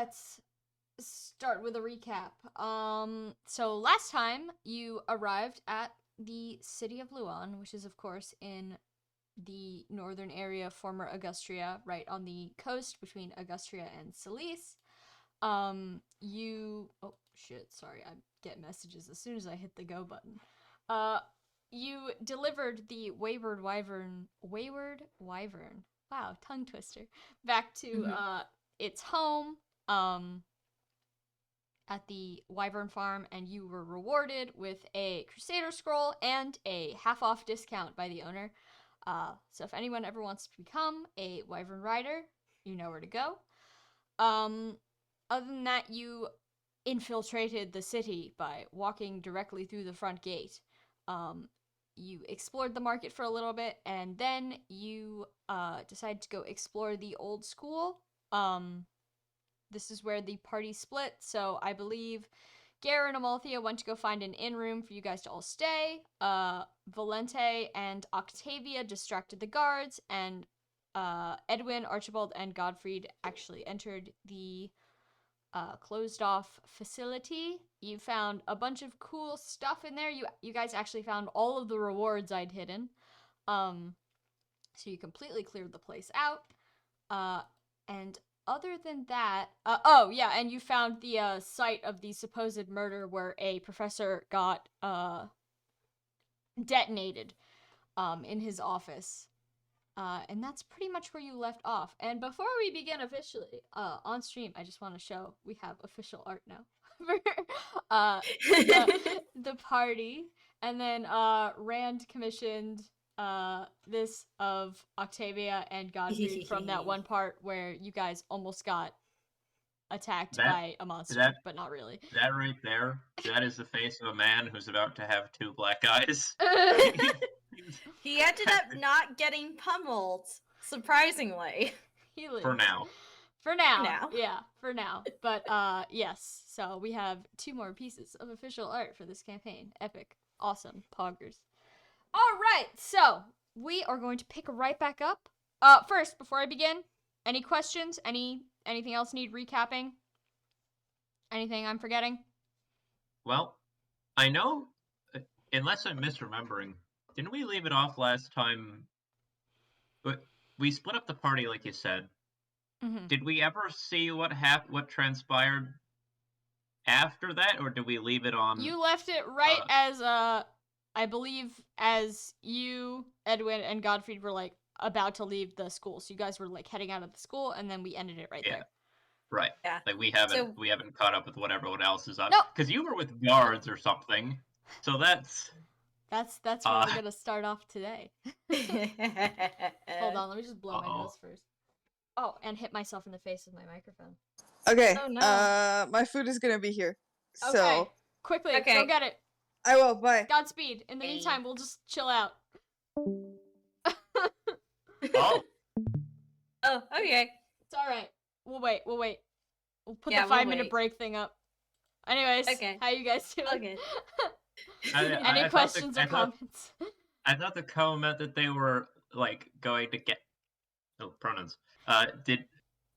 let's start with a recap. So last time you arrived at the city of Luan, which is of course in the northern area of former Augustria, right on the coast between Augustria and Celice. Oh shit, sorry, I get messages as soon as I hit the go button. You delivered the Wayward Wyvern, wow, tongue twister, back to its home, at the Wyvern Farm, and you were rewarded with a Crusader scroll and a half-off discount by the owner. So if anyone ever wants to become a Wyvern Rider, you know where to go. Other than that, you infiltrated the city by walking directly through the front gate. You explored the market for a little bit, and then you decided to go explore the old school. This is where the party split, so I believe Gare and Amalthea went to go find an inn room for you guys to all stay. Valente and Octavia distracted the guards, and Edwin, Archibald, and Godfried actually entered the closed-off facility. You found a bunch of cool stuff in there. You guys actually found all of the rewards I'd hidden. So you completely cleared the place out. And other than that, and you found the site of the supposed murder where a professor got detonated in his office. And that's pretty much where you left off. And before we begin officially on stream, I just want to show we have official art now for the party. And then Rand commissioned this of Octavia and Godfrey from that one part where you guys almost got attacked by a monster, but not really. That right there, that is the face of a man who's about to have two black eyes. He ended up not getting pummeled, surprisingly. He lives. For now. Yeah, for now. But yes, so we have 2 more pieces of official art for this campaign. Epic. Awesome. Poggers. Alright, so we are going to pick right back up. First, before I begin, any questions? Anything else need recapping? Anything I'm forgetting? Well, I know, unless I'm misremembering, didn't we leave it off last time? We split up the party, like you said. Mm-hmm. Did we ever see what transpired after that, or did we leave it on? You left it right as I believe as you, Edwin, and Godfrey were like about to leave the school. So you guys were like heading out of the school, and then we ended it right there. Right. Yeah. Like we haven't caught up with what everyone else is up. Nope. Because you were with guards or something. So that's where we're gonna start off today. Hold on, let me just blow my nose first. Oh, and hit myself in the face with my microphone. Okay. Oh, no. My food is gonna be here. Okay. So quickly, go get it. I will. Bye. Godspeed. In the meantime, we'll just chill out. Oh, okay. It's alright. We'll wait. We'll put the 5-minute break thing up. Anyways, how you guys doing? Okay. Any questions or comments? I thought the comment that they were like going to get pronouns. But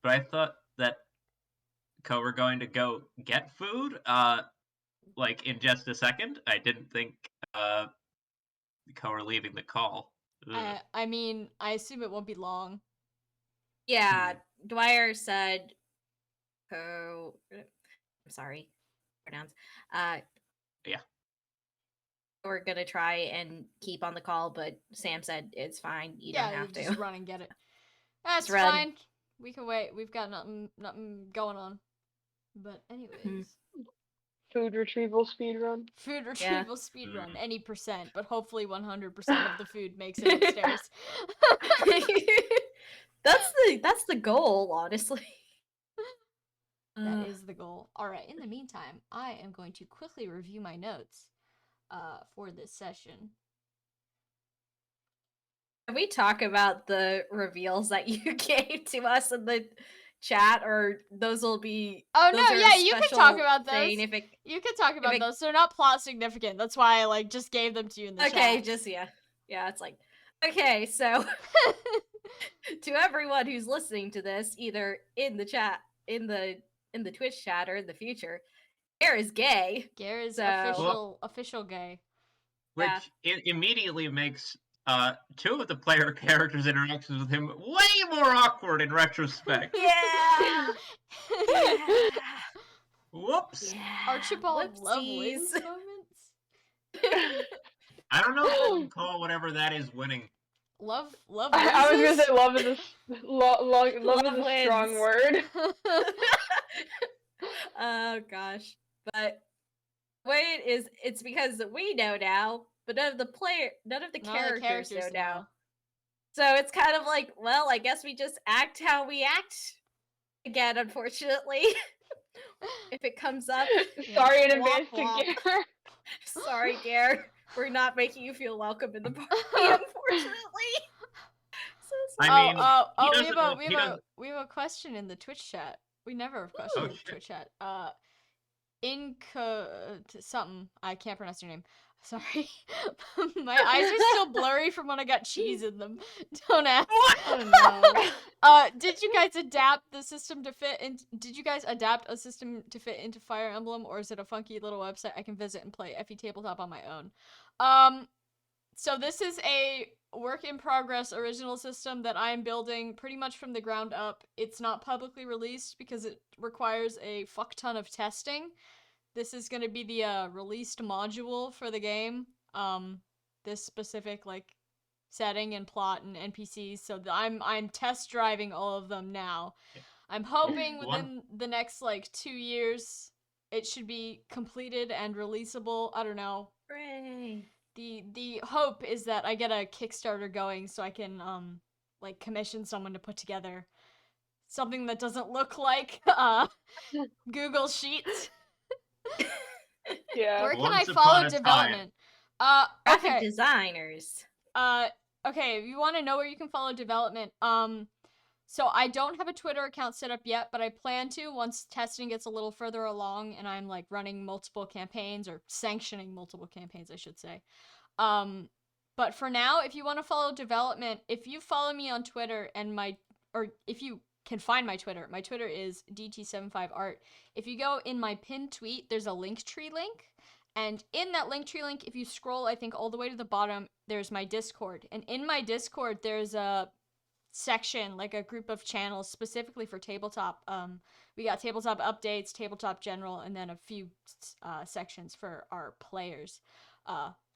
I thought that were going to go get food. Like in just a second. I didn't think were leaving the call. I mean, I assume it won't be long. Yeah, Dwyer said. I'm sorry, pronouns. Yeah. We're gonna try and keep on the call, but Sam said it's fine. You don't have to. Just run and get it. That's fine. We can wait. We've got nothing going on. But anyways. Food retrieval speedrun. Food retrieval speedrun. Any percent, but hopefully 100% of the food makes it upstairs. That's the goal, honestly. That is the goal. Alright, in the meantime, I am going to quickly review my notes for this session. Can we talk about the reveals that you gave to us in the chat, or those will be... Oh no, yeah, you can talk about those. You can talk about those. They're not plot significant. That's why I just gave them to you in the chat. Okay, yeah, it's like... Okay, so... to everyone who's listening to this, either in the chat, in the in the Twitch chat or in the future, Gare is gay. Gare is So- official gay. Which immediately makes two of the player characters' interactions with him way more awkward in retrospect. Yeah. Yeah. Whoops. Yeah. Archibald love Whoopsies. wins moments. I don't know if I can call whatever that is winning. Love I was gonna loses? say love is love Love is a strong wins. word. Oh gosh. But the way it is, it's because we know now, but none of the None of the characters know characters now. So it's kind of like, well, I guess we just act how we act again, unfortunately. If it comes up. Sorry in Womp advance to womp. Gare. Sorry, Gare. We're not making you feel welcome in the party, unfortunately. So sorry. I mean, he we doesn't have know- a he doesn't- we have a question in the Twitch chat. We never have questions in the shit. Twitch chat. Something. I can't pronounce your name. Sorry. My eyes are still blurry from when I got cheese in them. Don't ask. Oh no. Did you guys adapt the system to fit in? Did you guys adapt a system to fit into Fire Emblem, or is it a funky little website I can visit and play FE Tabletop on my own? So this is a work in progress original system that I am building pretty much from the ground up. It's not publicly released because it requires a fuck ton of testing. This is going to be the released module for the game. This specific like setting and plot and NPCs. So I'm test driving all of them now. Yeah. I'm hoping within the next like 2 years it should be completed and releasable. I don't know. Hooray. The hope is that I get a Kickstarter going so I can like commission someone to put together something that doesn't look like Google Sheets. Yeah. Where can Once I upon follow a time. development? Graphic Okay. designers. Okay, if you want to know where you can follow development, so I don't have a Twitter account set up yet, but I plan to once testing gets a little further along and I'm like running multiple campaigns or sanctioning multiple campaigns, I should say. But for now, if you want to follow development, if you follow me on Twitter and or if you can find my Twitter is DT75art. If you go in my pinned tweet, there's a Linktree link. And in that Linktree link, if you scroll, I think all the way to the bottom, there's my Discord. And in my Discord, there's a section, like a group of channels specifically for tabletop. We got tabletop updates, tabletop general, and then a few sections for our players.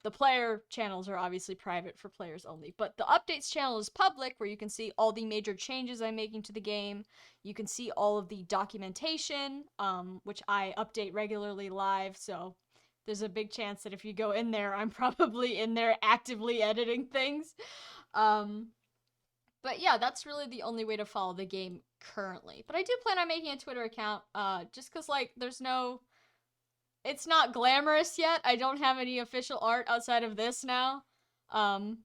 The player channels are obviously private for players only, but the updates channel is public where you can see all the major changes I'm making to the game. You can see all of the documentation, which I update regularly live, so there's a big chance that if you go in there, I'm probably in there actively editing things. But yeah, that's really the only way to follow the game currently. But I do plan on making a Twitter account, just because, like, it's not glamorous yet. I don't have any official art outside of this now. And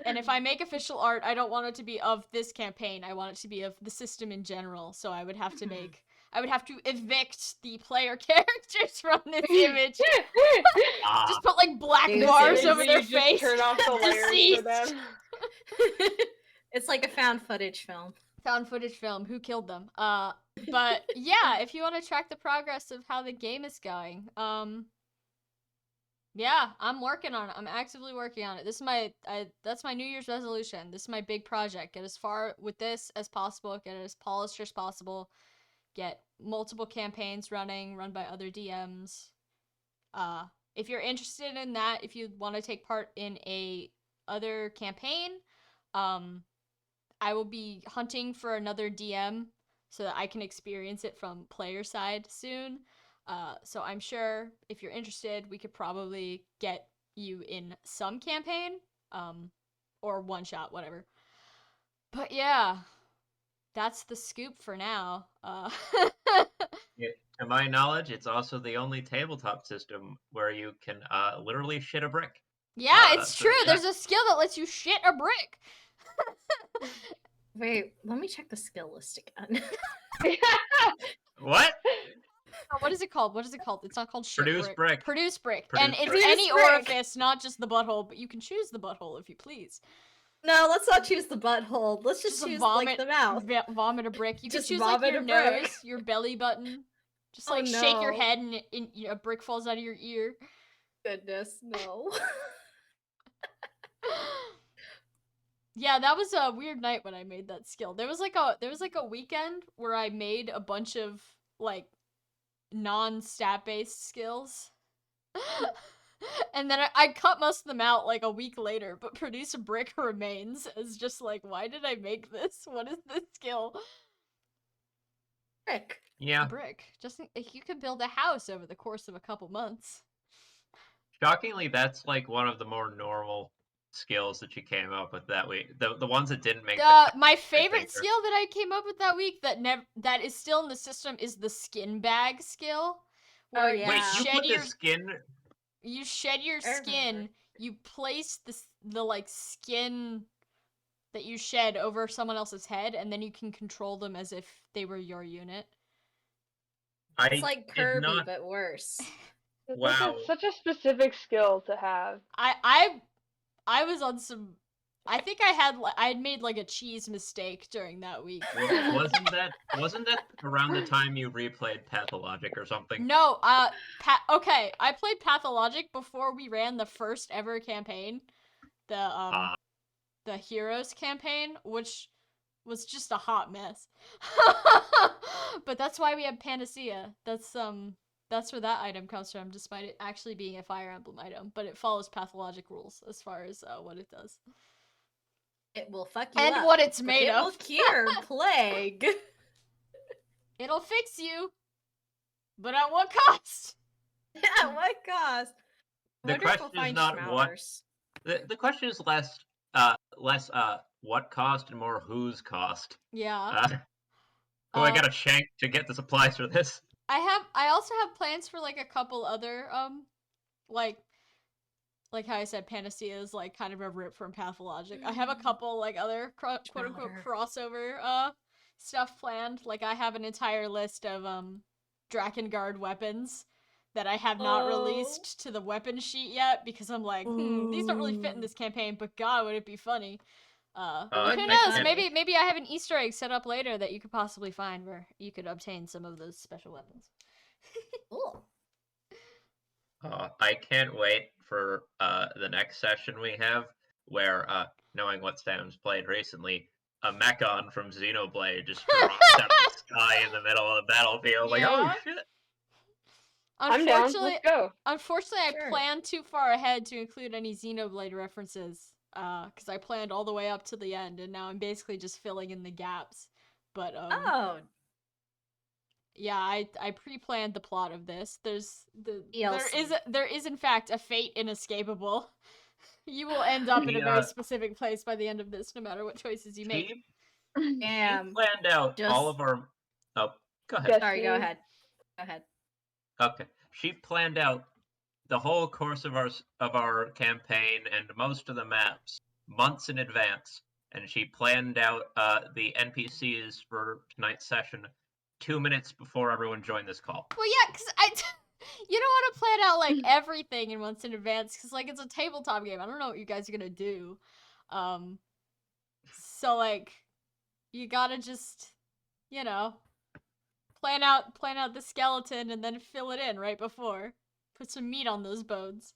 if I make official art, I don't want it to be of this campaign. I want it to be of the system in general. So I would have to evict the player characters from this image. Just put like black bars over their just face. Turn off the layers for Deceased. them. It's like a found footage film. Found footage film. Who killed them? But yeah, if you want to track the progress of how the game is going, yeah, I'm working on it. I'm actively working on it. This is that's my New Year's resolution. This is my big project. Get as far with this as possible. Get it as polished as possible. Get multiple campaigns run by other DMs. If you're interested in that, if you want to take part in a other campaign, I will be hunting for another DM so that I can experience it from player side soon. So I'm sure if you're interested, we could probably get you in some campaign, or one shot, whatever. But yeah, that's the scoop for now. To my knowledge, it's also the only tabletop system where you can literally shit a brick. Yeah, it's so true. yeah. There's a skill that lets you shit a brick. Wait, let me check the skill list again. What? Oh, what is it called? It's not called shit Produce brick. Produce brick. Produce And it's brick. any Produce brick. orifice, not just the butthole, but you can choose the butthole if you please. No, let's not choose the butthole. Let's just choose like the mouth. Vomit a brick. You could Just choose like vomit your a brick. nose, your belly button. Just Oh, like shake your no. head and a brick falls out of your ear. Goodness, no. Yeah, that was a weird night when I made that skill. There was like a weekend where I made a bunch of like non-stat based skills. And then I cut most of them out like a week later, but produce a brick remains as just like, why did I make this? What is this skill? Frick. Yeah. Brick. Just you could build a house over the course of a couple months. Shockingly, that's like one of the more normal skills that you came up with that week. The ones that didn't make My I favorite think skill that I came up with that week that is still in the system is the skin bag skill. Oh, Where yeah. Wait, you you shed put your the skin. you shed your I remember. skin, you place the like skin that you shed over someone else's head, and then you can control them as if they were your unit. It's I like did Kirby, not. but worse. Wow. Such a specific skill to have. I was on some. I think I had made like a cheese mistake during that week. Wasn't that around the time you replayed Pathologic or something? No, okay, I played Pathologic before we ran the first ever campaign, the Heroes campaign, which was just a hot mess. But that's why we have Panacea. That's where that item comes from, despite it actually being a Fire Emblem item, but it follows Pathologic rules as far as what it does. It will fuck you And up. what it's but made it of. will cure plague. It'll fix you, but at what cost? At what cost? The question is not what. The question is less what cost and more whose cost. Yeah. I got a shank to get the supplies for this. I also have plans for like a couple other like how I said, Panacea is like kind of a rip from Pathologic. I have a couple like other quote unquote crossover stuff planned. Like I have an entire list of Drakengard weapons that I have not released to the weapon sheet yet because I'm like, these don't really fit in this campaign, but god, would it be funny. Who knows? Maybe I have an Easter egg set up later that you could possibly find where you could obtain some of those special weapons. Cool. I can't wait for the next session we have, where, knowing what Sam's played recently, a Mechon from Xenoblade just drops out of the sky in the middle of the battlefield. Like, oh shit! I'm down. Let's go. Unfortunately, Sure. I planned too far ahead to include any Xenoblade references, because I planned all the way up to the end, and now I'm basically just filling in the gaps. But yeah, I pre-planned the plot of this. There is in fact a fate inescapable. You will end up in a very specific place by the end of this, no matter what choices you make. She planned out all of our. Oh, go ahead. Sorry, go ahead. Go ahead. Okay, she planned out the whole course of our campaign and most of the maps months in advance, and she planned out the NPCs for tonight's session 2 minutes before everyone joined this call. Well, yeah, because you don't want to plan out like everything in months in advance, because like it's a tabletop game. I don't know what you guys are gonna do, so like you gotta just plan out the skeleton and then fill it in right before. Put some meat on those bones.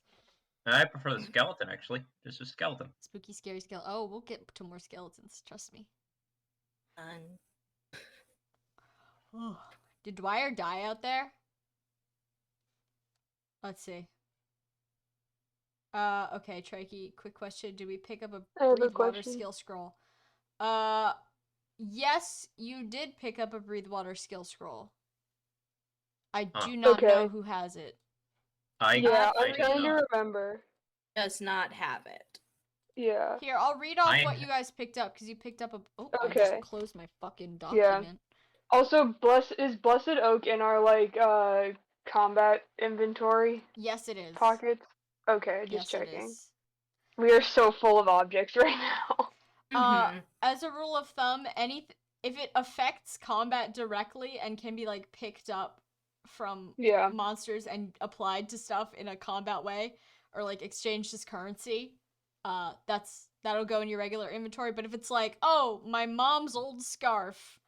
I prefer the skeleton, actually. Just a skeleton. Spooky, scary skeleton. Oh, we'll get to more skeletons. Trust me. Did Dwyer die out there? Let's see. Okay, Trikey, quick question. Did we pick up a Breathe Water skill scroll? Yes, you did pick up a Breathe Water skill scroll. I do not know who has it. I'm trying to remember. Does not have it. Yeah. Here, I'll read off what you guys picked up, because you picked up a... Oh, I just closed my fucking document. Yeah. Also, is Blessed Oak in our, like, combat inventory? Yes, it is. Pockets? Okay, just yes, checking. It is. We are so full of objects right now. As a rule of thumb, if it affects combat directly and can be, like, picked up from monsters and applied to stuff in a combat way, or, like, exchanged as currency, that'll go in your regular inventory. But if it's like, oh, my mom's old scarf,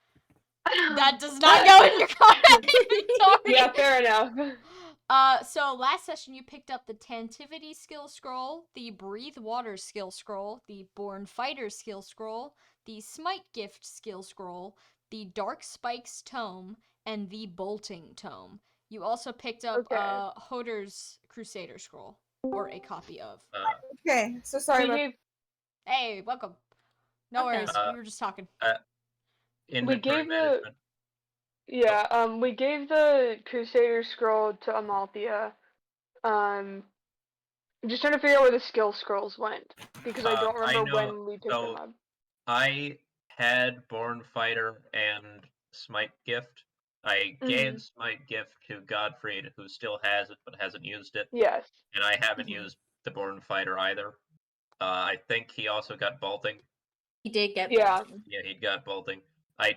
that does not go in your combat inventory. Yeah, fair enough. So last session you picked up the Tantivity skill scroll, the Breathe Water skill scroll, the Born Fighter skill scroll, the Smite Gift skill scroll, the Dark Spikes tome, and the Bolting tome. You also picked up Okay. Hoder's Crusader scroll, or a copy of. Okay, so sorry We about gave Hey, welcome. No Okay. worries, we were just talking. Inventory gave the- management. we gave the Crusader scroll to Amalthea. Just trying to figure out where the skill scrolls went because I don't I remember know- when we picked so- them up. I had Born Fighter and Smite Gift. I gave Smite Gift to Godfried, who still has it but hasn't used it, Yes. and I haven't Mhm. used the Born Fighter either. I think he also got Bolting. He did get Yeah. bolting. Yeah, he got Bolting. I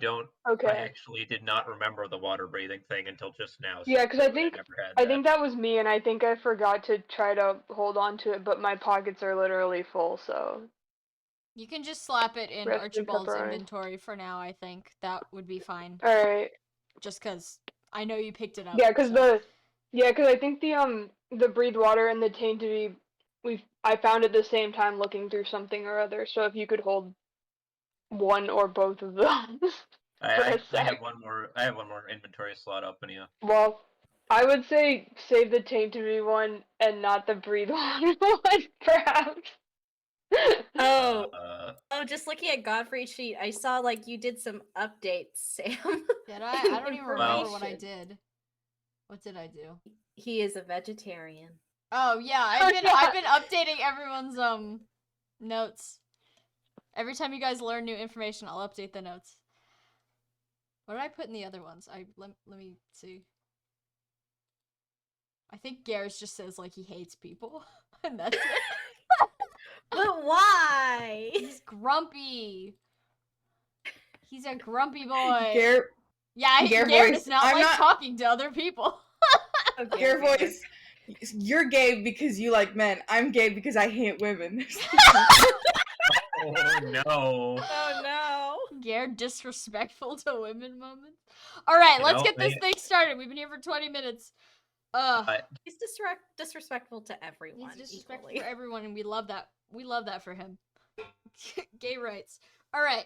Okay. actually did not remember the water breathing thing until just now. Yeah, 'cause I clearly think- never had I that. think that was me, and I think I forgot to try to hold on to it, but my pockets are literally full, so. You can just slap it in Rest in Archibald's pepperoni. inventory for now, I think. That would be fine. Alright. Just because I know you picked it up. Yeah, 'cause so. because I think the Breathe Water and the Tainted I found at the same time looking through something or other, so if you could hold one or both of those. for a I sec. have one more. I have one more inventory slot open. Yeah. Well, I would say save the Tainted one and not the Breathe Water one, perhaps. Oh, Uh, just looking at Godfrey's sheet, I saw like you did some updates, Sam. Did I? I don't even remember what I Information. did. What did I do? He is a vegetarian. Oh yeah, Oh, I've been updating everyone's notes. Every time you guys learn new information, I'll update the notes. What did I put in the other ones? Let me see. I think Garrus just says like he hates people, and that's it. But why? He's grumpy. He's a grumpy boy. Garrett. Yeah, Gare Garrett voice. does not I'm like not- talking to other people. Okay, Your okay. voice. You're gay because you like men. I'm gay because I hate women. oh no. Oh no. Garrett disrespectful to women moments. All right, You let's know, get this thing started. We've been here for 20 minutes. He's disrespectful to everyone. He's disrespectful equally. for everyone, and we love that. We love that for him. Gay rights. All right.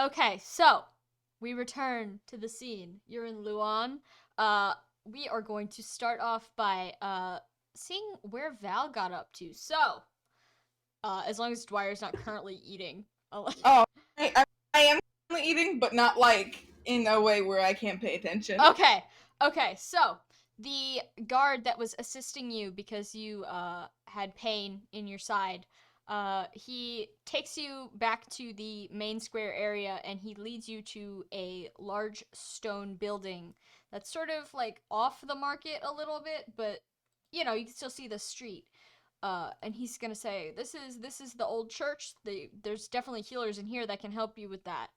Okay, so we return to the scene. You're in Luan. We are going to start off by seeing where Val got up to. So, as long as Dwyer's not currently eating. Oh, I am eating, but not like in a way where I can't pay attention. Okay, so the guard that was assisting you because you had pain in your side, he takes you back to the main square area and he leads you to a large stone building that's sort of like off the market a little bit, but you know, you can still see the street. And he's gonna say, this is the old church. There's definitely healers in here that can help you with that.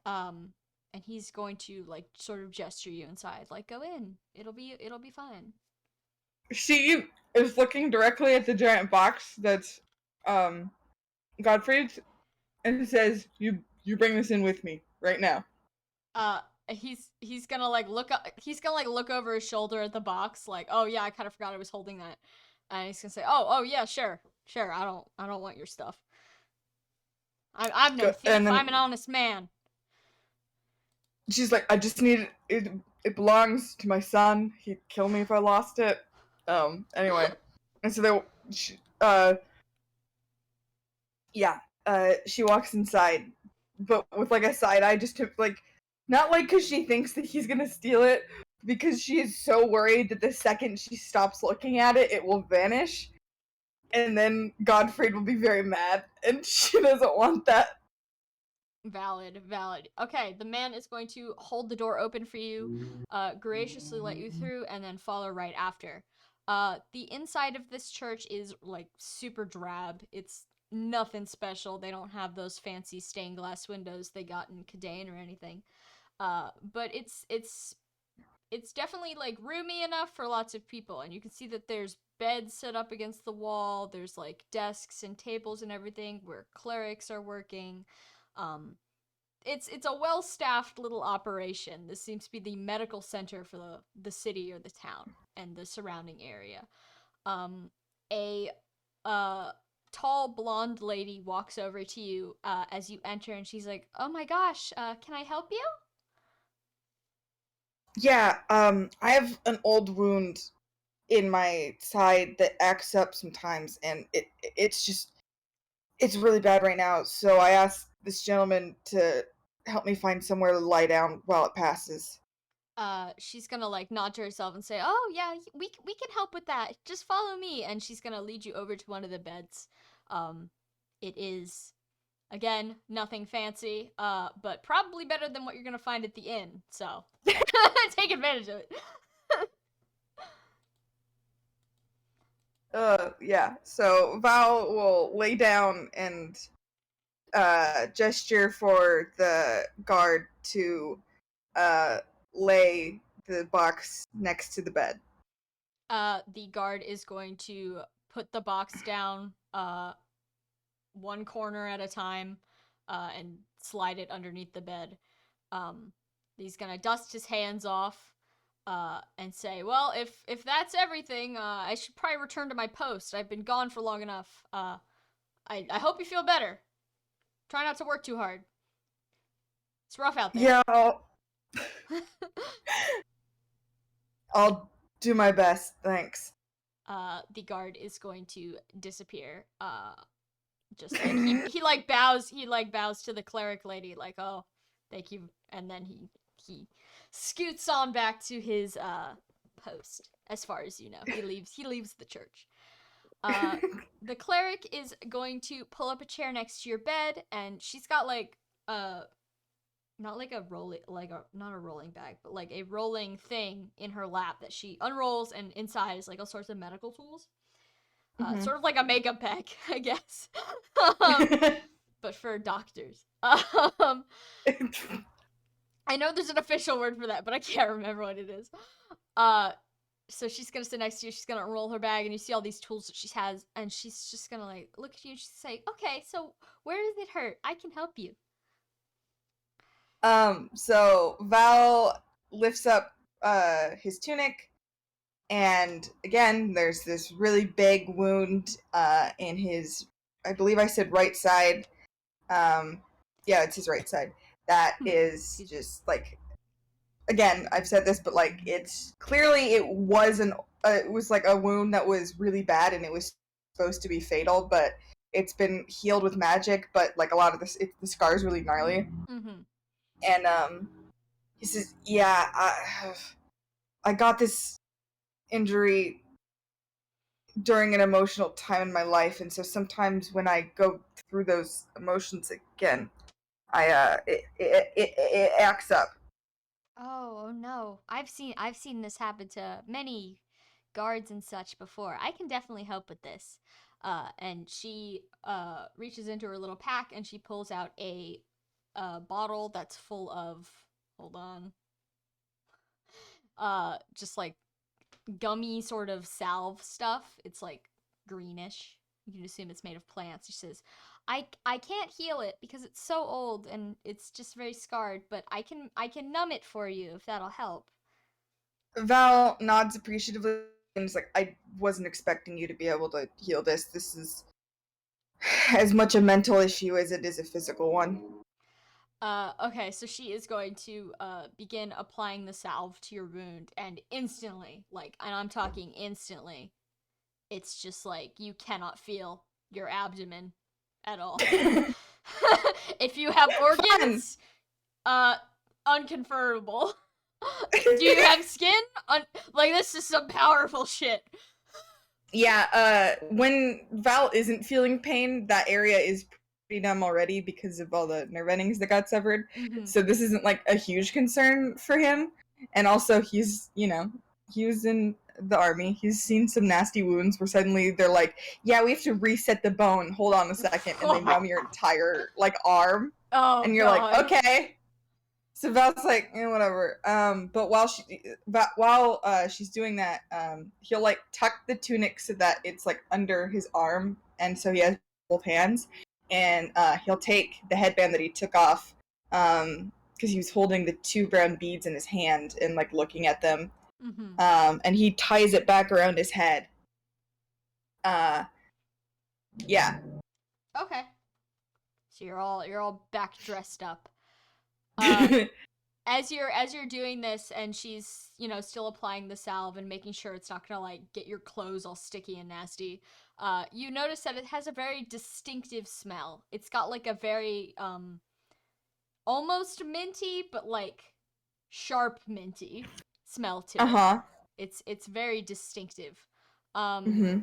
And he's going to like sort of gesture you inside, like go in. It'll be fine. She is looking directly at the giant box that's Godfrey's and says, "You bring this in with me right now." He's gonna like look up. He's gonna like look over his shoulder at the box, like, oh yeah, I kind of forgot I was holding that. And he's gonna say, oh yeah, sure. I don't want your stuff. I'm no thief. And then- I'm an honest man. She's like, "I just need it. It belongs to my son. He'd kill me if I lost it." Anyway, and so she walks inside, but with like a side eye, just to like, not like because she thinks that he's gonna steal it, because she is so worried that the second she stops looking at it, it will vanish, and then Godfrey will be very mad, and she doesn't want that. Valid. Okay, the man is going to hold the door open for you, graciously let you through, and then follow right after. The inside of this church is like super drab. It's nothing special. They don't have those fancy stained glass windows they got in Cadane or anything. But it's it's definitely like roomy enough for lots of people, and you can see that there's beds set up against the wall. There's like desks and tables and everything where clerics are working. Um, it's a well-staffed little operation. This seems to be the medical center for the city or the town and the surrounding area. A tall blonde lady walks over to you as you enter, and she's like, "Oh my gosh, can I help you?" Yeah, I have an old wound in my side that acts up sometimes, and it's really bad right now. So I asked this gentleman to help me find somewhere to lie down while it passes. She's gonna like nod to herself and say, "Oh yeah, we can help with that. Just follow me." And she's gonna lead you over to one of the beds. It is, again, nothing fancy, but probably better than what you're gonna find at the inn. So take advantage of it. Yeah. So Val will lay down and gesture for the guard to lay the box next to the bed. The guard is going to put the box down, one corner at a time, and slide it underneath the bed. He's gonna dust his hands off, and say, "Well, if that's everything, I should probably return to my post. I've been gone for long enough. I hope you feel better. Try not to work too hard. It's rough out there." Yeah, I'll do my best. Thanks. The guard is going to disappear. Just like he like bows to the cleric lady, like, "Oh, thank you," and then he scoots on back to his post. As far as you know, he leaves the church. The cleric is going to pull up a chair next to your bed, and she's got like not like a rolling, like a not a rolling bag, but like a rolling thing in her lap that she unrolls, and inside is like all sorts of medical tools. Sort of like a makeup pack, I guess, but for doctors. I know there's an official word for that, but I can't remember what it is. So she's gonna sit next to you. She's gonna unroll her bag, and you see all these tools that she has, and she's just gonna like look at you and she's say, "Okay, so where does it hurt? I can help you." So Val lifts up his tunic, and again, there's this really big wound in his, I believe I said right side. Yeah, it's his right side. That is just like, again, I've said this, but like it's clearly it was like a wound that was really bad, and it was supposed to be fatal, but it's been healed with magic. But like a lot of the scar's really gnarly. Mm-hmm. And he says, "Yeah, I got this injury during an emotional time in my life, and so sometimes when I go through those emotions again, it acts up." Oh no, I've seen this happen to many guards and such before. I can definitely help with this. And she reaches into her little pack and she pulls out a bottle that's full of, hold on, just like gummy sort of salve stuff. It's like greenish. You can assume it's made of plants. She says, I can't heal it because it's so old and it's just very scarred, but I can numb it for you if that'll help." Val nods appreciatively and is like, "I wasn't expecting you to be able to heal this. This is as much a mental issue as it is a physical one." Okay, so she is going to begin applying the salve to your wound, and instantly, like, and I'm talking instantly, it's just like you cannot feel your abdomen at all. If you have organs, unconfirmable. Do you have skin? Like, this is some powerful shit. Yeah, when Val isn't feeling pain, that area is pretty numb already because of all the nerve endings that got severed. Mm-hmm. So this isn't like a huge concern for him. And also he's, he was in the army. He's seen some nasty wounds where suddenly they're like, "Yeah, we have to reset the bone. Hold on a second." And they numb your entire like arm. Oh, And you're God. like, "Okay. So Val's like, whatever. But while she's doing that, he'll like tuck the tunic so that it's like under his arm, and so he has both hands. And he'll take the headband that he took off, because he was holding the 2 brown beads in his hand and like looking at them. Mm-hmm. And he ties it back around his head. Yeah. Okay. So you're all back dressed up. As you're doing this, and she's still applying the salve and making sure it's not gonna like get your clothes all sticky and nasty. You notice that it has a very distinctive smell. It's got like a very almost minty, but like sharp minty smell to it. It's very distinctive. Mm-hmm.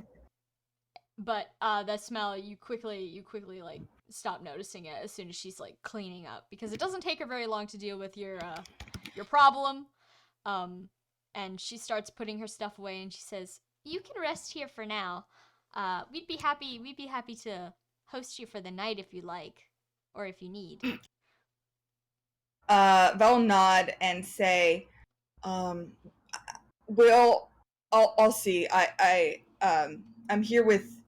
But that smell, you quickly like stop noticing it as soon as she's like cleaning up, because it doesn't take her very long to deal with your problem. And she starts putting her stuff away, and she says, "You can rest here for now. We'd be happy to host you for the night if you like, or if you need." Val nod and say, "Well, I'll see. I'm here with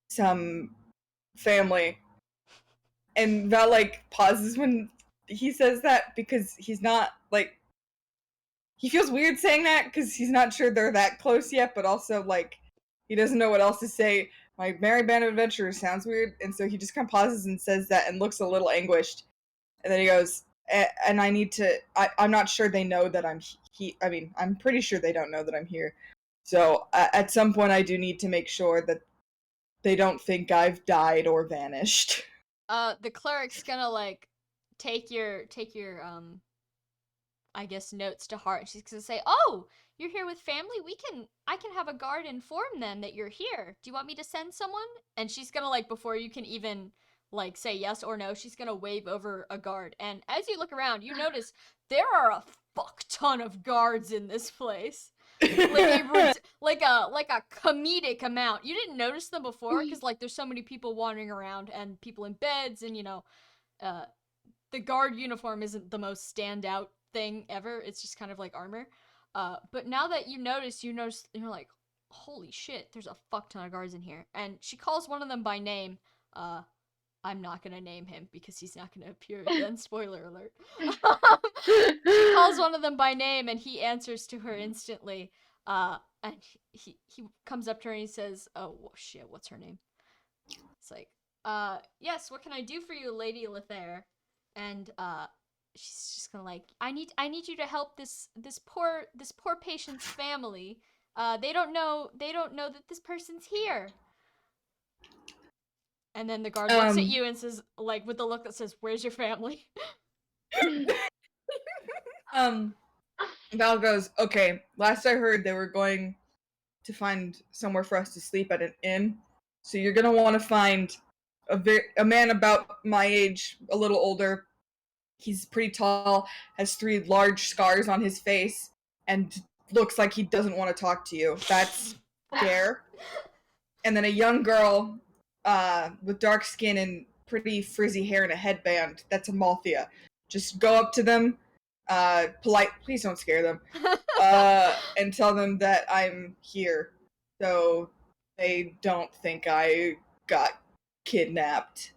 some family." And Val like pauses when he says that, because he's not like, he feels weird saying that because he's not sure they're that close yet, but also like he doesn't know what else to say. My merry band of adventurers sounds weird, and so he just kind of pauses and says that and looks a little anguished, and then he goes, "And I need to. I'm not sure they know that I'm I mean, I'm pretty sure they don't know that I'm here. So at some point, I do need to make sure that they don't think I've died or vanished." The cleric's gonna like take your I guess notes to heart. She's gonna say, "Oh, you're here with family. I can have a guard inform them that you're here. Do you want me to send someone?" And she's gonna like, before you can even like say yes or no, she's gonna wave over a guard. And as you look around, you notice there are a fuck ton of guards in this place. Like a comedic amount. You didn't notice them before because like there's so many people wandering around and people in beds, and uh the guard uniform isn't the most standout thing ever. It's just kind of like armor. But now that you notice, you're like, holy shit, there's a fuck ton of guards in here. And she calls one of them by name. I'm not gonna name him because he's not gonna appear again. Spoiler alert. She calls one of them by name, and he answers to her instantly. And he comes up to her and he says, "Oh shit, what's her name?" It's like, yes, what can I do for you, Lady Lethair?" And she's just gonna like, I need you to help this poor patient's family. They don't know that this person's here. And then the guard looks at you and says, like, with the look that says, "Where's your family?" Val goes, "Okay, last I heard they were going to find somewhere for us to sleep at an inn. So you're gonna want to find a man about my age, a little older. He's pretty tall, has 3 large scars on his face, and looks like he doesn't want to talk to you. That's Dare. And then a young girl with dark skin and pretty frizzy hair and a headband. That's Amalthea. Just go up to them, polite, please don't scare them, and tell them that I'm here, so they don't think I got kidnapped."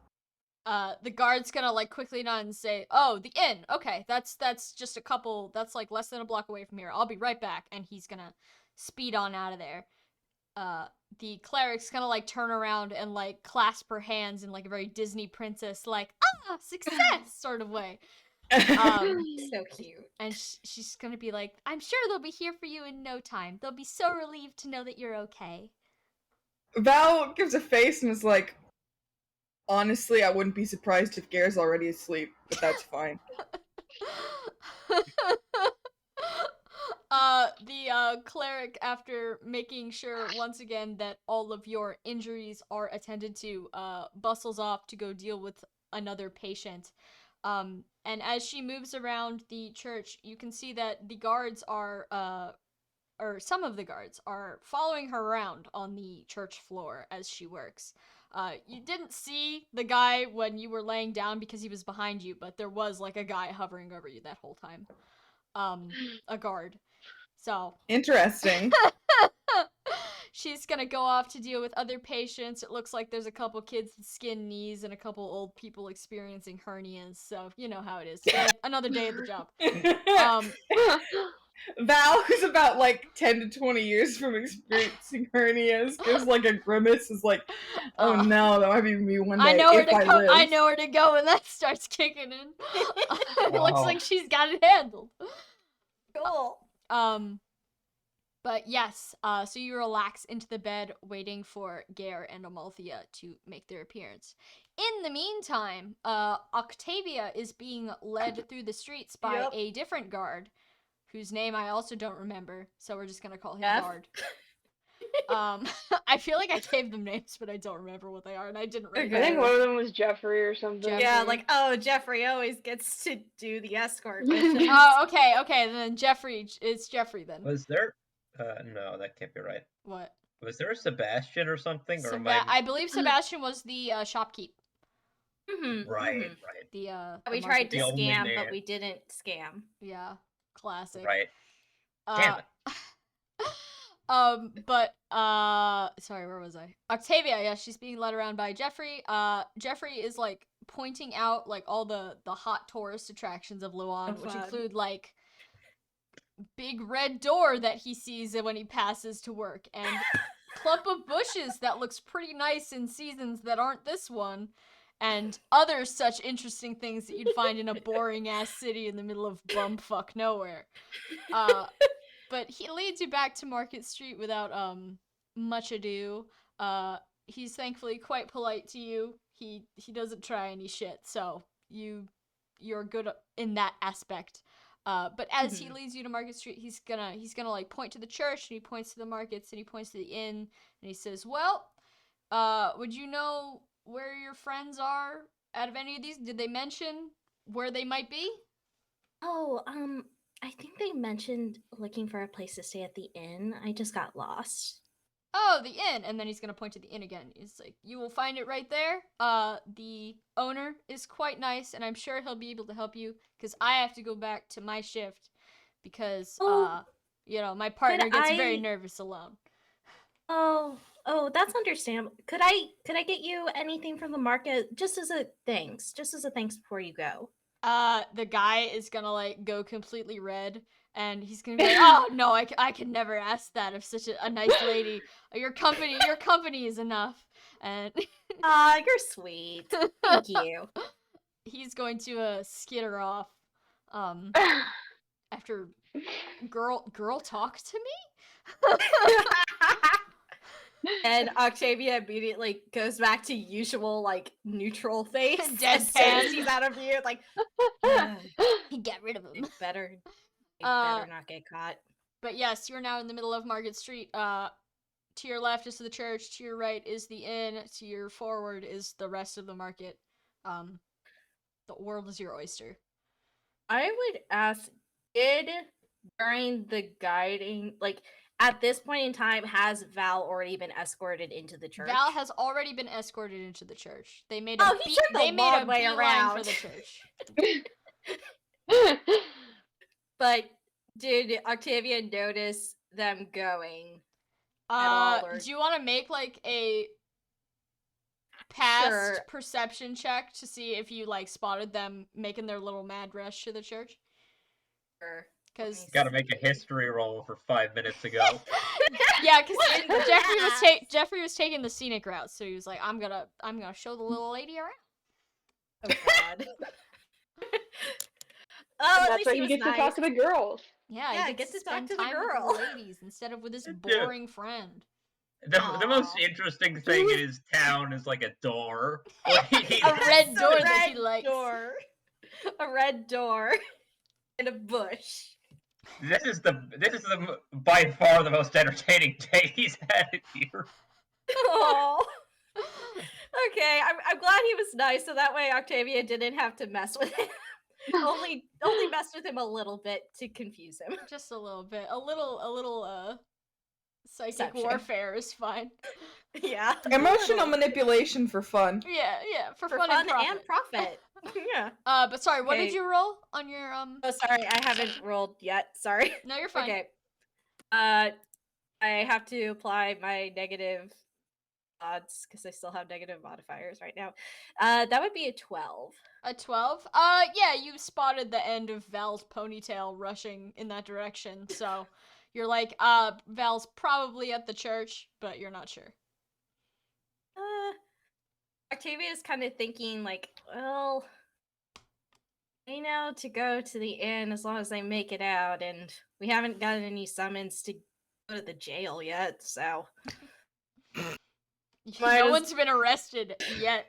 The guard's gonna like quickly nod and say, "Oh, the inn. Okay, that's just a couple. That's like less than a block away from here. I'll be right back." And he's gonna speed on out of there. The cleric's gonna like turn around and like clasp her hands in like a very Disney princess like success sort of way. So cute. And she's gonna be like, "I'm sure they'll be here for you in no time. They'll be so relieved to know that you're okay." Val gives a face and is like, "Honestly, I wouldn't be surprised if Gare's already asleep, but that's fine." The cleric, after making sure once again that all of your injuries are attended to, bustles off to go deal with another patient. And as she moves around the church, you can see that the guards are, or some of the guards are following her around on the church floor as she works. You didn't see the guy when you were laying down because he was behind you, but there was like a guy hovering over you that whole time. A guard. So Interesting. she's gonna go off to deal with other patients. It looks like there's a couple kids with skin knees and a couple old people experiencing hernias. So you know how it is. Another day at the job. Val, who's about like 10 to 20 years from experiencing hernias, gives like a grimace. Is like, oh no, that might be me one day I know where if to I go. live. I know where to go when that starts kicking in. It looks Wow. like she's got it handled. Cool. But yes, so you relax into the bed waiting for Gare and Amalthea to make their appearance. In the meantime, Octavia is being led through the streets by Yep. a different guard, whose name I also don't remember, so we're just gonna call him Jeff? Guard. I feel like I gave them names, but I don't remember what they are, and I didn't write Okay. I think them. one of them was Jeffrey or something. Jeffrey. Yeah, like, oh, Jeffrey always gets to do the escort missions. Oh, okay, then Jeffrey, it's Jeffrey then. Was there? No, that can't be right. What? Was there a Sebastian or something? Or am I believe Sebastian was the shopkeep. Mhm, Right, mhm. The We the tried to The only scam, man. but we didn't scam. Yeah, classic. right. Damn it. But sorry, where was I? Octavia, yeah, she's being led around by Jeffrey. Jeffrey is like pointing out like all the hot tourist attractions of Luan, So which fun. include like big red door that he sees when he passes to work, and clump of bushes that looks pretty nice in seasons that aren't this one, and other such interesting things that you'd find in a boring ass city in the middle of bumfuck nowhere. But he leads you back to Market Street without much ado. He's thankfully quite polite to you. He doesn't try any shit, so you're good in that aspect. But as he leads you to Market Street, he's gonna like point to the church, and he points to the markets, and he points to the inn, and he says, "Well, would you know where your friends are out of any of these? Did they mention where they might be?" Oh, I think they mentioned looking for a place to stay at the inn. I just got lost. "Oh, the inn," and then he's gonna point to the inn again. He's like, "You will find it right there. The owner is quite nice, and I'm sure he'll be able to help you, because I have to go back to my shift, because Oh, my partner gets very I- nervous alone." Oh, that's understandable. Could I get you anything from the market just as a thanks before you go? The guy is gonna like go completely red, and he's gonna be like, "Oh no, I can never ask that of such a nice lady. Your company is enough." And Ah, you're sweet. Thank you. he's going to skitter off. After girl talk to me. And Octavia immediately goes back to usual, like, neutral face. As soon Deadpan. as he's out of view, like, Get rid of him. it better not get caught. But yes, you're now in the middle of Market Street. To your left is the church, to your right is the inn, to your forward is the rest of the market. The world is your oyster. I would ask, during the guiding, like, at this point in time, has Val already been escorted into the church? Val has already been escorted into the church. They made Oh, he took the they made long a way beeline around. for the church. But did Octavia notice them going? all, or- Do you want to make like a past Sure. perception check to see if you like spotted them making their little mad rush to the church? Or Because Gotta make a history roll for 5 minutes ago. yeah, because Jeffrey was taking the scenic route, so he was like, I'm gonna show the little lady around. Oh God. Oh, at That's least why he you was get nice. to talk to the girls. Yeah, Yeah, he get gets to talk spend to the time girl. with the ladies instead of with this boring friend. The most Aw. interesting thing in his town is like a door. Like, A red It's door that he likes. Door. A red door and a bush. this is the by far the most entertaining day he's had in here. Oh. Okay, I'm glad he was nice, so that way Octavia didn't have to mess with him. only messed with him a little bit to confuse him. Just a little bit, a little Psychic Deception. warfare is fine. Yeah. Emotional Little. manipulation for fun. Yeah, for, For fun, and profit. and profit. Yeah. But sorry, what did Okay. you roll on your Oh, sorry, I haven't rolled yet. Sorry. No, you're fine. Okay. I have to apply my negative odds because I still have negative modifiers right now. That would be a 12. A 12? Yeah, you spotted the end of Val's ponytail rushing in that direction, so you're like, Val's probably at the church, but you're not sure. Octavia's kind of thinking, like, well, I know to go to the inn as long as I make it out, and we haven't gotten any summons to go to the jail yet, so. No one's been arrested yet.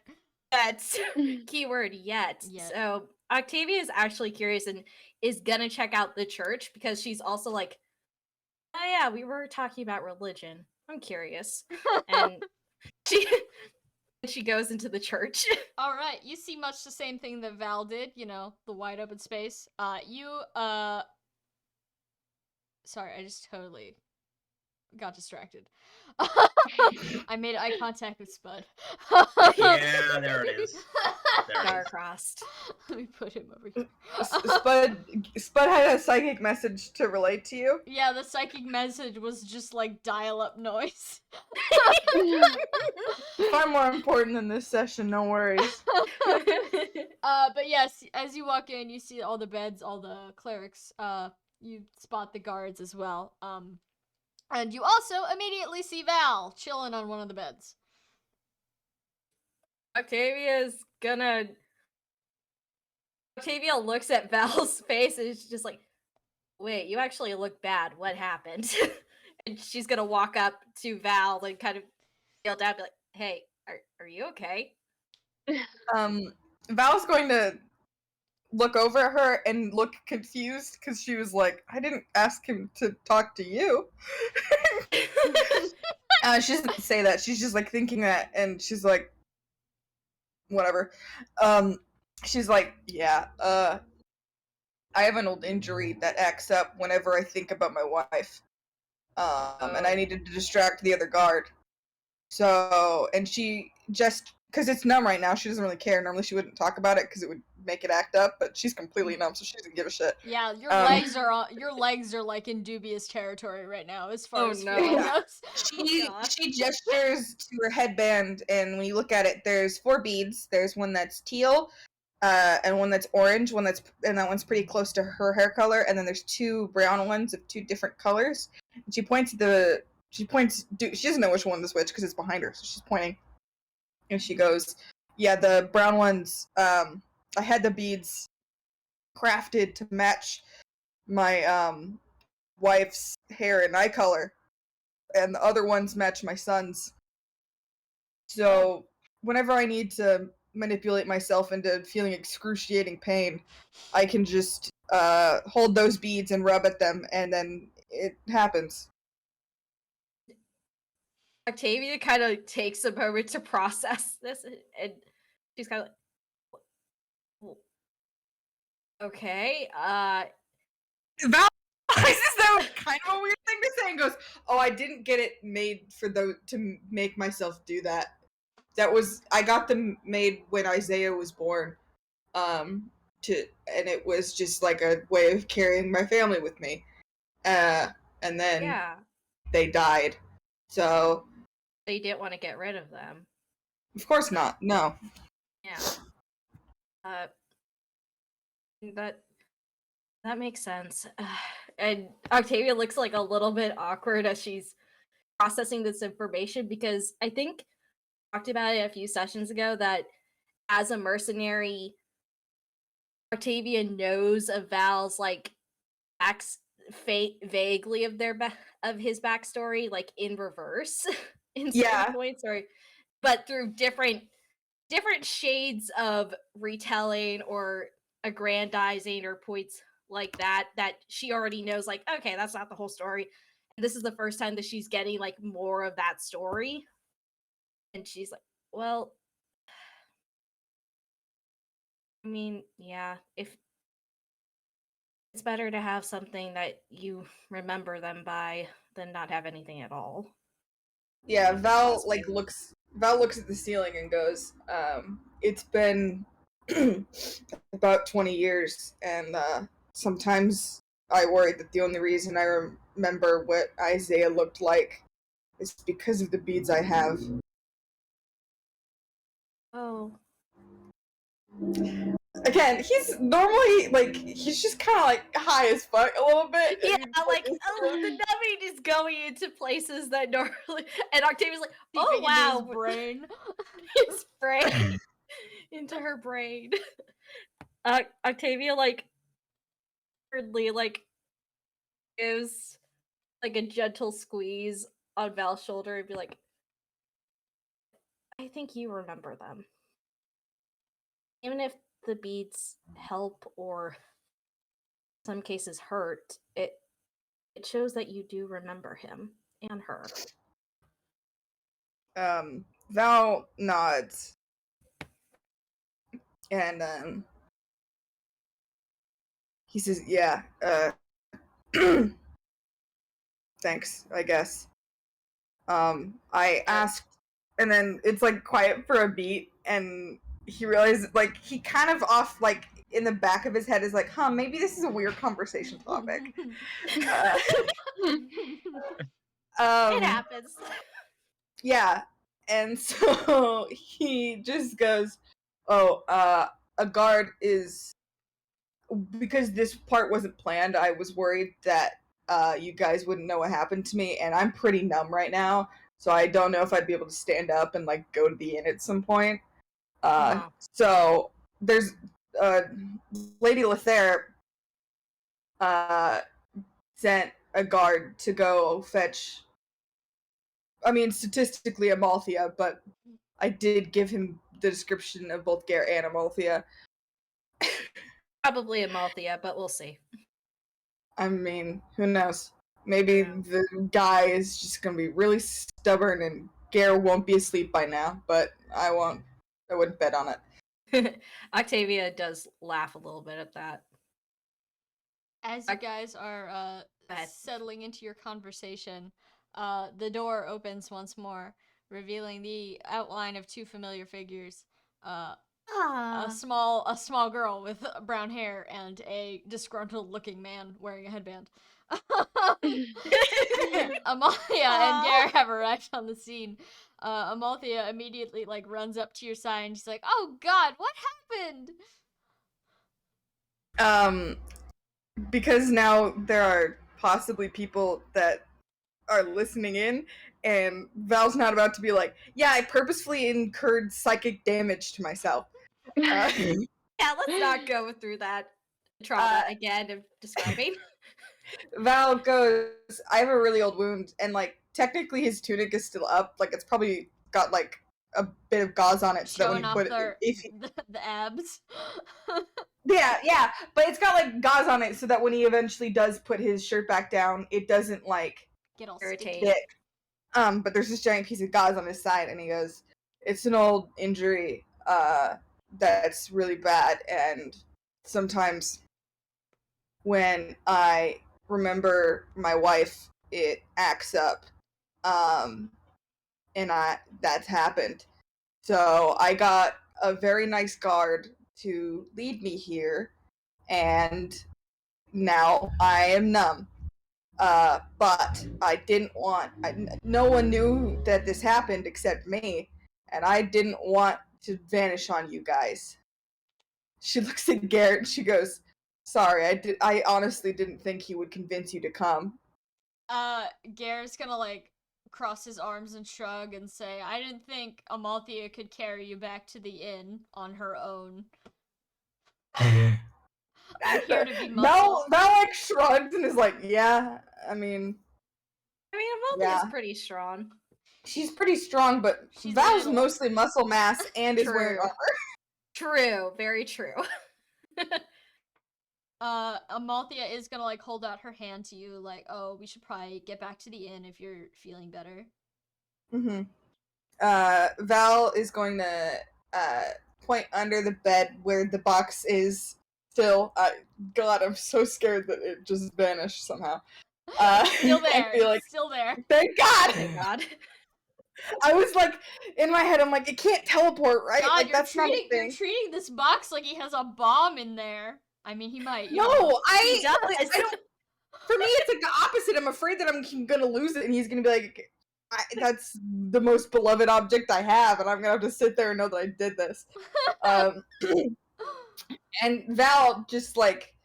That's keyword yet. Yet. So Octavia is actually curious and is gonna check out the church because she's also like, oh yeah, we were talking about religion. I'm curious. And she goes into the church. All right, you see much the same thing that Val did, you know, the wide open space. Sorry, I just totally got distracted. I made eye contact with Spud. Yeah, there it is. There it is. Star-crossed. Let me put him over here. Spud had a psychic message to relate to you. Yeah, the psychic message was just like dial-up noise. Far more important than this session, no worries. But yes, as you walk in, you see all the beds, all the clerics. You spot the guards as well. And you also immediately see Val chilling on one of the beds. Octavia looks at Val's face and is just like, wait, you actually look bad. What happened? And she's gonna walk up to Val and kind of kneel down and be like, hey, are you okay? Val's going to look over at her and look confused because she was like, I didn't ask him to talk to you. She doesn't say that. She's just like thinking that, and she's like, whatever. She's like, yeah, I have an old injury that acts up whenever I think about my wife. And I needed to distract the other guard. So, and she just, because it's numb right now, she doesn't really care. Normally she wouldn't talk about it because it would make it act up, but she's completely numb, so she doesn't give a shit. Yeah, your legs are like in dubious territory right now as far as no. feeling Yeah. goes. She gestures to her headband, and when you look at it, there's 4 beads. There's one that's teal, and one that's orange, and that one's pretty close to her hair color, and then there's 2 brown ones of 2 different colors. And she doesn't know which one is which because it's behind her, so she's pointing. And she goes, yeah, the brown ones, I had the beads crafted to match my wife's hair and eye color, and the other ones match my son's. So whenever I need to manipulate myself into feeling excruciating pain, I can just hold those beads and rub at them, and then it happens. Octavia kind of takes a moment to process this, and she's kind of like, okay, Val realizes that was kind of a weird thing to say and goes, oh, I didn't get it made to make myself do that. I got them made when Isaiah was born. And it was just like a way of carrying my family with me. And then yeah, they died. So, they didn't want to get rid of them. of course not. No. Yeah. That makes sense. And Octavia looks like a little bit awkward as she's processing this information because I think I talked about it a few sessions ago that as a mercenary, Octavia knows of Val's like vaguely of of his backstory, like in reverse in certain points, but through different shades of retelling or aggrandizing or points like that she already knows, like, okay, that's not the whole story, and this is the first time that she's getting like more of that story, and she's like, well, I mean, yeah, if It's better to have something that you remember them by than not have anything at all. Yeah, Val looks at the ceiling and goes, it's been about 20 years, and sometimes I worry that the only reason I remember what Isaiah looked like is because of the beads I have. Oh. Again, he's normally, he's just kind of, high as fuck a little bit. Yeah, the numbing is going into places that normally... And Octavia's like, oh, wow. Into his brain. His brain. Into her brain. Octavia, weirdly, gives, a gentle squeeze on Val's shoulder and be like, I think you remember them. Even if the beads help or in some cases hurt, it shows that you do remember him and her. Val nods. And, he says, yeah, thanks, I guess. I asked, and then it's, quiet for a beat, and he realizes, he kind of off, in the back of his head is maybe this is a weird conversation topic. it happens. Yeah, and so he just goes, a guard is... Because this part wasn't planned, I was worried that you guys wouldn't know what happened to me, and I'm pretty numb right now, so I don't know if I'd be able to stand up and go to the inn at some point. So there's Lady Lethair sent a guard to go fetch. I mean, statistically Amalthea, but I did give him the description of both Gare and Amalthea. Probably Amalthea, but we'll see. I mean, who knows? Maybe the guy is just gonna be really stubborn and Gare won't be asleep by now, but I wouldn't bet on it. Octavia does laugh a little bit at that. As you guys are settling into your conversation, the door opens once more, revealing the outline of two familiar figures. A small girl with brown hair and a disgruntled looking man wearing a headband. Amalthea and Gare have arrived on the scene. Amalthea immediately runs up to your side and she's like, "Oh God, what happened?" Because now there are possibly people that are listening in, and Val's not about to be like, yeah, I purposefully incurred psychic damage to myself. Yeah, let's not go through that trauma again of describing. Val goes, I have a really old wound, and technically his tunic is still up. It's probably got a bit of gauze on it, so that when you put it, the abs. yeah, but it's got gauze on it, so that when he eventually does put his shirt back down, it doesn't get all irritated. But there's this giant piece of gauze on his side, and he goes, it's an old injury that's really bad, and sometimes when I remember my wife, it acts up, and that's happened. So I got a very nice guard to lead me here, and now I am numb. But I didn't want... no one knew that this happened except me, and I didn't want to vanish on you guys. She looks at Garrett and she goes, sorry, I honestly didn't think he would convince you to come. Garrett's gonna cross his arms and shrug and say, I didn't think Amalthea could carry you back to the inn on her own. I'm here to be muscle. Val shrugs and is like, yeah, I mean, Amalthea's pretty strong. She's pretty strong, but Val's mostly muscle mass and is wearing armor. True, very true. Amalthea is gonna hold out her hand to you, oh, we should probably get back to the inn if you're feeling better. Val is going to point under the bed where the box is still. God, I'm so scared that it just vanished somehow. Still there. I feel like, Still there. thank God! Thank God. I was like, in my head, I'm like, it can't teleport, right? God, like, that's not a you're thing. treating this box like he has a bomb in there. I mean, he might. You No, know. He does. I don't. For me, it's like the opposite. I'm afraid that I'm gonna lose it, and he's gonna be like, "That's the most beloved object I have," and I'm gonna have to sit there and know that I did this. And Val just like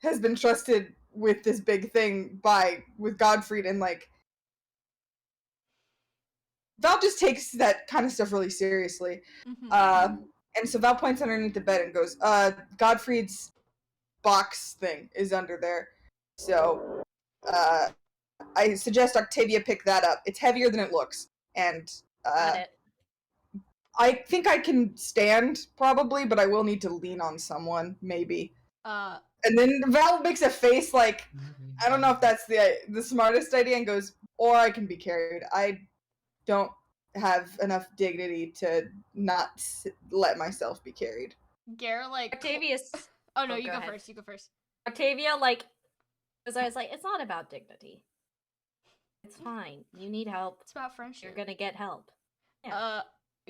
has been trusted with this big thing with Godfried, and like Val just takes that kind of stuff really seriously. And so Val points underneath the bed and goes, Godfried's box thing is under there. So I suggest Octavia pick that up. It's heavier than it looks. And Got it. I think I can stand, probably, but I will need to lean on someone, maybe. And then Val makes a face like, I don't know if that's the smartest idea, and goes, or I can be carried. I don't have enough dignity to not let myself be carried. Gare, like... Octavia's... Oh, no, you go go ahead. first. You go first. Octavia, like... Because I was like, it's not about dignity. It's fine. You need help. It's about friendship. You're gonna get help. Yeah.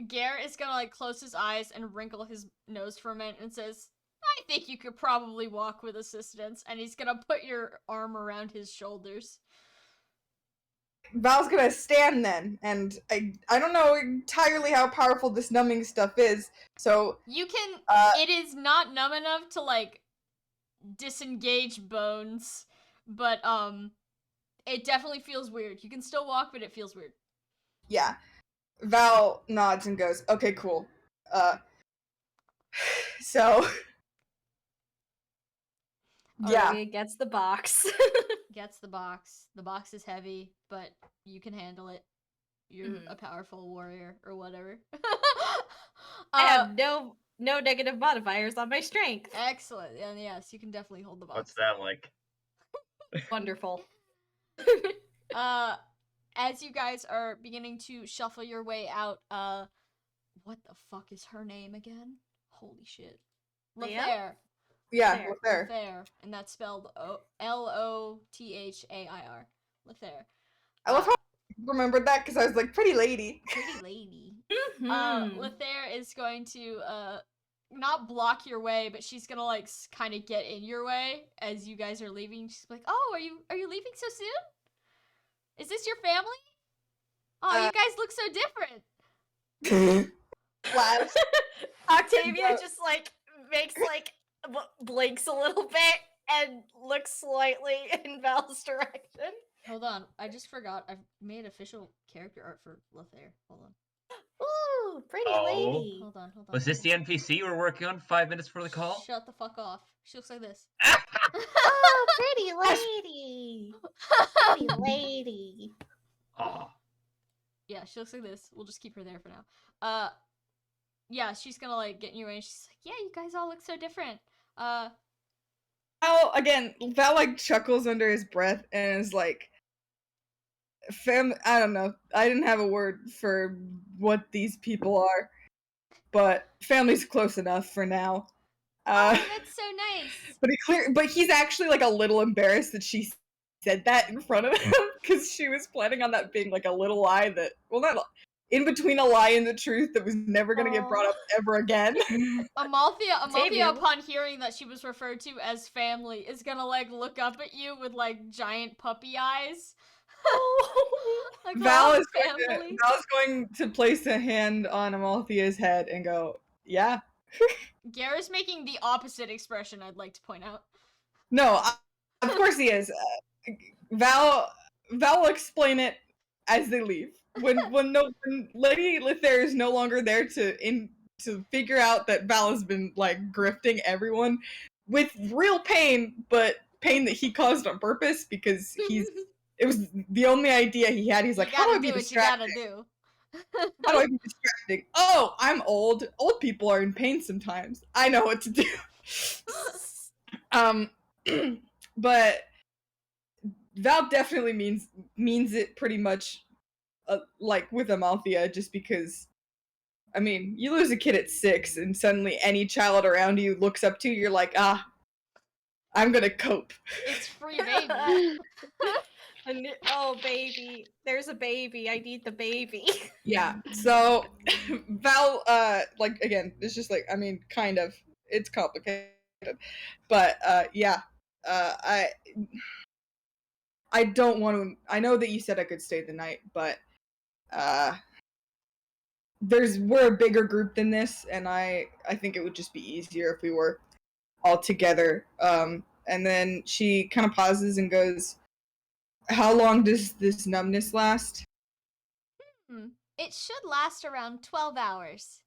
Gare is gonna, like, close his eyes and wrinkle his nose for a minute and says, I think you could probably walk with assistance. And he's gonna put your arm around his shoulders. Val's gonna stand then, and I don't know entirely how powerful this numbing stuff is, so... You can... it is not numb enough to, like, disengage bones, but, it definitely feels weird. You can still walk, but it feels weird. Yeah. Val nods and goes, okay, cool. So... yeah. Octavia gets the box. Gets the box. The box is heavy, but you can handle it. You're a powerful warrior, or whatever. I have no negative modifiers on my strength. Excellent. And yes, you can definitely hold the box. What's that like? Wonderful. As you guys are beginning to shuffle your way out, what the fuck is her name again? Holy shit. Lothair. Yeah, Lothair. Lothair. And that's spelled Lothair. Lothair. I love how I remembered that, because I was like, pretty lady. Pretty lady. Lothair is going to, not block your way, but she's gonna, like, kind of get in your way as you guys are leaving. She's like, oh, are you leaving so soon? Is this your family? Oh, you guys look so different. Wow. Octavia just, like, makes, like, blinks a little bit and looks slightly in Val's direction. Hold on, I just forgot. I've made official character art for Lothair. Hold on. Ooh, pretty lady. Hold on. Was this the NPC you were working on 5 minutes before the call? Shut the fuck off. She looks like this. Oh, pretty lady. Pretty lady. Aw. Yeah, she looks like this. We'll just keep her there for now. Yeah, she's gonna, like, get in your way, and she's like, yeah, you guys all look so different. Val, like, chuckles under his breath and is like, I don't know. I didn't have a word for what these people are, but family's close enough for now. Oh, that's so nice. But he's actually, like, a little embarrassed that she said that in front of him, because she was planning on that being, like, a little lie that, well, not in between a lie and the truth that was never gonna get brought up ever again. Amalthea, upon hearing that she was referred to as family, is gonna, like, look up at you with, like, giant puppy eyes. Like, Val's going to place a hand on Amalthea's head and go, yeah. Gare's making the opposite expression, I'd like to point out. No, of course he is. Val will explain it as they leave. When Lady Lothair is no longer there to figure out that Val has been, like, grifting everyone with real pain, but pain that he caused on purpose, because it was the only idea he had. He's like, how do I be distracting? You gotta do. How do I be distracting? Oh, I'm old. Old people are in pain sometimes. I know what to do. But Val definitely means it pretty much, like, with Amalthea, just because I mean, you lose a kid at 6, and suddenly any child around you looks up to you, you're like, I'm gonna cope. It's free baby. Oh, baby. There's a baby. I need the baby. Yeah, so Val, like, again, it's just like, I mean, kind of, it's complicated, but, yeah, I don't want to, I know that you said I could stay the night, but, we're a bigger group than this, and I think it would just be easier if we were all together. And then she kind of pauses and goes, how long does this numbness last? It should last around 12 hours.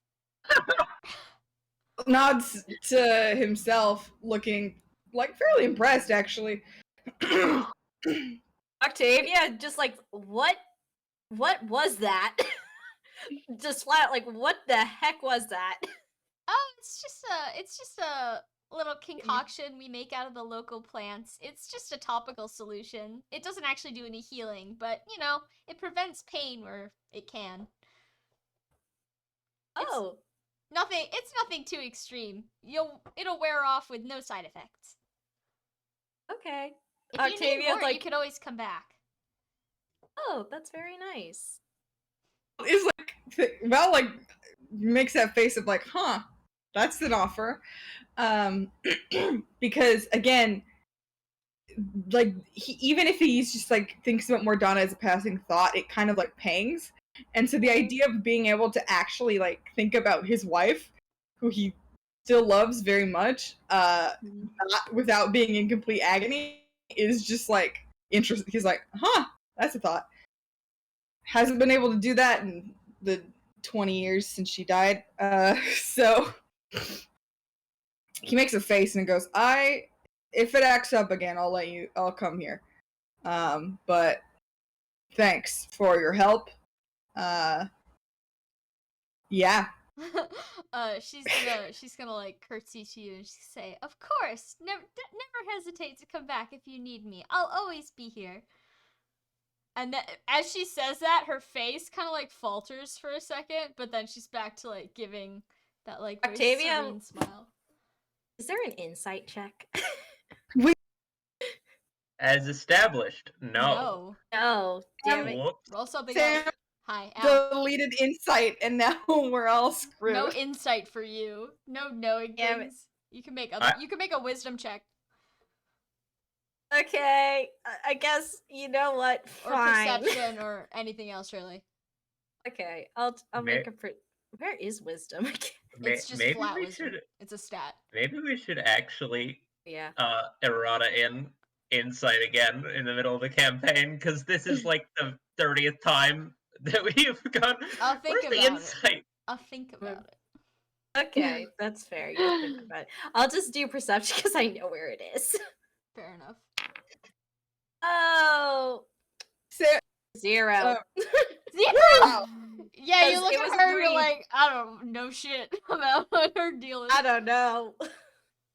Nods to himself, looking like fairly impressed, actually. Octavia, just like, what was that? Just flat, like, what the heck was that? Oh, it's just a little concoction we make out of the local plants. It's just a topical solution. It doesn't actually do any healing, but you know, it prevents pain where it can. Oh. It's nothing too extreme. It'll wear off with no side effects. Okay. If you need more, you could always come back. Oh, that's very nice. It's like, Val, like, makes that face of like, huh, that's an offer. Because, again, like, even if he's just, like, thinks about Mordana as a passing thought, it kind of, like, pangs. And so the idea of being able to actually, like, think about his wife, who he still loves very much, not without being in complete agony, is just, like, interesting. He's like, huh, that's a thought. Hasn't been able to do that in the 20 years since she died. So he makes a face and goes, if it acts up again, I'll come here. But thanks for your help. Yeah. She's gonna like curtsy to you and she's say, "Of course, never hesitate to come back if you need me. I'll always be here." And then, as she says that, her face kind of like falters for a second, but then she's back to like giving that like very Octavia, serene smile. Is there an insight check? As established, no. No. Damn it. Whoops. Roll something Sam else. Hi, Al. deleted insight, and now we're all screwed. No insight for you. No knowing Damn things. You can make a wisdom check. Okay, I guess, you know what? Or Fine. perception or anything else, really. Okay, I'll make a Where is wisdom? It's just maybe flat we wisdom. should. It's a stat. Maybe we should actually Yeah. errata in insight again in the middle of the campaign, because this is like the 30th time that we've gone. I'll think Where's the about insight? it. I'll think about it. Okay, that's fair. You'll think about it. I'll just do perception because I know where it is. Fair enough. Oh. Sam, 0. 0! Wow. Yeah, you look It at was her, 3. you're like, I don't know shit about what her deal is. I don't know.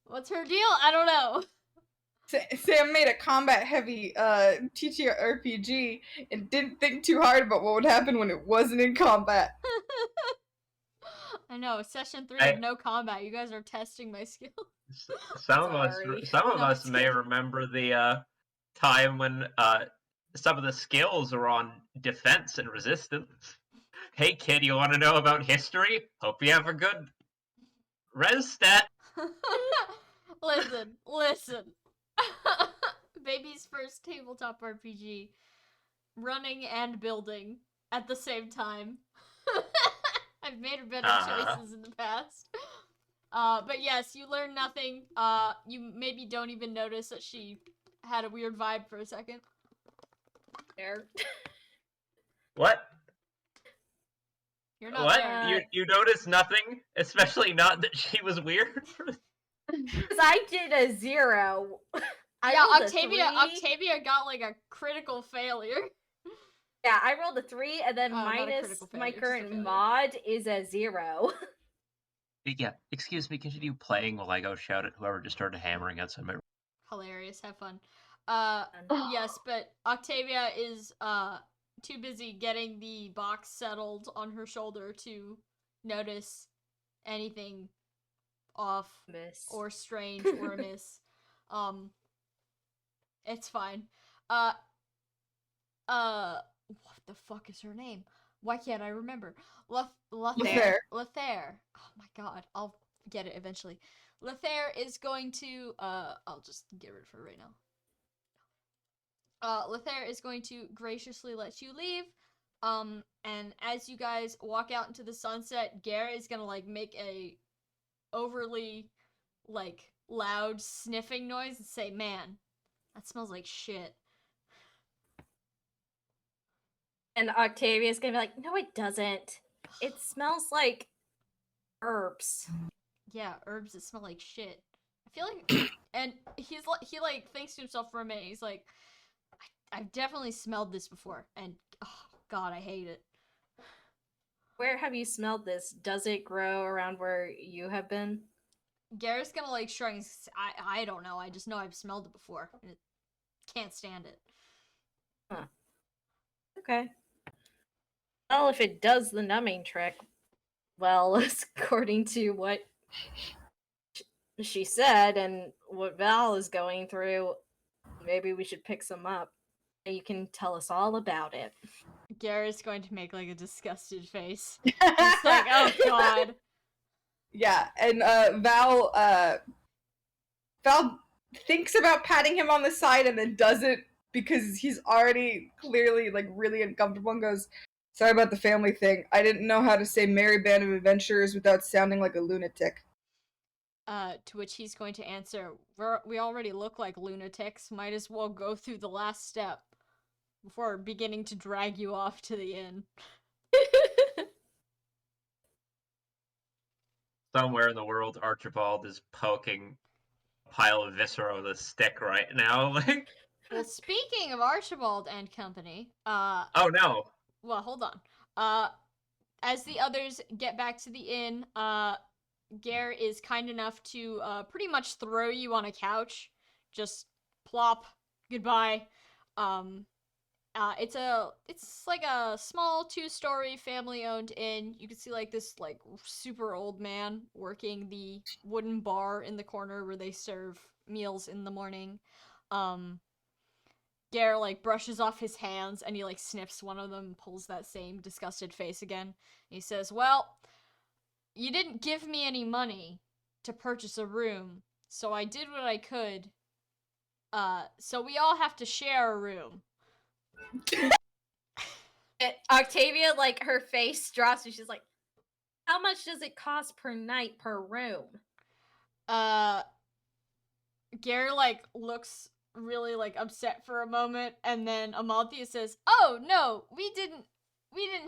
What's her deal? I don't know. Sam made a combat-heavy TTRPG and didn't think too hard about what would happen when it wasn't in combat. I know, session 3 of no combat. You guys are testing my skill. Some of Sorry. us may remember the time when some of the skills are on defense and resistance. Hey kid, you want to know about history? Hope you have a good res stat. Listen. Baby's first tabletop RPG. Running and building at the same time. I've made better choices in the past. But yes, you learn nothing. You maybe don't even notice that she had a weird vibe for a second. There. What? You're not What? there. You noticed nothing? Especially not that she was weird? Because I did a 0. Octavia got like a critical failure. Yeah, I rolled a 3, and then minus failure, my just a current failure. mod is a 0. Yeah, excuse me, continue playing while I go shout at whoever just started hammering outside my room. Hilarious, have fun. Yes, but Octavia is too busy getting the box settled on her shoulder to notice anything off or strange or amiss. It's fine. What the fuck is her name? Why can't I remember? Lethair. Lethair. Oh my god, I'll get it eventually. Lethair is going to, I'll just get rid of her right now. Lethair is going to graciously let you leave. And as you guys walk out into the sunset, Garrett is gonna, like, make a overly, like, loud sniffing noise and say, "Man, that smells like shit." And Octavia's gonna be like, "No, it doesn't. It smells like herbs." Yeah, herbs that smell like shit. I feel like, and he like thinks to himself for a minute. He's like, I've definitely smelled this before, and oh god, I hate it. Where have you smelled this? Does it grow around where you have been? Garrett's gonna like shrug. I don't know. I just know I've smelled it before. And can't stand it. Huh. Okay. Well, if it does the numbing trick, well, according to what she said and what Val is going through, maybe we should pick some up. You can tell us all about it. Garrett's going to make like a disgusted face. It's like, oh god. Yeah, and Val thinks about patting him on the side and then doesn't because he's already clearly like really uncomfortable and goes, "Sorry about the family thing. I didn't know how to say merry band of adventurers without sounding like a lunatic." To which he's going to answer, we already look like lunatics. Might as well go through the last step before beginning to drag you off to the inn. Somewhere in the world, Archibald is poking a pile of viscera with a stick right now. Like, well, speaking of Archibald and company, oh no. Well, hold on. As the others get back to the inn, Gare is kind enough to pretty much throw you on a couch. Just plop. Goodbye. It's like a small 2-story family-owned inn. You can see like this like super old man working the wooden bar in the corner where they serve meals in the morning. Gare like brushes off his hands and he like sniffs one of them and pulls that same disgusted face again. He says, "Well, you didn't give me any money to purchase a room, so I did what I could. So we all have to share a room." Octavia, like, her face drops and she's like, "How much does it cost per night per room?" Gare like looks really like upset for a moment, and then Amalthea says, "Oh no, we didn't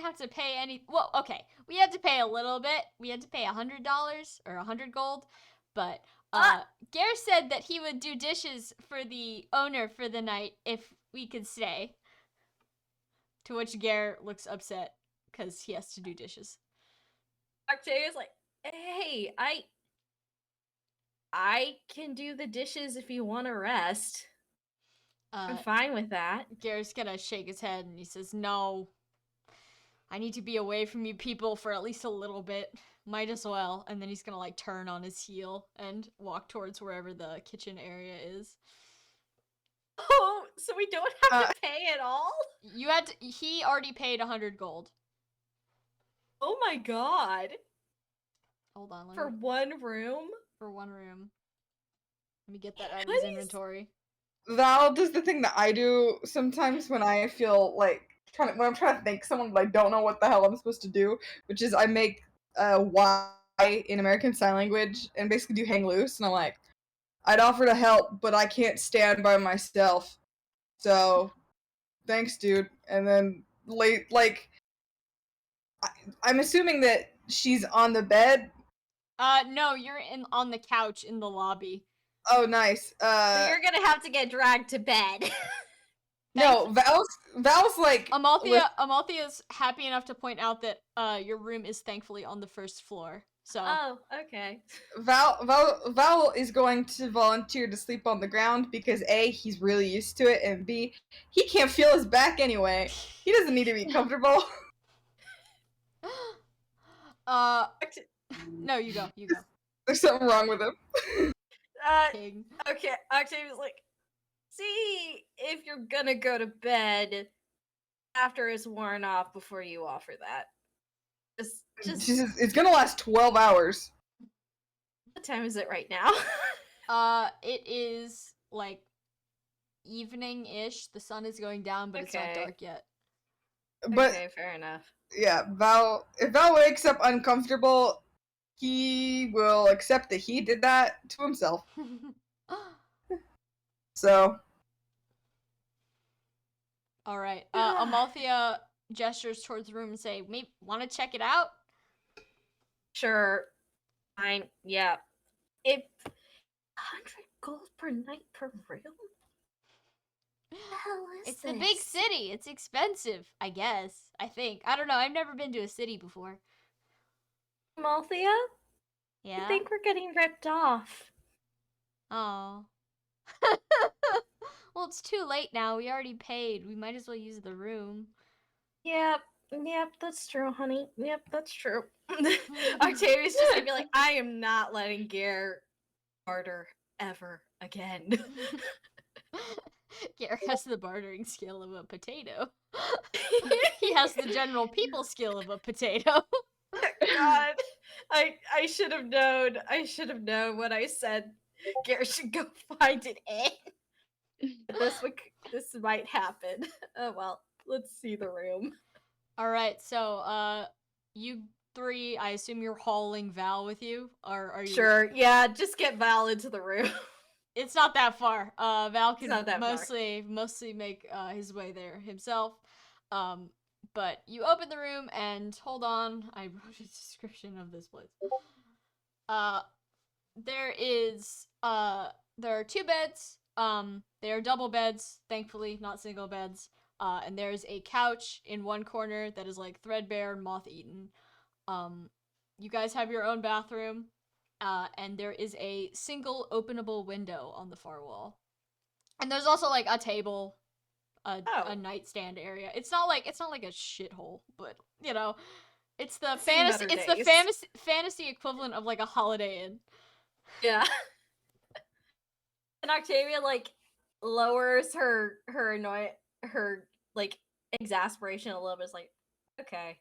have to pay any. Well, okay, we had to pay a little bit. We had to pay $100 or 100 gold, but Gare said that he would do dishes for the owner for the night if we could stay." To which Gare looks upset because he has to do dishes. Octavia's like, "Hey, I can do the dishes if you want to rest. I'm fine with that." Gare's gonna shake his head and he says, "No, I need to be away from you people for at least a little bit. Might as well." And then he's gonna like turn on his heel and walk towards wherever the kitchen area is. Oh, so we don't have to pay at all? He already paid 100 gold. Oh my god. Hold on. For one room? For one room. Let me get that out of his inventory. Val does the thing that I do sometimes when I feel like when I'm trying to thank someone but I don't know what the hell I'm supposed to do, which is I make Y in American Sign Language and basically do hang loose, and I'm like, "I'd offer to help, but I can't stand by myself. So, thanks, dude." And then I'm assuming that she's on the bed. No, you're on the couch in the lobby. Oh, nice. So you're gonna have to get dragged to bed. No, Val's like... Amalthea's happy enough to point out that your room is thankfully on the first floor. So. Oh, okay. Val is going to volunteer to sleep on the ground because A, he's really used to it, and B, he can't feel his back anyway. He doesn't need to be comfortable. No, you go. You go. There's something wrong with him. King. Okay, Octavia's like, see if you're gonna go to bed after it's worn off before you offer that. Just She says, it's gonna last 12 hours. what time is it right now? It is like evening-ish. The sun is going down, but it's not Okay. dark yet. But Okay, fair enough. yeah, if Val wakes up uncomfortable, he will accept that he did that to himself. So, All right. Amalthea gestures towards the room and say, "Maybe want to check it out?" Sure. Fine. Yeah. If 100 gold per night per room? What the hell is It's the big this? city. It's expensive, I guess. I think. I don't know. I've never been to a city before. Amalthea? Yeah. I think we're getting ripped off. Oh. Well, it's too late now. We already paid. We might as well use the room. Yep, that's true, honey. Yep, that's true. Octavia's just gonna be like, I am not letting Gare barter ever again. Garrett has the bartering skill of a potato. He has the general people skill of a potato. God, I should have known. I should have known what I said. Gare should go find an egg. This might happen. Oh well, let's see the room. All right, so you three, I assume you're hauling Val with you, or are you? Sure. Yeah, just get Val into the room. It's not that far. Val can not that far. mostly make his way there himself. But you open the room and hold on, I wrote a description of this place. There are 2 beds. They are double beds, thankfully, not single beds. And there's a couch in one corner that is like threadbare and moth-eaten. You guys have your own bathroom. And there is a single openable window on the far wall. And there's also like a table, a nightstand area. It's not like a shithole, but you know, it's the fantasy equivalent of like a Holiday Inn. Yeah. And Octavia like lowers her like exasperation a little bit. It's like, okay,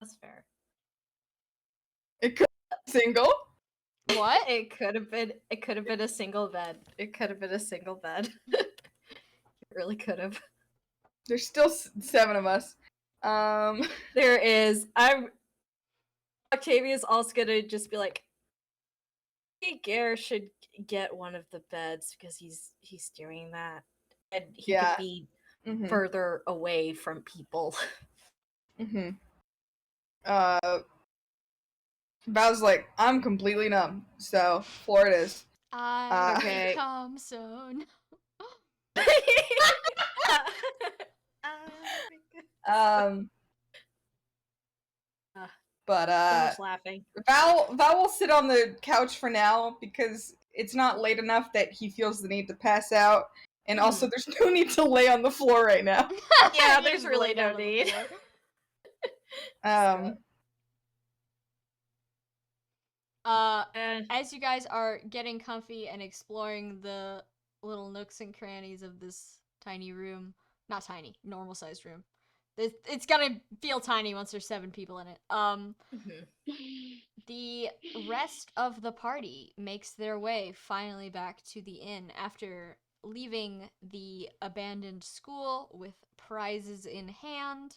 that's fair. it could be single. What? It could have been a single bed. It could have been a single bed. It really could have. There's still 7 of us. There is. Octavia's also gonna just be like, hey, Gare should get one of the beds because he's doing that, and he could be further away from people. Val's like, I'm completely numb, so floor it is. I come soon. But so much laughing. Val will sit on the couch for now because it's not late enough that he feels the need to pass out, and also there's no need to lay on the floor right now. Yeah, there's really no need. As you guys are getting comfy and exploring the little nooks and crannies of this tiny room, not tiny, normal sized room. It's gonna feel tiny once there's 7 people in it. The rest of the party makes their way finally back to the inn after leaving the abandoned school with prizes in hand.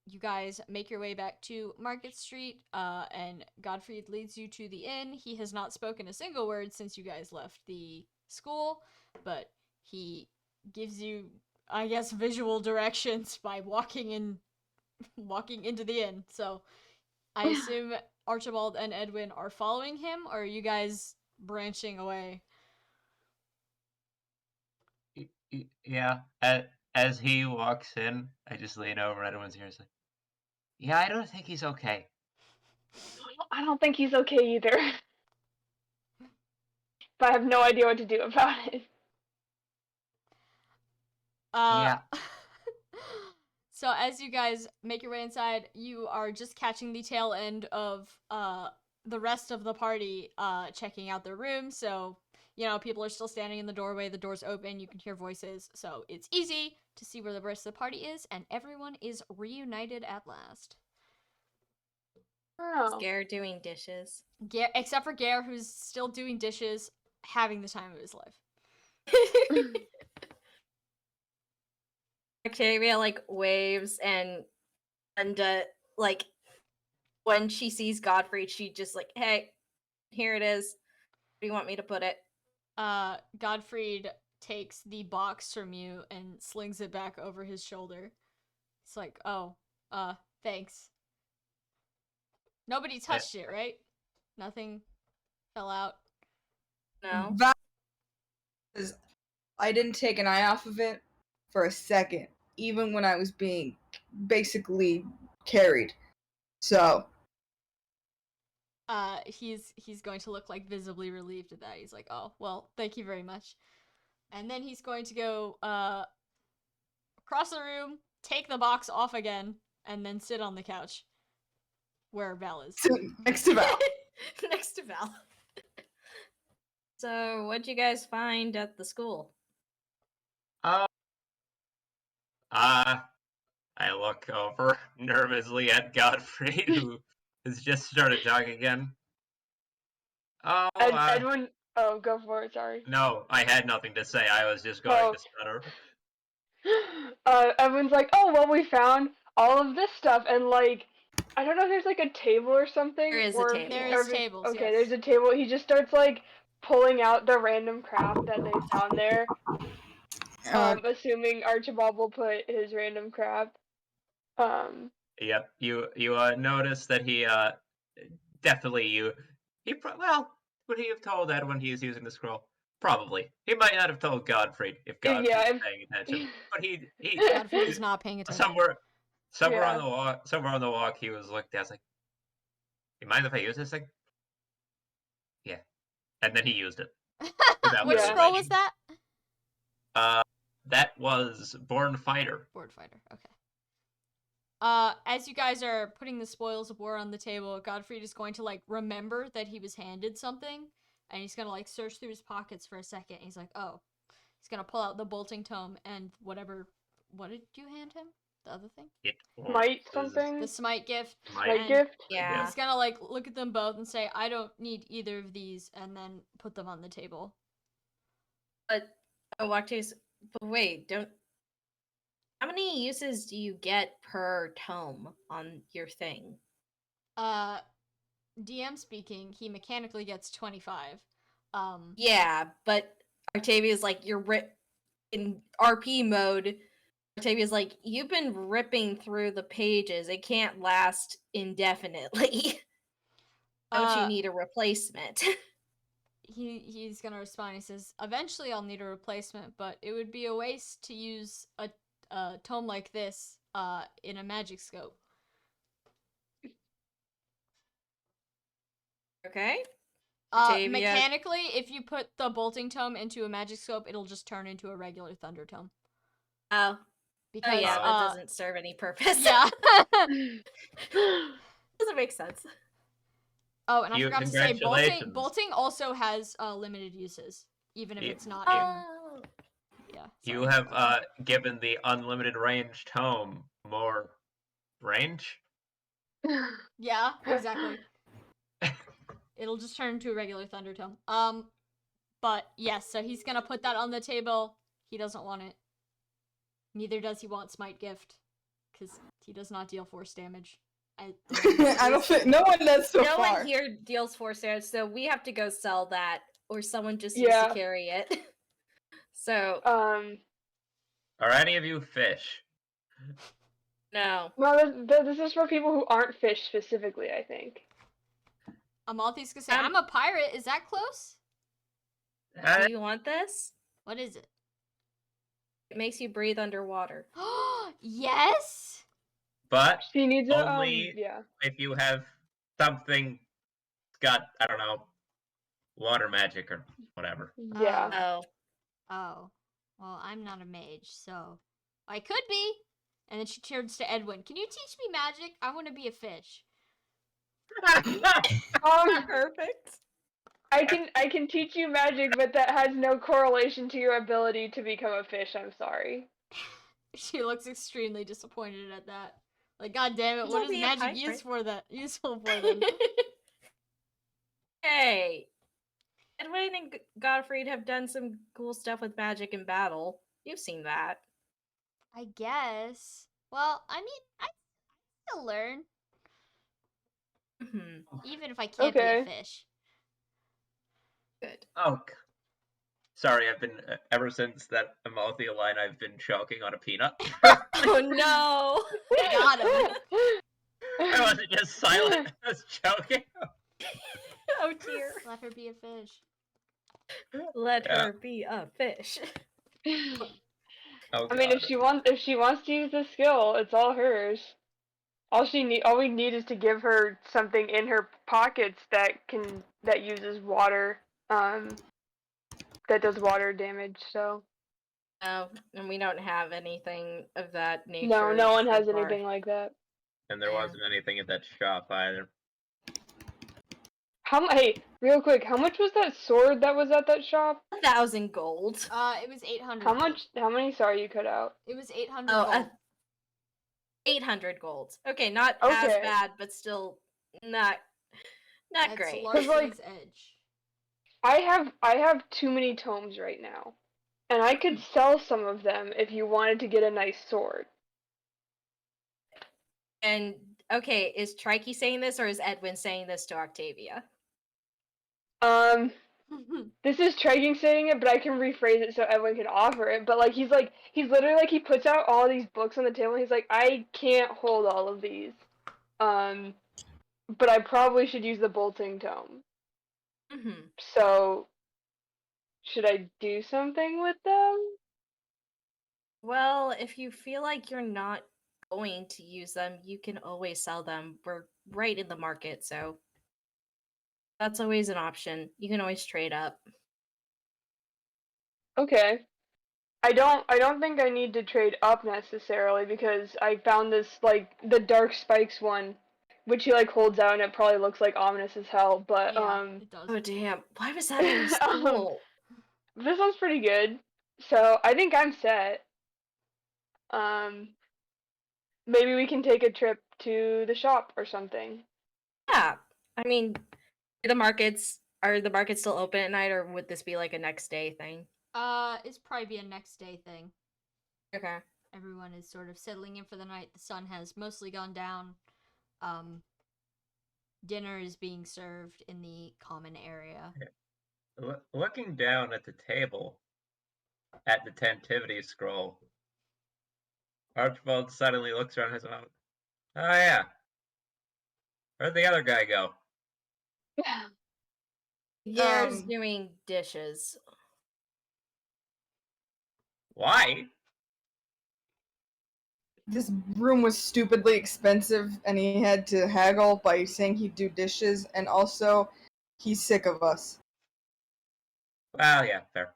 You guys make your way back to Market Street, and Godfried leads you to the inn. He has not spoken a single word since you guys left the school, but he gives you, I guess, visual directions by walking into the inn. So I assume Archibald and Edwin are following him, or are you guys branching away? Yeah. As he walks in, I just lean over Edwin's ear and say, yeah, I don't think he's okay. I don't think he's okay either. But I have no idea what to do about it. Yeah. So as you guys make your way inside, you are just catching the tail end of the rest of the party checking out their room. So, people are still standing in the doorway, the door's open, you can hear voices. So it's easy to see where the rest of the party is, and everyone is reunited at last. Oh. Gare doing dishes. Except for Gare, who's still doing dishes, having the time of his life. Octavia waves and like when she sees Godfrey, she just hey, here it is. Where do you want me to put it? Godfried takes the box from you and slings it back over his shoulder. It's like, oh, thanks. Nobody touched it, right? Nothing fell out. No. I didn't take an eye off of it for a second, even when I was being basically carried. So he's going to look visibly relieved at that. He's like, oh, well, thank you very much. And then he's going to go across the room, take the box off again, and then sit on the couch where Val is. Next to Val. Next to Val. So, what'd you guys find at the school? I look over nervously at Godfrey, who has just started talking again. Oh, Edwin. Oh, go for it. Sorry. No, I had nothing to say. I was just going to stutter. Edwin's like, oh, well, we found all of this stuff, and I don't know if there's a table or something. There is a table. There is tables. Okay, yes. There's a table. He just starts pulling out the random craft that they found there. Assuming Archibald will put his random craft. Yep. You notice that he definitely would he have told Edwin he was using the scroll? Probably. He might not have told Godfrey if Godfrey was paying attention. But he Godfrey was not paying attention. Somewhere on the walk, he was looked at. I was like, "You mind if I use this thing?" Yeah. And then he used it. Which scroll was that? That was Born Fighter. Born Fighter. Okay. As you guys are putting the spoils of war on the table, Godfrey is going to remember that he was handed something, and he's gonna search through his pockets for a second. And he's like, oh, he's gonna pull out the bolting tome and whatever. What did you hand him? The other thing? Smite something? The smite gift. Smite gift? Yeah. He's gonna look at them both and say, I don't need either of these, and then put them on the table. But wait, don't. How many uses do you get per tome on your thing? DM speaking, he mechanically gets 25. Yeah, but Octavia's you're in RP mode. Octavia's you've been ripping through the pages. It can't last indefinitely. Don't you need a replacement? He's gonna respond. He says, eventually I'll need a replacement, but it would be a waste to use a tome like this in a magic scope. Okay. Mechanically, if you put the bolting tome into a magic scope, it'll just turn into a regular thunder tome. Oh. Because that doesn't serve any purpose. Yeah. Doesn't make sense. Oh, and I forgot to say, bolting also has limited uses, even if it's not in... Yeah. You have given the unlimited range tome more range? Yeah, exactly. It'll just turn into a regular thunder tome. But yes, so he's gonna put that on the table. He doesn't want it. Neither does he want Smite Gift, because he does not deal force damage. I don't think no one does so far. No one here deals force damage, so we have to go sell that, or someone just needs to carry it. So, are any of you fish? No. No, this is for people who aren't fish specifically, I think. Amalthi's gonna say, I'm a pirate. Is that close? Do you want this? What is it? It makes you breathe underwater. Yes? But she needs only if you have something got, I don't know, water magic or whatever. Yeah. Oh. Well, I'm not a mage, so I could be. And then she turns to Edwin. Can you teach me magic? I want to be a fish. Perfect. I can teach you magic, but that has no correlation to your ability to become a fish. I'm sorry. She looks extremely disappointed at that. Like, god damn it, It's what all is the magic hype, useful for then? Hey, Edwin and Gottfried have done some cool stuff with magic in battle. You've seen that. I guess. Well, I mean, I still learn. Even if I can't be a fish. Good. Oh, sorry, I've been, ever since that Amalthea line, I've been choking on a peanut. Oh no! Got him. I wasn't just silent, I was choking. Oh dear. Let her be a fish. Let her be a fish. Oh, I mean, God. if she wants to use this skill, it's all hers. All we need is to give her something in her pockets that uses water, that does water damage. So. Oh, and we don't have anything of that nature. No one has so far. anything like that. And there wasn't anything at that shop either. Hey, real quick, how much was that sword that was at that shop? 1,000 gold. It was 800. How much? How many? Sorry, you cut out. It was 800 Oh, gold. 800 gold. Okay, not Okay. as bad, but still not That's great. Larcy's edge. I have too many tomes right now, and I could sell some of them if you wanted to get a nice sword. And okay, is Trikey saying this or is Edwin saying this to Octavia? This is Tregging saying it, but I can rephrase it so everyone can offer it. But he's literally he puts out all these books on the table. And he's like, I can't hold all of these, but I probably should use the bolting tome. So, should I do something with them? Well, if you feel like you're not going to use them, you can always sell them. We're right in the market, so that's always an option. You can always trade up. Okay. I don't think I need to trade up necessarily because I found this the Dark Spikes one, which he holds out and it probably looks ominous as hell, but yeah, it does. Oh damn. Why was that in school? This one's pretty good. So I think I'm set. Maybe we can take a trip to the shop or something. Yeah. I mean, are the markets still open at night, or would this be a next day thing? It's probably be a next day thing. Okay. Everyone is sort of settling in for the night. The sun has mostly gone down. Dinner is being served in the common area. Looking down at the table, at the tentivity scroll, Archibald suddenly looks around his mouth. Oh yeah. Where'd the other guy go? Pierre's doing dishes. Why? This room was stupidly expensive, and he had to haggle by saying he'd do dishes, and also, he's sick of us. Well, yeah, fair.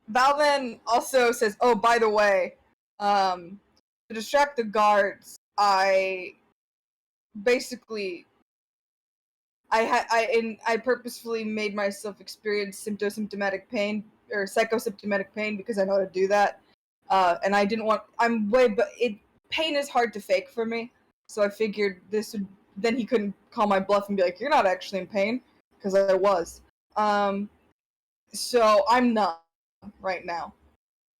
Val then also says, oh, by the way, to distract the guards, I purposefully made myself experience symptomatic pain, or psychosymptomatic pain, because I know how to do that. And I didn't want, pain is hard to fake for me, so I figured then he couldn't call my bluff and be like, you're not actually in pain, because I was. So I'm numb right now.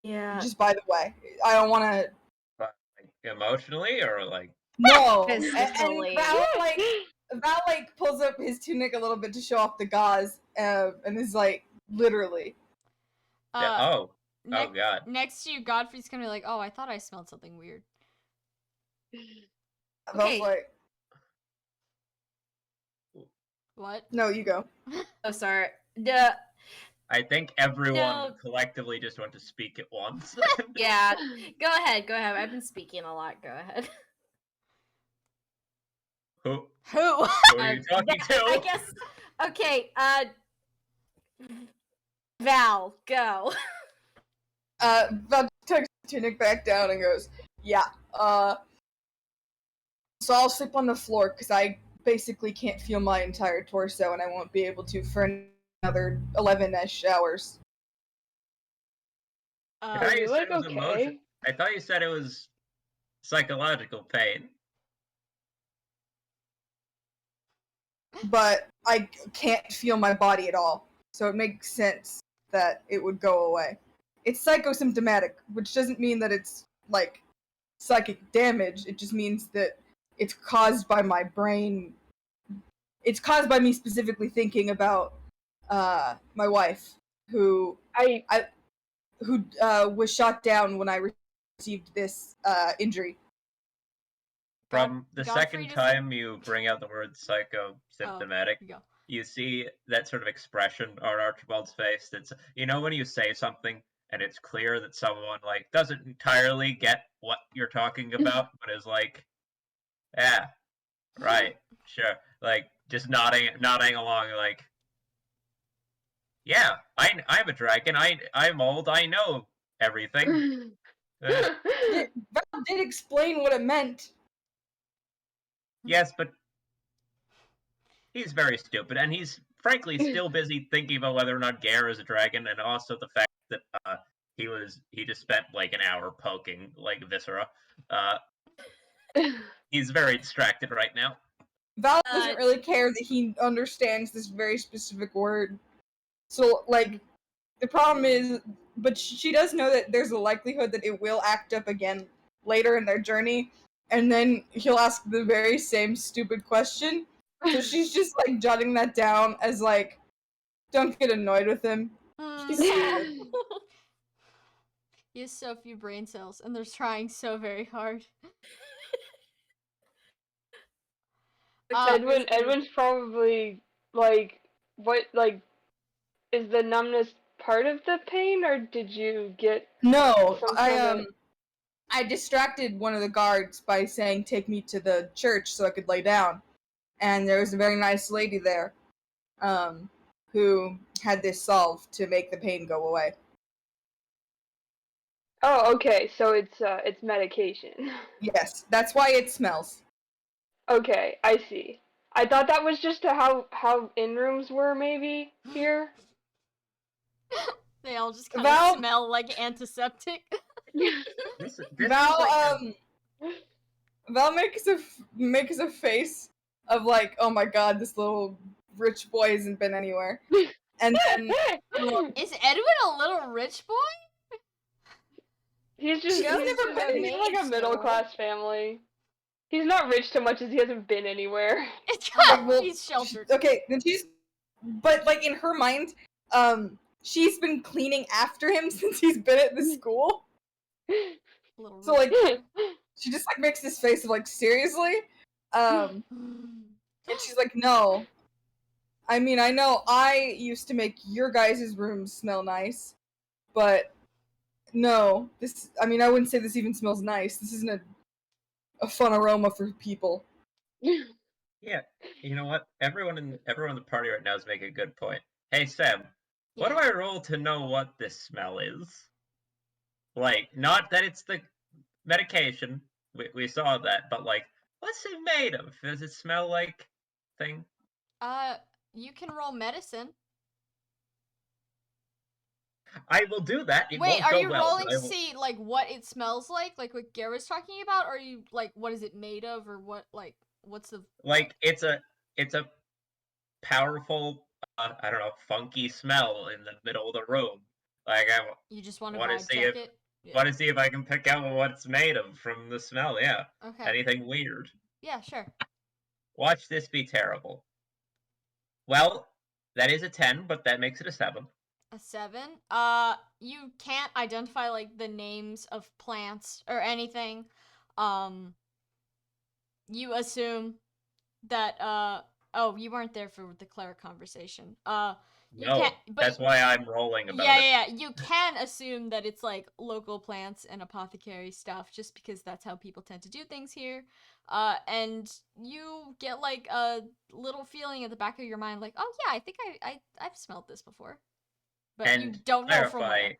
Yeah. Just by the way, I don't want to. But emotionally or No. Physically. And Val pulls up his tunic a little bit to show off the gauze, and is literally. Yeah, oh god. Next to you, Godfrey's gonna be like, oh, I thought I smelled something weird. Okay. Val's what? No, you go. Oh, sorry. I think everyone collectively just want to speak at once. Yeah. Go ahead. I've been speaking a lot. Go ahead. Who Who? are you talking to? I guess. Okay. Val, go. Val tugs the tunic back down and goes, yeah, so I'll sleep on the floor, because I basically can't feel my entire torso, and I won't be able to for another 11-ish hours. I Are thought you you said like it was emotion. okay? I thought you said it was psychological pain. But I can't feel my body at all, so it makes sense that it would go away. It's psychosymptomatic, which doesn't mean that it's, like, psychic damage. It just means that it's caused by my brain. It's caused by me specifically thinking about my wife, who was shot down when I received this injury. From the Godfrey second time you bring out the word psychosymptomatic, you see that sort of expression on Archibald's face. That's, you know, when you say something and it's clear that someone like doesn't entirely get what you're talking about, but is like, yeah, right, sure, like just nodding along, like, yeah, I'm a dragon. I'm old. I know everything. Val did explain what it meant. Yes, but he's very stupid, and he's frankly still busy thinking about whether or not Gare is a dragon, and also the fact that he just spent like an hour poking like Viscera. He's very distracted right now. Val doesn't really care that he understands this very specific word. So, like, the problem is, but she does know that there's a likelihood that it will act up again later in their journey, and then he'll ask the very same stupid question. So she's just, like, jotting that down as, like, don't get annoyed with him. He's stupid. He has so few brain cells, and they're trying so very hard. Edwin's probably like, what, like, is the numbness part of the pain, or did you get No, I distracted one of the guards by saying, take me to the church so I could lay down. And there was a very nice lady there, who had this salve to make the pain go away. Oh, okay, so it's medication. Yes, that's why it smells. Okay, I see. I thought that was just how in rooms were maybe here. They all just kind of smell like antiseptic. Val makes a face of like, oh my god, this little rich boy hasn't been anywhere. And then is Edwin a little rich boy? He's like a middle class family. He's not rich so much as he hasn't been anywhere. He's sheltered. Okay, then but like in her mind, she's been cleaning after him since he's been at the school. So like, she just like makes this face of like, seriously? And she's like, no. I mean, I know I used to make your guys' rooms smell nice, but no, I mean, I wouldn't say this even smells nice. This isn't a fun aroma for people. Yeah, you know what? Everyone in the party right now is making a good point. Hey, Sam, what do I roll to know what this smell is? Like, not that it's the medication, we saw that, but like, what's it made of? Does it smell like thing? You can roll medicine. I will do that. Wait, are you rolling to see like what it smells like what Gare was talking about, or are you like, what is it made of, or what, like, what's the like? It's a powerful, I don't know, funky smell in the middle of the room. Like, you just want to vibe check it. Yeah. Want to see if I can pick out what it's made of from the smell. Yeah. Okay. Anything weird? Yeah, sure. Watch this be terrible. Well, that is a 10, but that makes it a 7. A 7? You can't identify like the names of plants or anything. You assume that oh, you weren't there for the cleric conversation. That's why I'm rolling about it. Yeah. You can assume that it's like local plants and apothecary stuff, just because that's how people tend to do things here. And you get like a little feeling at the back of your mind, like, oh yeah, I think I've smelled this before, but you don't know from where.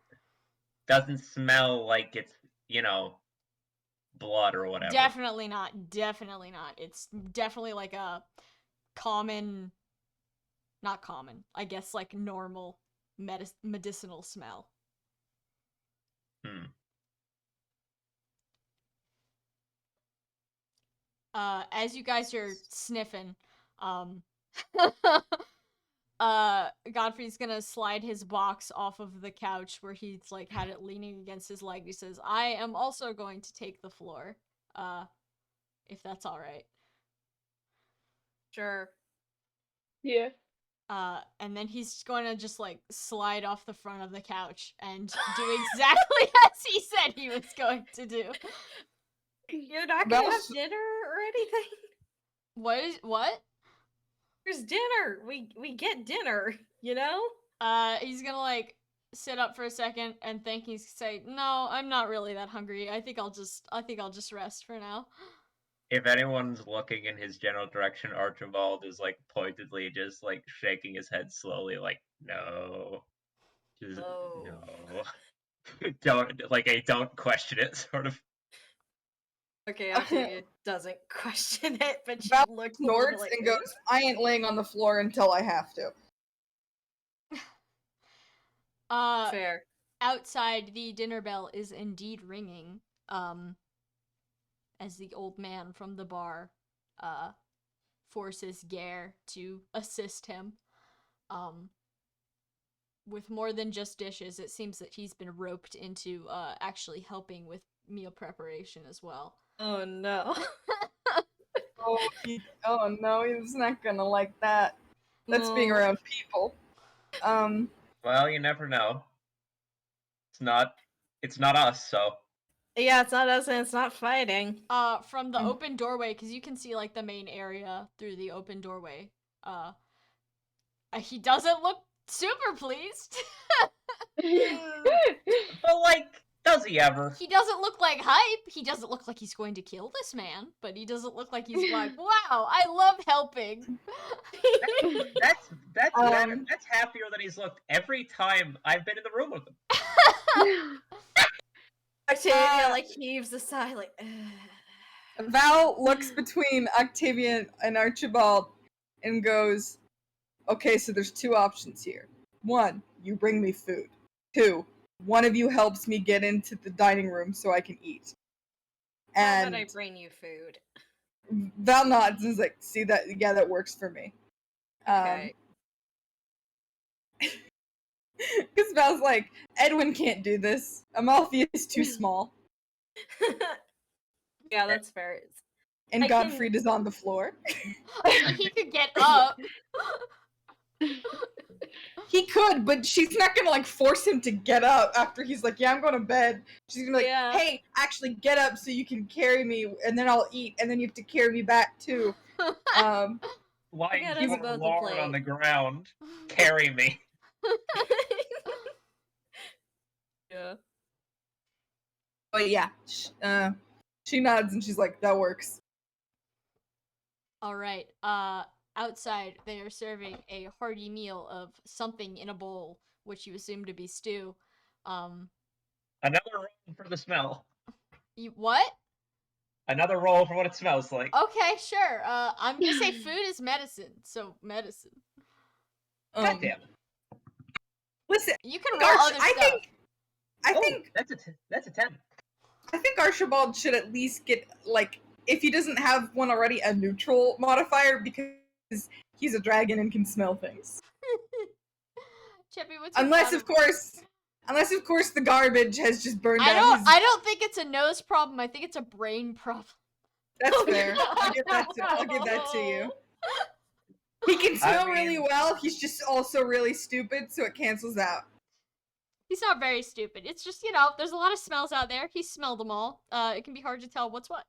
doesn't smell like it's, blood or whatever. Definitely not. Definitely not. It's definitely like a common, not common, I guess like normal medicinal smell. As you guys are sniffing, Godfrey's gonna slide his box off of the couch where he's like had it leaning against his leg. He says, "I am also going to take the floor, if that's all right." Sure. Yeah. And then he's going to just like slide off the front of the couch and do exactly as he said he was going to do. You're not gonna have dinner or anything? What? There's dinner. We get dinner, you know? He's gonna like sit up for a second and think he's say, "No, I'm not really that hungry. I think I'll just rest for now." If anyone's looking in his general direction, Archibald is like pointedly just like shaking his head slowly, like, no. Just no. Don't question it, sort of. Okay, Octavia doesn't question it, but she Val looks snorts like, and goes, "I ain't laying on the floor until I have to." Fair. Outside, the dinner bell is indeed ringing. As the old man from the bar, forces Gare to assist him. With more than just dishes, it seems that he's been roped into actually helping with meal preparation as well. Oh no. Oh no, he's not gonna like that. That's being around people. Well, you never know. It's not us, so. Yeah, it's not us and it's not fighting. From the open doorway, because you can see like the main area through the open doorway. He doesn't look super pleased. But like, does he ever? He doesn't look like hype. He doesn't look like he's going to kill this man, but he doesn't look like he's like, "Wow, I love helping." That's happier than he's looked every time I've been in the room with him. Octavia like heaves a sigh, like. Val looks between Octavia and Archibald and goes, "Okay, so there's two options here. One, you bring me food. Two, one of you helps me get into the dining room so I can eat." How about I bring you food? Val nods and is like, "See that? Yeah, that works for me." Okay. Because Val's like, "Edwin can't do this. Amalfi is too small." Yeah, that's fair. And Gottfried is on the floor. He could get up. He could, but she's not gonna like force him to get up after he's like, "Yeah, I'm going to bed." She's gonna be like, "Hey, actually get up so you can carry me, and then I'll eat, and then you have to carry me back too." Lying on the ground, carry me. Yeah. But yeah, she nods and she's like, "That works." All right. Outside, they are serving a hearty meal of something in a bowl, which you assume to be stew. Another roll for the smell. What? Another roll for what it smells like. Okay, sure. I'm gonna say food is medicine, so medicine. God damn. Listen, you can roll other stuff. I think that's a 10. I think Archibald should at least get, like, if he doesn't have one already, a neutral modifier, because he's a dragon and can smell things. Chippy, what's your unless of course the garbage has just burned out his... I don't think it's a nose problem. I think it's a brain problem. That's fair. I'll give that to you. He can smell really well. He's just also really stupid, so it cancels out. He's not very stupid. It's just, there's a lot of smells out there. He's smelled them all. It can be hard to tell what's what.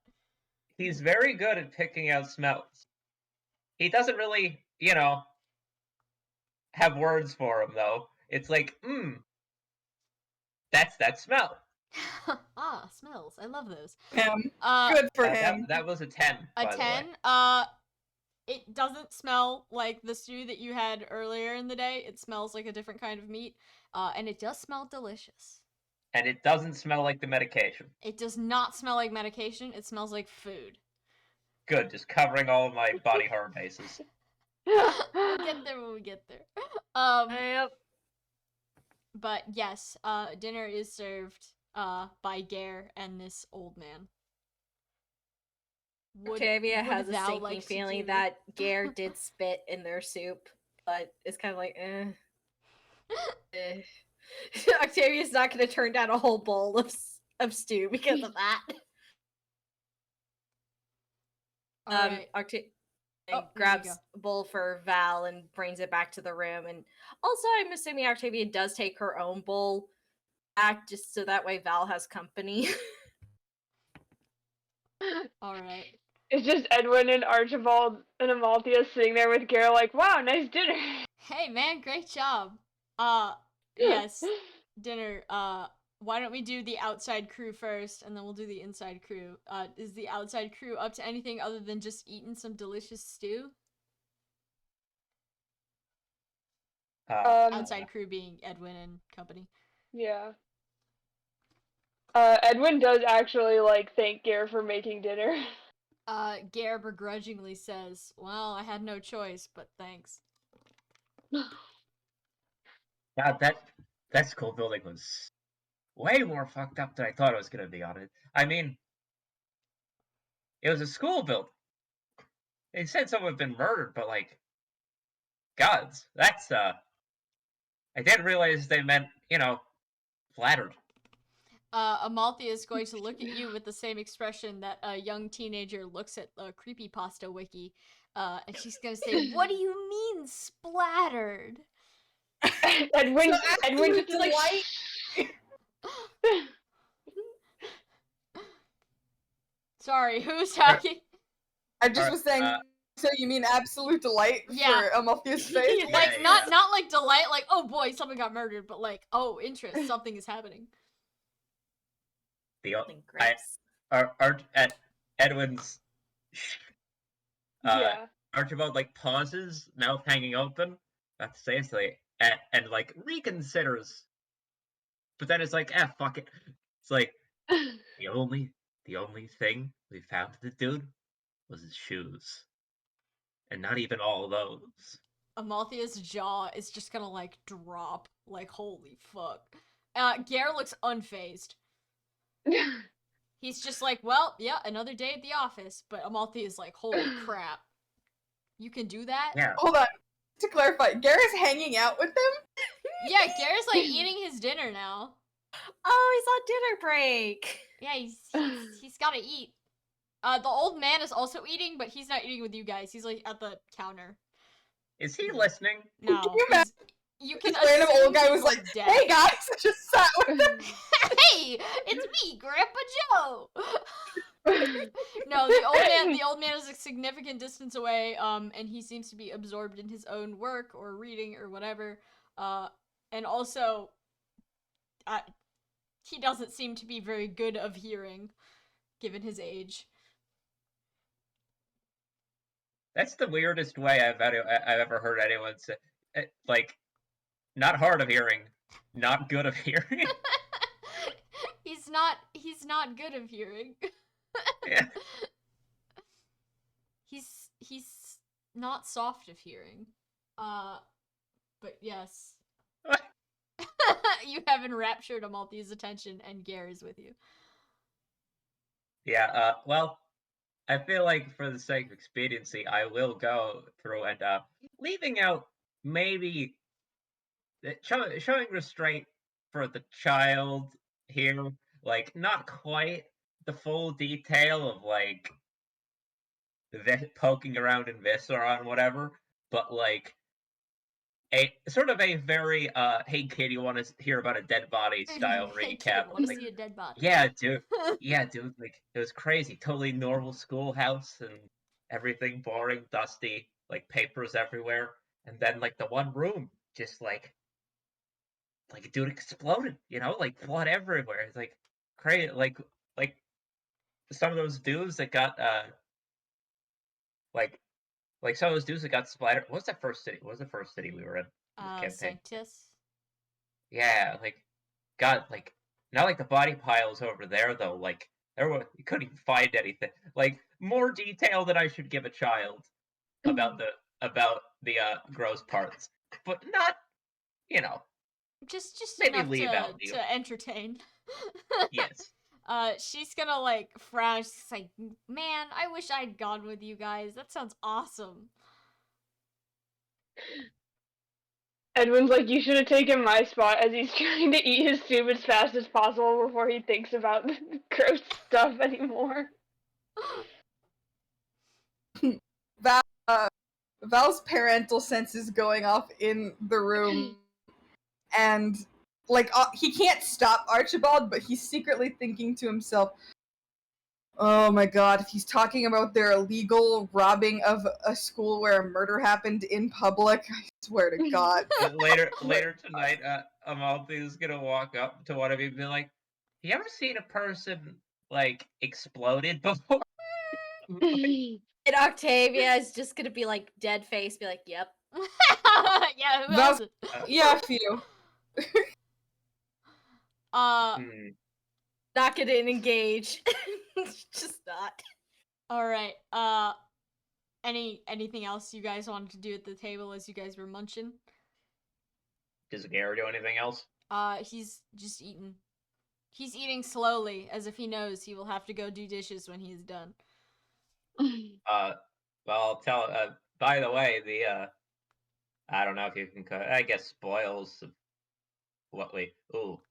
He's very good at picking out smells. He doesn't really, have words for him, though. It's like, that's that smell. Smells. I love those. Good for him. That was a 10. A 10? It doesn't smell like the stew that you had earlier in the day. It smells like a different kind of meat. And it does smell delicious. And it doesn't smell like the medication. It does not smell like medication. It smells like food. Good, just covering all of my body horror bases. We'll get there when we get there. Yep. But yes, dinner is served by Gare and this old man. Octavia has a Val sinking like to feeling do- that Gare did spit in their soup, but it's kind of like, Octavia's not going to turn down a whole bowl of stew because of that. All right. Octavia Oh, there you grabs go. a bowl for Val and brings it back to the room. And also, I'm assuming Octavia does take her own bowl back just so that way Val has company. All right. It's just Edwin and Archibald and Amalthea sitting there with Gare like, wow, nice dinner. Hey man, great job. Yes, dinner. Why don't we do the outside crew first, and then we'll do the inside crew. Is the outside crew up to anything other than just eating some delicious stew? Outside crew being Edwin and company. Yeah. Edwin does actually like thank Gare for making dinner. Gare begrudgingly says, "Well, I had no choice, but thanks." God, that school building was way more fucked up than I thought it was gonna be on it. I mean, it was a school building. They said someone had been murdered, but like, gods, that's I didn't realize they meant, flattered. Amalthea is going to look at you with the same expression that a young teenager looks at a creepypasta wiki, and she's gonna say, "What do you mean splattered?" Edwin Absolute just like delight. Sorry, who's talking? I just was saying. So you mean absolute delight Yeah. for Amalthea's face? Like not like delight, like oh boy, someone got murdered, but like oh interest, something is happening. At Edwin's yeah. Archibald like pauses, mouth hanging open, about to say something, and like reconsiders. But then it's like, fuck it. It's like the only thing we found in the dude was his shoes. And not even all of those. Amalthea's jaw is just gonna like drop, like holy fuck. Gare looks unfazed. He's just like, well, yeah, another day at the office. But Amalthea's like, holy crap. You can do that? Yeah. Hold on. To clarify, Gare's hanging out with them? Yeah, Gare's like eating his dinner now. Oh, he's on dinner break. Yeah, he's gotta eat. The old man is also eating, but he's not eating with you guys. He's like at the counter. Is he listening? No. Can you imagine? You can This random old guy was like, dead. "Hey guys," just sat with them. Hey, it's me, Grandpa Joe. No, the old man is a significant distance away, and he seems to be absorbed in his own work or reading or whatever. And also, he doesn't seem to be very good of hearing, given his age. That's the weirdest way I've ever heard anyone say. Like, not hard of hearing, not good of hearing. He's not good of hearing. Yeah. He's not soft of hearing. But yes. You have enraptured Amalthea's attention, and Gare is with you. Yeah, well, I feel like for the sake of expediency, I will go through and leaving out maybe showing restraint for the child here, like not quite the full detail of like poking around in Viscera and whatever, but like a sort of a very hey kid, you want to hear about a dead body style Hey, recap. kid, want to Like, see a dead body? yeah, dude. Yeah, dude. Like it was crazy. Totally normal schoolhouse and everything boring, dusty, like papers everywhere, and then like the one room just like a dude exploded. Like blood everywhere. It's like crazy. Like some of those dudes that got like some of those dudes that got splattered. What was the first city? What was the first city we were in? This campaign. Sanctus. Yeah, like got like Not like the body piles over there, though. Like, you couldn't even find anything. Like, more detail than I should give a child about the gross parts. But not, Just maybe enough leave out the... to entertain. Yes. She's gonna, like, frown. She's like, man, I wish I'd gone with you guys. That sounds awesome. Edwin's like, you should have taken my spot as he's trying to eat his soup as fast as possible before he thinks about gross stuff anymore. Val's parental sense is going off in the room, and like he can't stop Archibald, but he's secretly thinking to himself, oh my god, if he's talking about their illegal robbing of a school where a murder happened in public, I swear to God. later tonight, Amalthi's gonna walk up to one of you and be like, you ever seen a person, like, exploded before? And Octavia is just gonna be like, dead face, be like, yep. Yeah, who else? Yeah, a few. Not gonna engage. Just not. Alright, anything else you guys wanted to do at the table as you guys were munching? Does Gary do anything else? He's just eating. He's eating slowly, as if he knows he will have to go do dishes when he's done. Well, I'll tell, by the way, I don't know if you can cut, I guess spoils of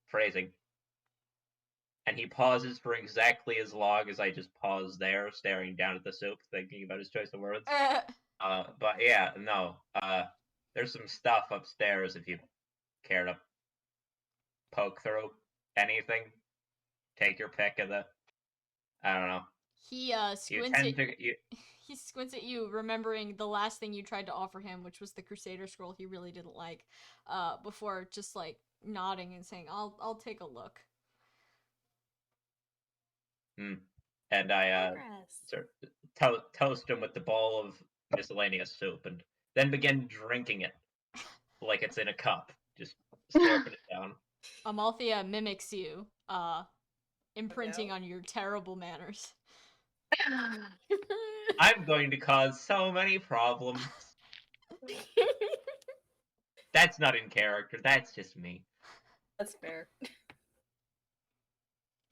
phrasing. And he pauses for exactly as long as I just paused there, staring down at the soup, thinking about his choice of words. But yeah, no, there's some stuff upstairs if you care to poke through anything. Take your pick of the, I don't know. He squints he squints at you, remembering the last thing you tried to offer him, which was the Crusader scroll he really didn't like, before just, like, nodding and saying, I'll take a look. And I sort of toast him with the bowl of miscellaneous soup, and then begin drinking it like it's in a cup, just slurping it down. Amalthea mimics you, imprinting on your terrible manners. I'm going to cause so many problems. That's not in character, that's just me. That's fair.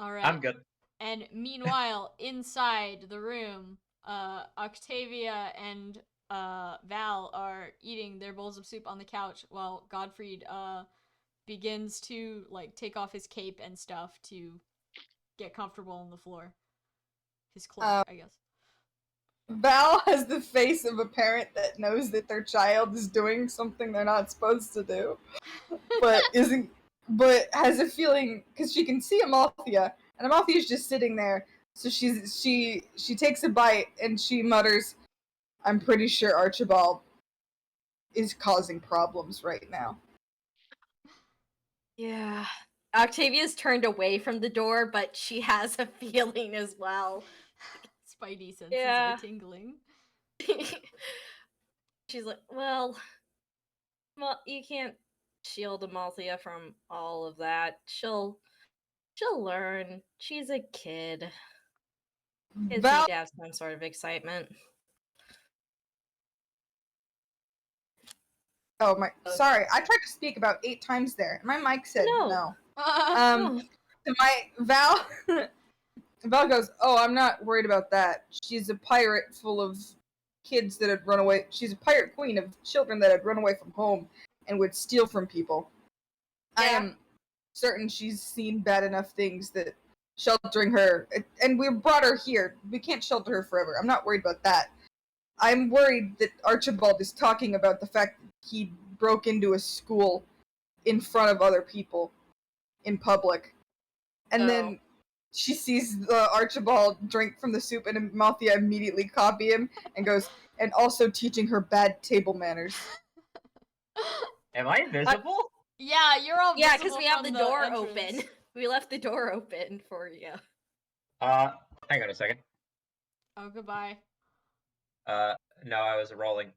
Alright. I'm good. And meanwhile, inside the room, Octavia and Val are eating their bowls of soup on the couch while Godfried begins to, like, take off his cape and stuff to get comfortable on the floor. His cloak, I guess. Val has the face of a parent that knows that their child is doing something they're not supposed to do, but has a feeling, because she can see Amalthea, and Amalthea's just sitting there, so she takes a bite and she mutters, I'm pretty sure Archibald is causing problems right now. Yeah. Octavia's turned away from the door, but she has a feeling as well. Spidey senses are tingling. She's like, well, you can't shield Amalthea from all of that. She'll learn. She's a kid. Kids need to have some sort of excitement. Oh my! Sorry, I tried to speak about 8 times there. My mic said no. So my Val goes, oh, I'm not worried about that. She's a pirate full of kids that had run away. She's a pirate queen of children that had run away from home and would steal from people. Yeah. I am certain she's seen bad enough things that sheltering her, and we brought her here. We can't shelter her forever. I'm not worried about that. I'm worried that Archibald is talking about the fact that he broke into a school in front of other people in public. And then she sees Archibald drink from the soup, and Amalthea immediately copy him and goes, and also teaching her bad table manners. Am I invisible? Yeah, you're all visible. Yeah, because we have the door open. We left the door open for you. Hang on a second. Oh, goodbye. No, I was rolling.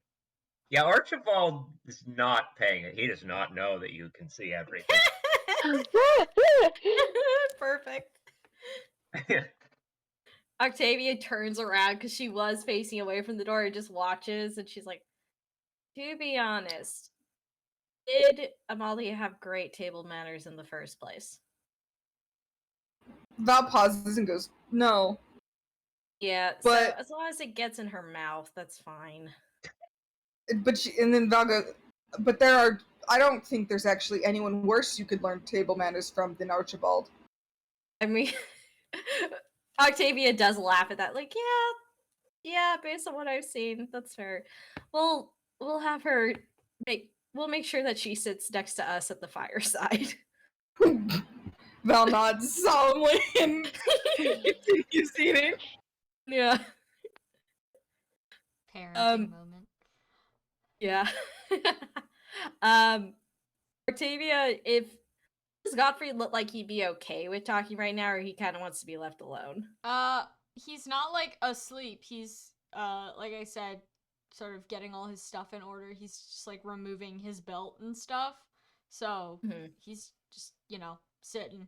Yeah, Archibald is not paying it. He does not know that you can see everything. Octavia turns around because she was facing away from the door and just watches, and she's like, to be honest, did Amalia have great table manners in the first place? Val pauses and goes, no. Yeah, But- so as long as it gets in her mouth, that's fine. And then Val goes, but I don't think there's actually anyone worse you could learn table manners from than Archibald. I mean, Octavia does laugh at that, like, yeah, based on what I've seen, that's fair. We'll have her we'll make sure that she sits next to us at the fireside. Val nods solemnly and continues eating. Yeah. Parenting moment. Yeah. Octavia, does Godfrey look like he'd be okay with talking right now, or he kind of wants to be left alone? He's not like asleep. He's like I said, sort of getting all his stuff in order. He's just like removing his belt and stuff. So he's just, sitting.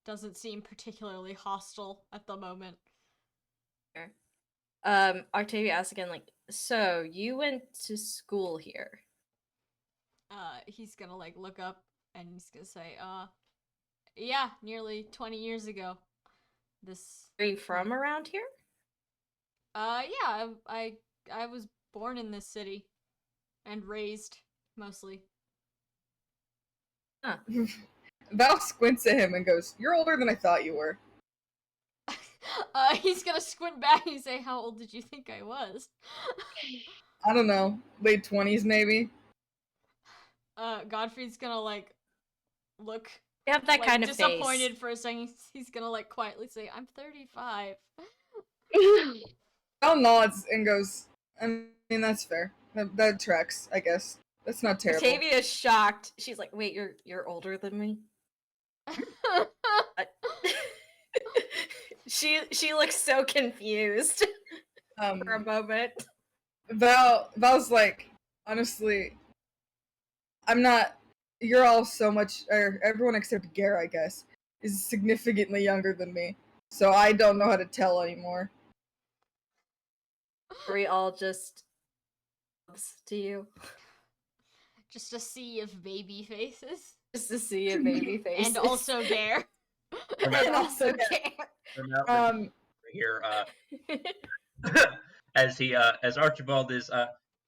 Doesn't seem particularly hostile at the moment. Sure. Octavia asks again, like, so you went to school here? He's gonna like look up and he's gonna say, yeah, nearly 20 years ago. Are you from around here? Yeah, I was born in this city and raised mostly. Huh. Val squints at him and goes, you're older than I thought you were. He's gonna squint back and say, how old did you think I was? I don't know, late 20s maybe? Godfrey's gonna like look You have that like, kind of disappointed face. for a second. He's gonna like quietly say, I'm 35. Val nods and goes, I mean, that's fair. That tracks, I guess. That's not terrible. Octavia's shocked. She's like, wait, you're older than me? She looks so confused for a moment. Val's like, honestly, I'm not. You're all so much, or everyone except Gare, I guess, is significantly younger than me, so I don't know how to tell anymore. Are we all just to you? Just a sea of baby faces. Just to see a baby face. And also Gare. And also Gare. Here, as Archibald is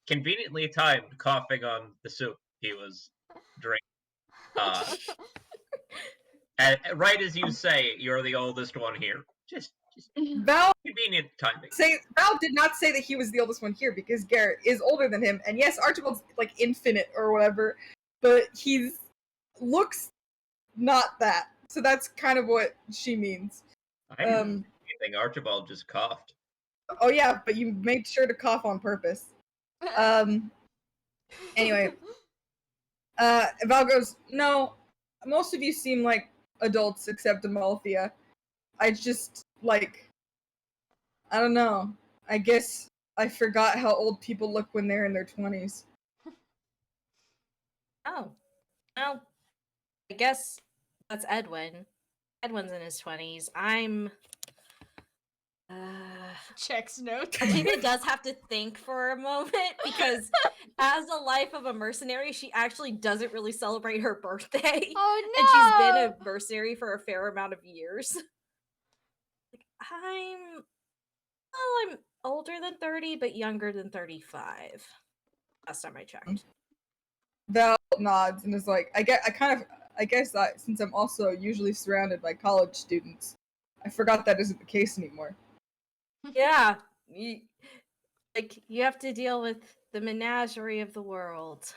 conveniently timed coughing on the soup he was drinking. And right as you say, you're the oldest one here. Just Val convenient timing. Val did not say that he was the oldest one here because Garrett is older than him, and yes, Archibald's like infinite or whatever, but he's looks not that. So that's kind of what she means. I didn't say anything. Archibald just coughed. Oh yeah, but you made sure to cough on purpose. Anyway, Val goes, no, most of you seem like adults except Amalthea. I just, like, I don't know. I guess I forgot how old people look when they're in their 20s. Oh. Well, I guess that's Edwin. Edwin's in his 20s. I'm... Checks notes. Octavia does have to think for a moment because as a life of a mercenary, she actually doesn't really celebrate her birthday. Oh no! And she's been a mercenary for a fair amount of years. Like, I'm older than 30, but younger than 35. Last time I checked. Val nods and is like, I guess that since I'm also usually surrounded by college students, I forgot that isn't the case anymore. Yeah, you have to deal with the menagerie of the world.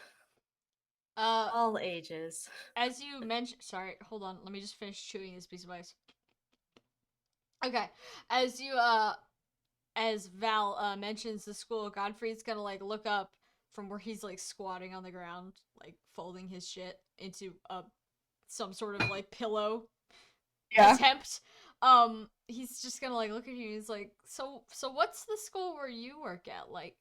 All ages. As you mentioned, sorry, hold on, let me just finish chewing this piece of ice. Okay, as Val mentions the school, Godfrey's gonna like look up from where he's like squatting on the ground, like folding his shit into some sort of like pillow attempt. He's just gonna like look at you and he's like, so what's the school where you work at like?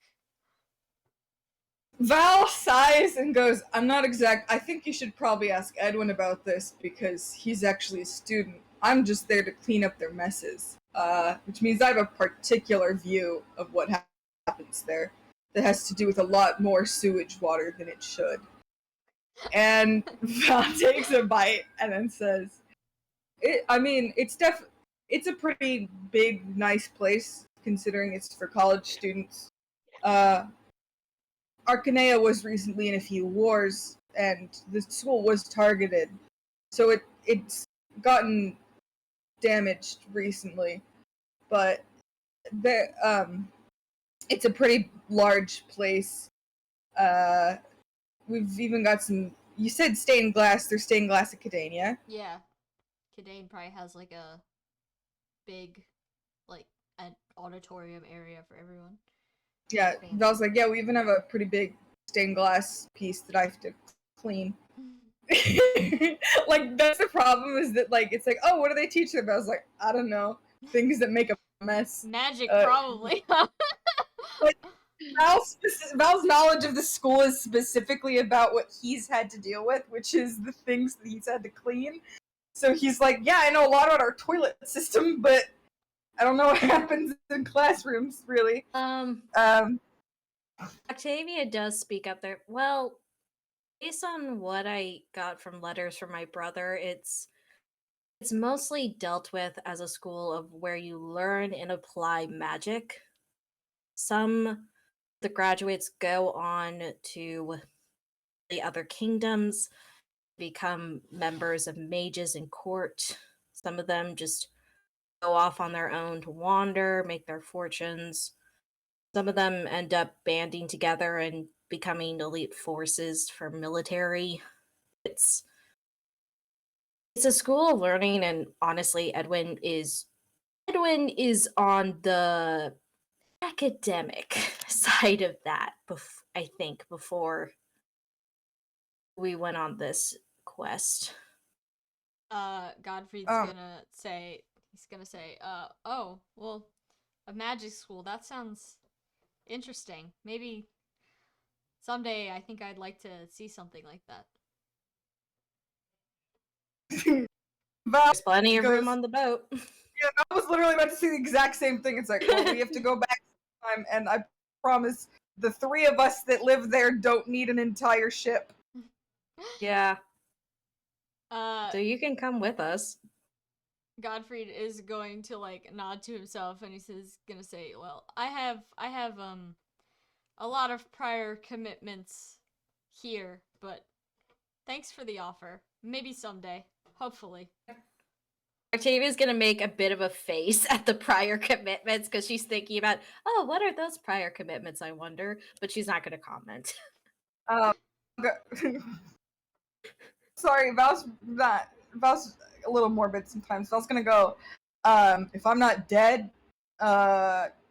Val sighs and goes, I think you should probably ask Edwin about this because he's actually a student. I'm just there to clean up their messes. which means I have a particular view of what happens there that has to do with a lot more sewage water than it should. And Val takes a bite and then says, it's a pretty big, nice place, considering it's for college students. Arcanea was recently in a few wars, and the school was targeted, so it's gotten damaged recently. But it's a pretty large place. We've even got some. You said stained glass. There's stained glass at Cadania. Yeah. Cadane probably has like a big, like, an auditorium area for everyone. Yeah, Val's like, yeah, we even have a pretty big stained glass piece that I have to clean. Like, that's the problem, is that, like, it's like, oh, what do they teach them? I was like, I don't know. Things that make a mess. Magic, probably. Like, Val's knowledge of the school is specifically about what he's had to deal with, which is the things that he's had to clean. So he's like, yeah, I know a lot about our toilet system, but I don't know what happens in classrooms, really. Octavia does speak up there. Well, based on what I got from letters from my brother, it's mostly dealt with as a school of where you learn and apply magic. Some of the graduates go on to the other kingdoms, become members of mages in court. Some of them just go off on their own to wander, make their fortunes. Some of them end up banding together and becoming elite forces for military. It's a school of learning, and honestly, Edwin is on the academic side of that. I think before we went on this quest. Godfrey's gonna say, oh, well, a magic school, that sounds interesting. Maybe someday I think I'd like to see something like that. There's plenty of room on the boat. Yeah, I was literally about to say the exact same thing. It's like, well, we have to go back time, and I promise the three of us that live there don't need an entire ship. Yeah. So you can come with us. Godfrey is going to like nod to himself, and gonna say, well, I have a lot of prior commitments here, but thanks for the offer. Maybe someday. Hopefully. Octavia's gonna make a bit of a face at the prior commitments because she's thinking about, oh, what are those prior commitments, I wonder? But she's not gonna comment. Sorry, Val's a little morbid sometimes. Val's gonna go, if I'm not dead,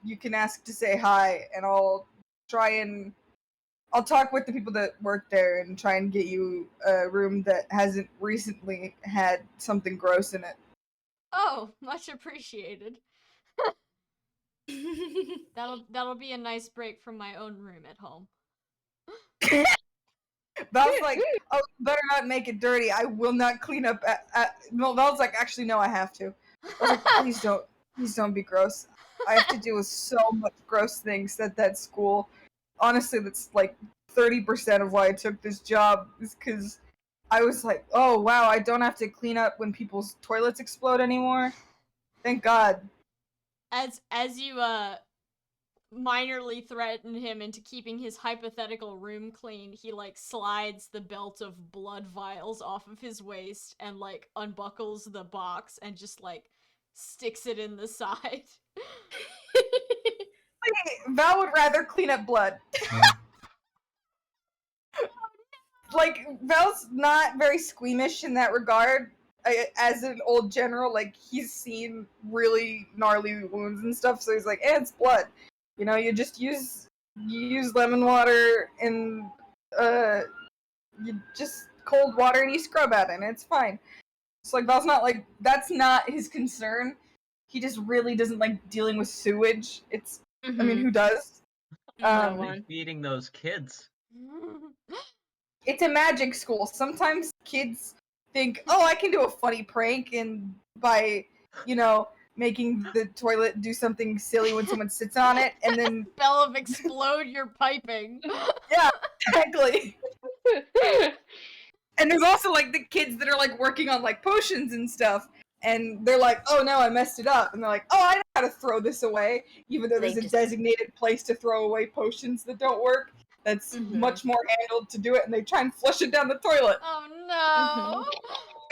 you can ask to say hi, and I'll talk with the people that work there and try and get you a room that hasn't recently had something gross in it. Oh, much appreciated. That'll be a nice break from my own room at home. Val's like, oh, you better not make it dirty. I will not clean up no, Val's like, actually, no, I have to. I was like, please don't be gross. I have to deal with so much gross things at that school. Honestly, that's like 30% of why I took this job, is because I was like, oh wow, I don't have to clean up when people's toilets explode anymore. Thank God. As you minorly threaten him into keeping his hypothetical room clean, he like slides the belt of blood vials off of his waist and like unbuckles the box and just like sticks it in the side. Val would rather clean up blood. Like, Val's not very squeamish in that regard. As an old general, like, he's seen really gnarly wounds and stuff, so he's like, it's blood. You know, you just use lemon water and you just cold water and you scrub at it and it's fine. So like, Val's not like, that's not his concern. He just really doesn't like dealing with sewage. It's I mean, who does? Feeding those kids. It's a magic school. Sometimes kids think, oh, I can do a funny prank, and by, you know, making the toilet do something silly when someone sits on it, and then Bellev, explode your piping. yeah, exactly. And there's also like the kids that are like working on like potions and stuff, and they're like, "Oh no, I messed it up," and they're like, "Oh, I know how to throw this away," even though there's a designated place to throw away potions that don't work. That's much more handled to do it, and they try and flush it down the toilet. Oh no!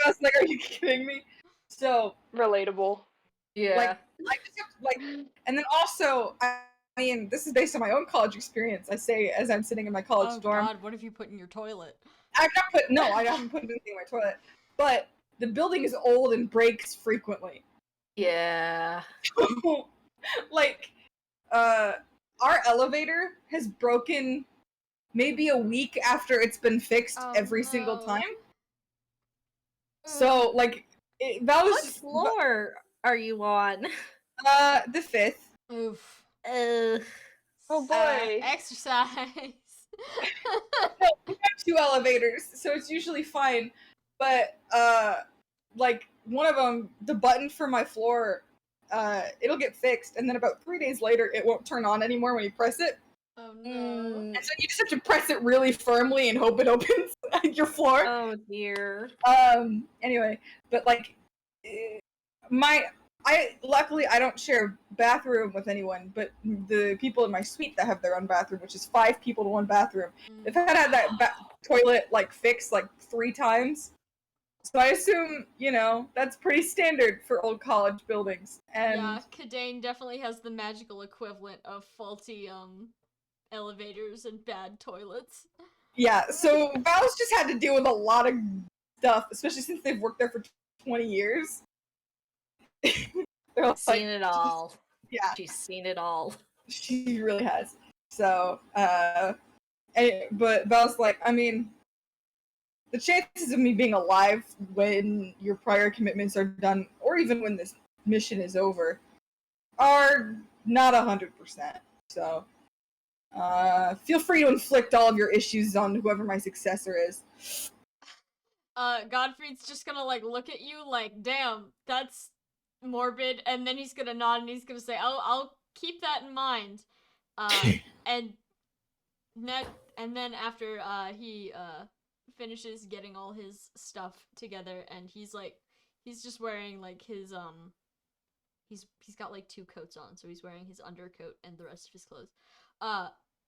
I was like, "Are you kidding me?" So relatable. Yeah. like, I just have to, like, and then also, I mean, this is based on my own college experience. I say as I'm sitting in my college dorm. God, what have you put in your toilet? I haven't put anything in my toilet. But the building is old and breaks frequently. Yeah. Like, our elevator has broken maybe a week after it's been fixed every single time. So, like, that was... What floor are you on? The 5th. Oof. Oh boy. Exercise. No, we have 2 elevators, so it's usually fine. But, like, one of them, the button for my floor, it'll get fixed, and then about 3 days later, it won't turn on anymore when you press it. Oh no. And so you just have to press it really firmly and hope it opens your floor. Oh dear. Anyway, but like, luckily I don't share a bathroom with anyone, but the people in my suite that have their own bathroom, which is 5 people to 1 bathroom, they've had that toilet like fixed like 3 times. So I assume, you know, that's pretty standard for old college buildings. And yeah, Kadane definitely has the magical equivalent of faulty elevators and bad toilets. yeah, so Val's just had to deal with a lot of stuff, especially since they've worked there for 20 years. Seen it all. Yeah. She's seen it all. She really has. So, but Val's like, I mean, the chances of me being alive when your prior commitments are done, or even when this mission is over, are not 100%. So, feel free to inflict all of your issues on whoever my successor is. Godfrey's just gonna like look at you like, damn, that's morbid, and then he's gonna nod and he's gonna say, I'll keep that in mind. And then after he finishes getting all his stuff together, and he's just wearing like his he's got like 2 coats on, so he's wearing his undercoat and the rest of his clothes.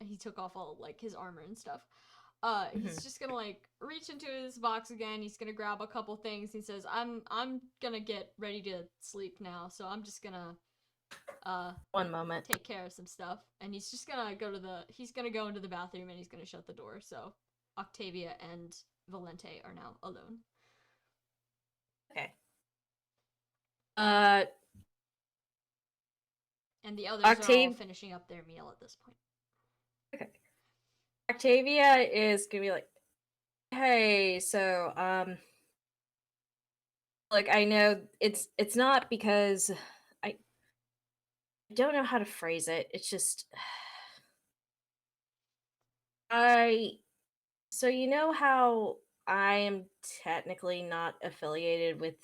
He took off all like his armor and stuff. He's just gonna like reach into his box again. He's gonna grab a couple things. He says, I'm gonna get ready to sleep now, so I'm just gonna one moment, take care of some stuff. And he's just gonna go into the bathroom, and he's gonna shut the door. So Octavia and Valente are now alone. Okay. And the others are all finishing up their meal at this point. Okay. Octavia is gonna be like, hey, so, like, I know it's not because I don't know how to phrase it. It's just, so you know how I am technically not affiliated with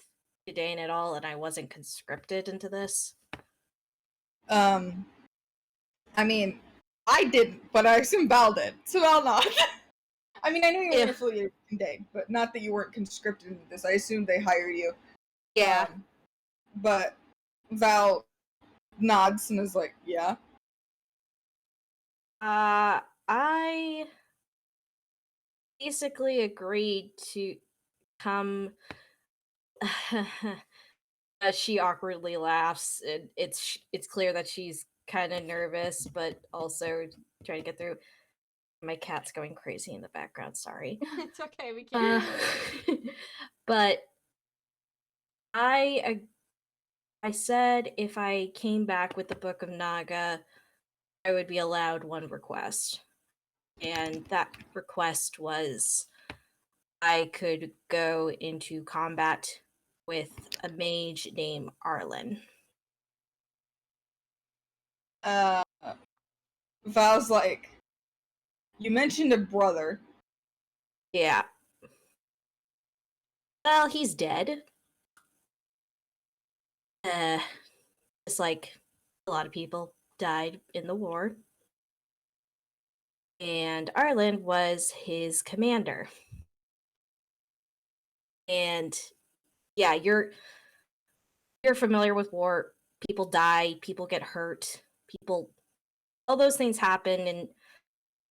Kadane at all, and I wasn't conscripted into this? I mean, I didn't, but I assume Val did, so Val not. I mean, I knew you were affiliated with Kadane, but not that you weren't conscripted into this. I assumed they hired you. Yeah. But Val nods and is like, yeah. I basically agreed to come. She awkwardly laughs. It's clear that she's kind of nervous, but also trying to get through. My cat's going crazy in the background. Sorry. It's okay. We can't. But I said if I came back with the Book of Naga, I would be allowed one request. And that request was I could go into combat with a mage named Arlen. Val's like, you mentioned a brother. Yeah. Well, he's dead. just like a lot of people died in the war. And Arlen was his commander. And yeah, you're familiar with war. People die, people get hurt, all those things happen, and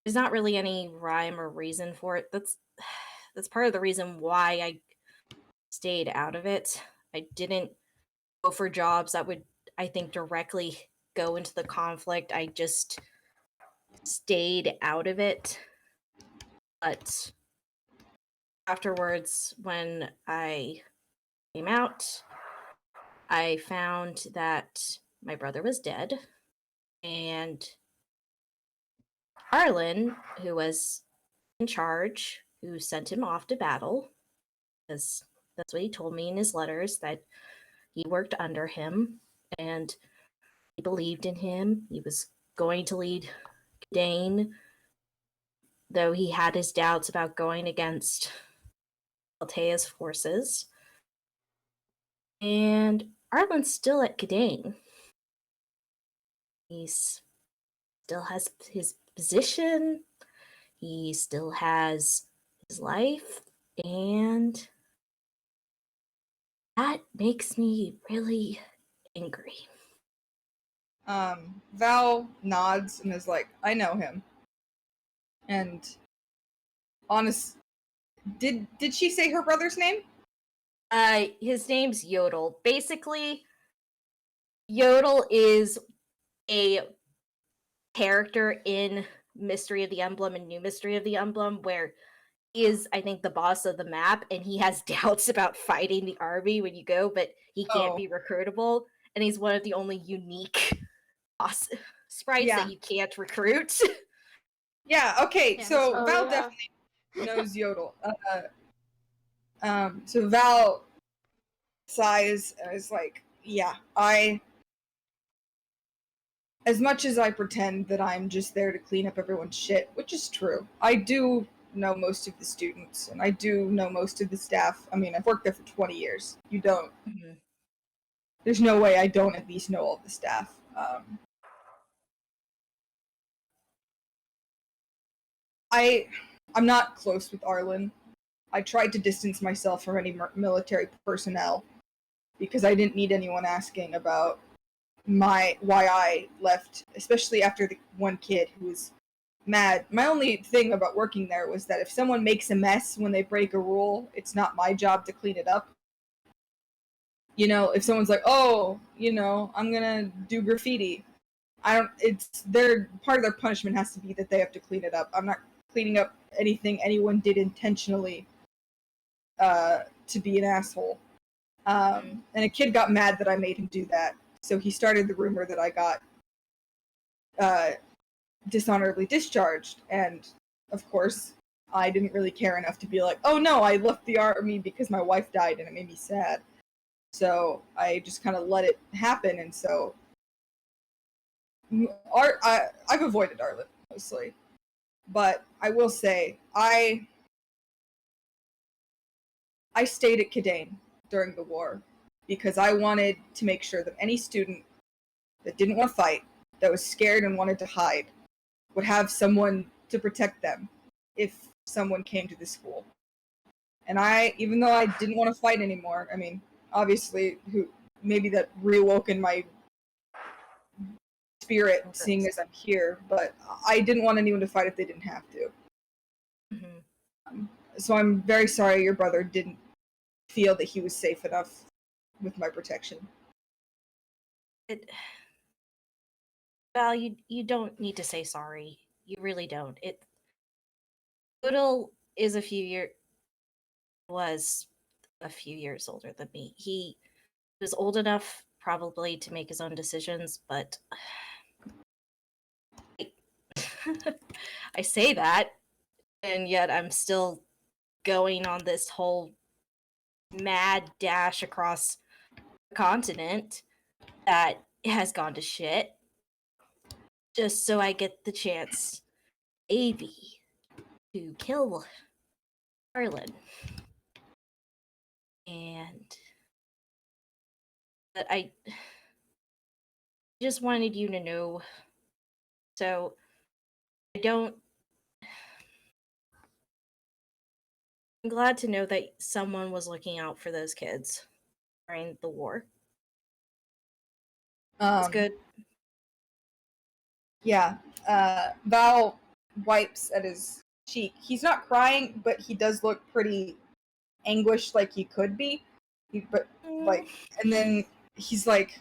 there's not really any rhyme or reason for it. That's part of the reason why I stayed out of it. I didn't go for jobs that would, I think, directly go into the conflict. I just stayed out of it. But afterwards, when I came out, I found that my brother was dead, and Arlen, who was in charge, who sent him off to battle, because that's what he told me in his letters, that he worked under him and he believed in him. He was going to lead Dane, though he had his doubts about going against Altea's forces. And Arlen's still at Gdain. He still has his position. He still has his life. And that makes me really angry. Val nods and is like, I know him. And honest, did she say her brother's name? His name's Yodel. Basically, Yodel is a character in Mystery of the Emblem and New Mystery of the Emblem, where he is, I think, the boss of the map, and he has doubts about fighting the army when you go, but he can't be recruitable, and he's one of the only unique boss sprites that you can't recruit. Yeah, okay, Yeah, so Val definitely knows Yodel. So Val sighs and is like, yeah, as much as I pretend that I'm just there to clean up everyone's shit, which is true, I do know most of the students, and I do know most of the staff. I mean, I've worked there for 20 years. You don't. Mhm. There's no way I don't at least know all the staff. I'm not close with Arlen. I tried to distance myself from any military personnel because I didn't need anyone asking about why I left, especially after the one kid who was mad. My only thing about working there was that if someone makes a mess when they break a rule, it's not my job to clean it up. You know, if someone's like, "Oh, I'm gonna do graffiti," it's their part of their punishment has to be that they have to clean it up. I'm not cleaning up anything anyone did intentionally to be an asshole. And a kid got mad that I made him do that, so he started the rumor that I got dishonorably discharged, and of course I didn't really care enough to be like, oh no, I left the army because my wife died and it made me sad. So I just kind of let it happen, and so I've avoided Arlen mostly. But I will say, I stayed at Kadain during the war because I wanted to make sure that any student that didn't want to fight, that was scared and wanted to hide, would have someone to protect them if someone came to the school. And even though I didn't want to fight anymore, I mean, obviously, maybe that reawoken my spirit, seeing as I'm here, but I didn't want anyone to fight if they didn't have to. So I'm very sorry your brother didn't feel that he was safe enough with my protection. Val, you don't need to say sorry. You really don't. Little is was a few years older than me. He was old enough probably to make his own decisions, but I say that, and yet I'm still going on this whole mad dash across the continent that has gone to shit just so I get the chance, maybe, to kill Arlen. And but just wanted you to know. So I'm glad to know that someone was looking out for those kids during the war. It's good. Yeah. Val wipes at his cheek. He's not crying, but he does look pretty anguished, like he could be. And then he's like,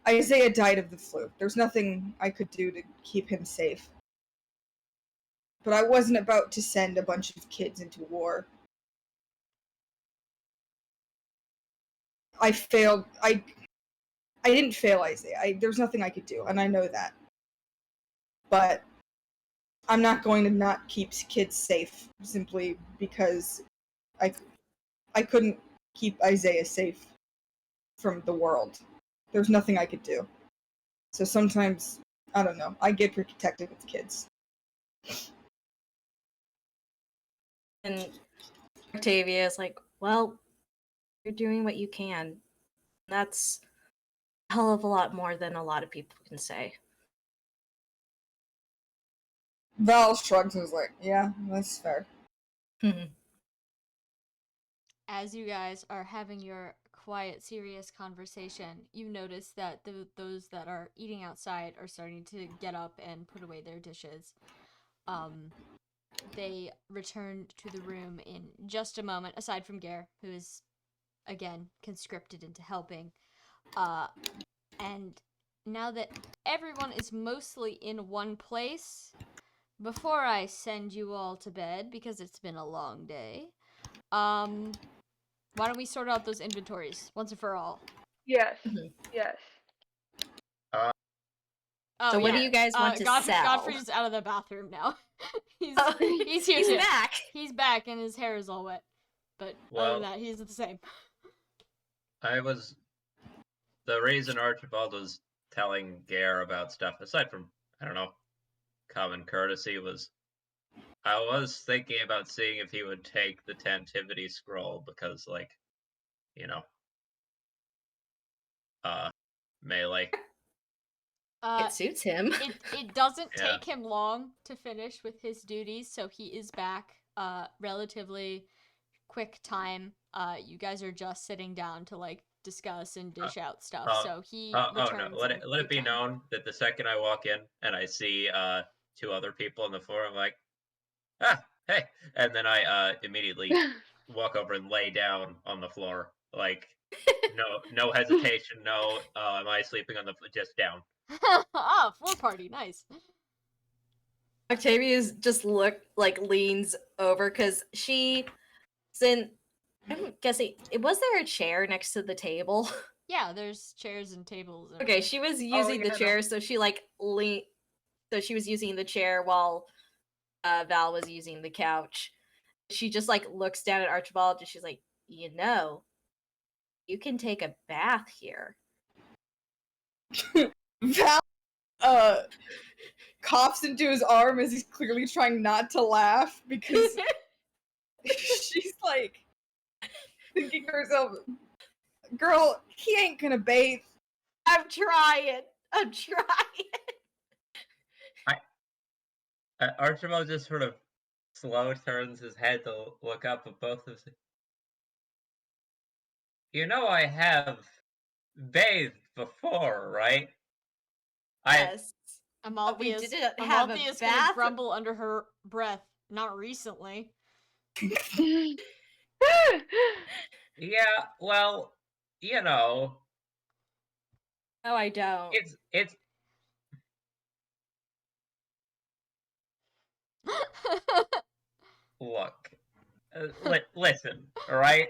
Isaiah died of the flu. There's nothing I could do to keep him safe. But I wasn't about to send a bunch of kids into war. I failed. I didn't fail Isaiah. There's nothing I could do, and I know that. But I'm not going to not keep kids safe simply because I couldn't keep Isaiah safe from the world. There's nothing I could do. So sometimes, I don't know, I get protective of kids. And Octavia is like, well, you're doing what you can. That's a hell of a lot more than a lot of people can say. Val shrugs and is like, yeah, that's fair. As you guys are having your quiet, serious conversation, you notice that those that are eating outside are starting to get up and put away their dishes. They return to the room in just a moment, aside from Gare, who is, again, conscripted into helping. And now that everyone is mostly in one place, before I send you all to bed, because it's been a long day, why don't we sort out those inventories once and for all? Yes. Mhm. Yes. So what do you guys want to sell? Godfrey's out of the bathroom now. he's here He's too. back. He's back and his hair is all wet. But other than that, he's the same. The reason Archibald was telling Gare about stuff, aside from, I don't know, common courtesy, was I was thinking about seeing if he would take the Tantivity scroll because, like, you know, melee. It suits him. It doesn't take him long to finish with his duties, so he is back relatively quick time. You guys are just sitting down to like discuss and dish out stuff. So he returns. Oh no! Let it be known that the second I walk in and I see two other people on the floor, I'm like, hey, and then I immediately walk over and lay down on the floor, like no hesitation, no am I sleeping on the just down. Floor party, nice. Octavia's just leans over because I'm guessing, was there a chair next to the table? Yeah, there's chairs and tables. And okay, she was using the chair, so she so she was using the chair while Val was using the couch. She just looks down at Archibald and she's like, you can take a bath here. Val coughs into his arm as he's clearly trying not to laugh because she's like thinking to herself, girl, he ain't gonna bathe. I'm trying. Archibald just sort of slow turns his head to look up at both of them. You know I have bathed before, right? Yes. Amalthea's gonna grumble under her breath. Not recently. Yeah, well, you know. No, I don't. It's look. Listen, all right?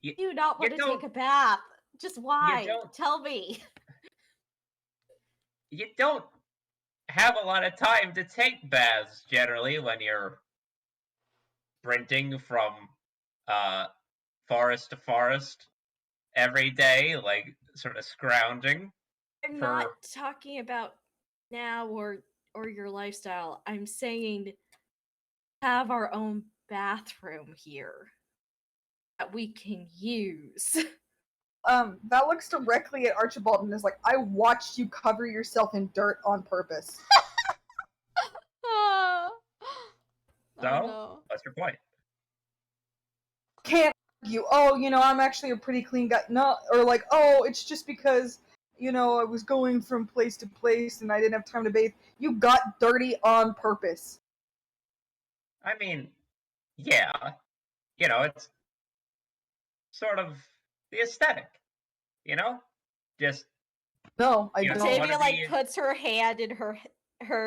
You do not want to take a bath. Just why? Tell me. You don't have a lot of time to take baths generally when you're sprinting from forest to forest every day, like sort of scrounging. I'm not talking about now or your lifestyle. I'm saying have our own bathroom here that we can use. Val looks directly at Archibald and is like, I watched you cover yourself in dirt on purpose. Oh So, no. what's your point? Can't argue, oh, I'm actually a pretty clean guy. No, or like, oh, it's just because, I was going from place to place and I didn't have time to bathe. You got dirty on purpose. I mean, yeah. It's sort of the aesthetic, Just, No, I you don't. don't Octavia wanna like be- puts her hand in her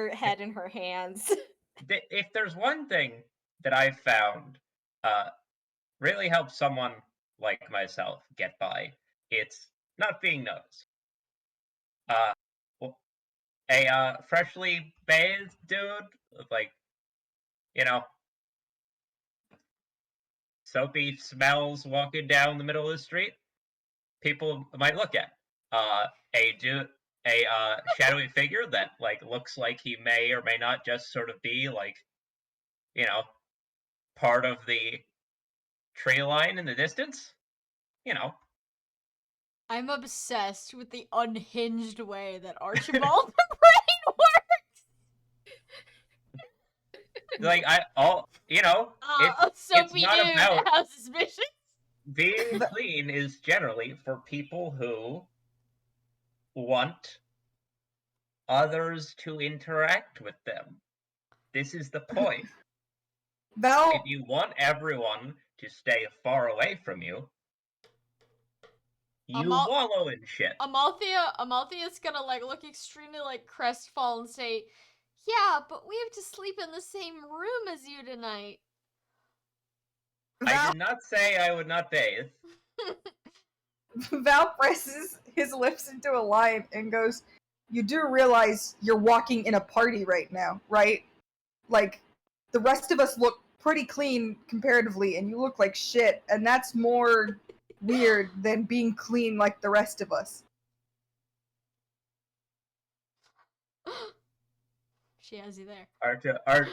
head in her hands. if there's one thing that I've found really helps someone like myself get by, it's not being noticed. Well, a freshly bathed dude with soapy smells walking down the middle of the street, people might look at. A shadowy figure that looks like he may or may not just sort of be part of the tree line in the distance. I'm obsessed with the unhinged way that Archibald the brain works. It's Soapy not dude, about how suspicious. being clean is generally for people who want others to interact with them. This is the point. Val, If you want everyone to stay far away from you, you wallow in shit. Amalthea's gonna look extremely crestfallen and say, yeah, but we have to sleep in the same room as you tonight. I did not say I would not bathe. Val presses his lips into a line and goes, you do realize you're walking in a party right now, right? Like, the rest of us look pretty clean comparatively, and you look like shit, and that's more weird than being clean like the rest of us. She has you there.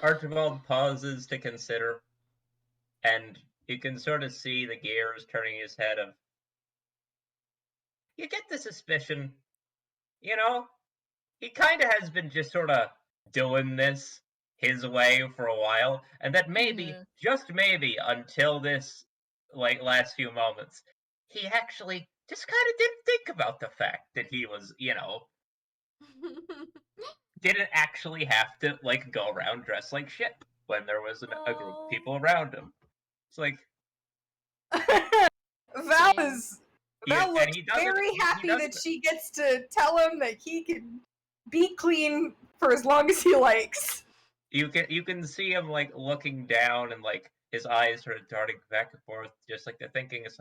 Archibald pauses to consider, and you can sort of see the gears turning his head of, you get the suspicion, he kind of has been just sort of doing this his way for a while, and that maybe, just maybe, until this last few moments, he actually just kind of didn't think about the fact that he was, didn't actually have to go around dressed like shit when there was a group of people around him. It's like Val looks very happy that she gets to tell him that he can be clean for as long as he likes. You can see him looking down and his eyes sort of darting back and forth, just the thinking. It's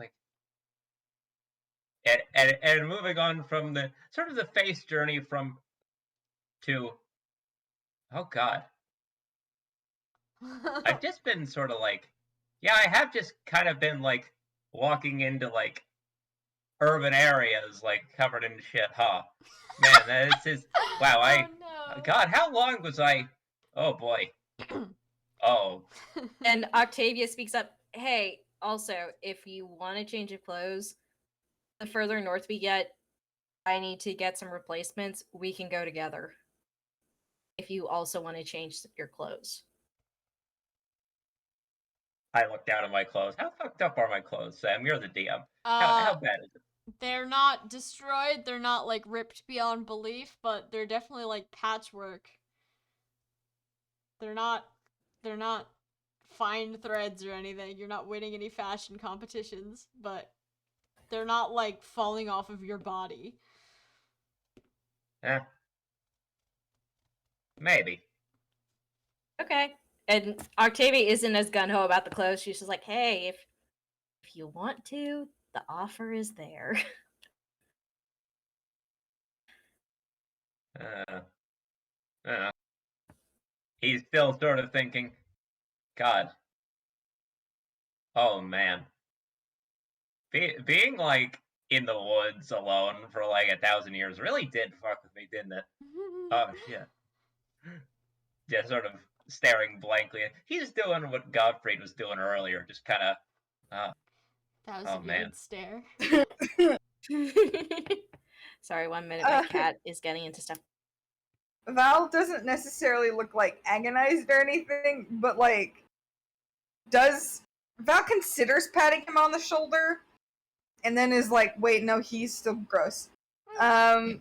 and moving on from the sort of the face journey to, oh god, I've just been sort of I have just kind of been walking into urban areas covered in shit, huh? Man, this is wow. God, how long was I? Oh boy. Oh. And Octavia speaks up, hey, also, if you want to change your clothes, the further north we get, I need to get some replacements. We can go together. If you also want to change your clothes. I look down at my clothes. How fucked up are my clothes, Sam? You're the DM. How bad is it? They're not destroyed. They're not ripped beyond belief, but they're definitely patchwork. They're not fine threads or anything. You're not winning any fashion competitions, but they're not falling off of your body. Maybe. Okay. And Octavia isn't as gung-ho about the clothes. She's just like, hey, if you want to, the offer is there. He's still sort of thinking, God. Oh man. Being in the woods alone for 1,000 years really did fuck with me, didn't it? Oh shit. Just sort of staring blankly. He's doing what Gottfried was doing earlier, just kind of. That was Oh a man. weird stare. Sorry, 1 minute. My cat is getting into stuff. Val doesn't necessarily look like agonized or anything, but like Val considers patting him on the shoulder and then is like, wait, no, he's still gross. And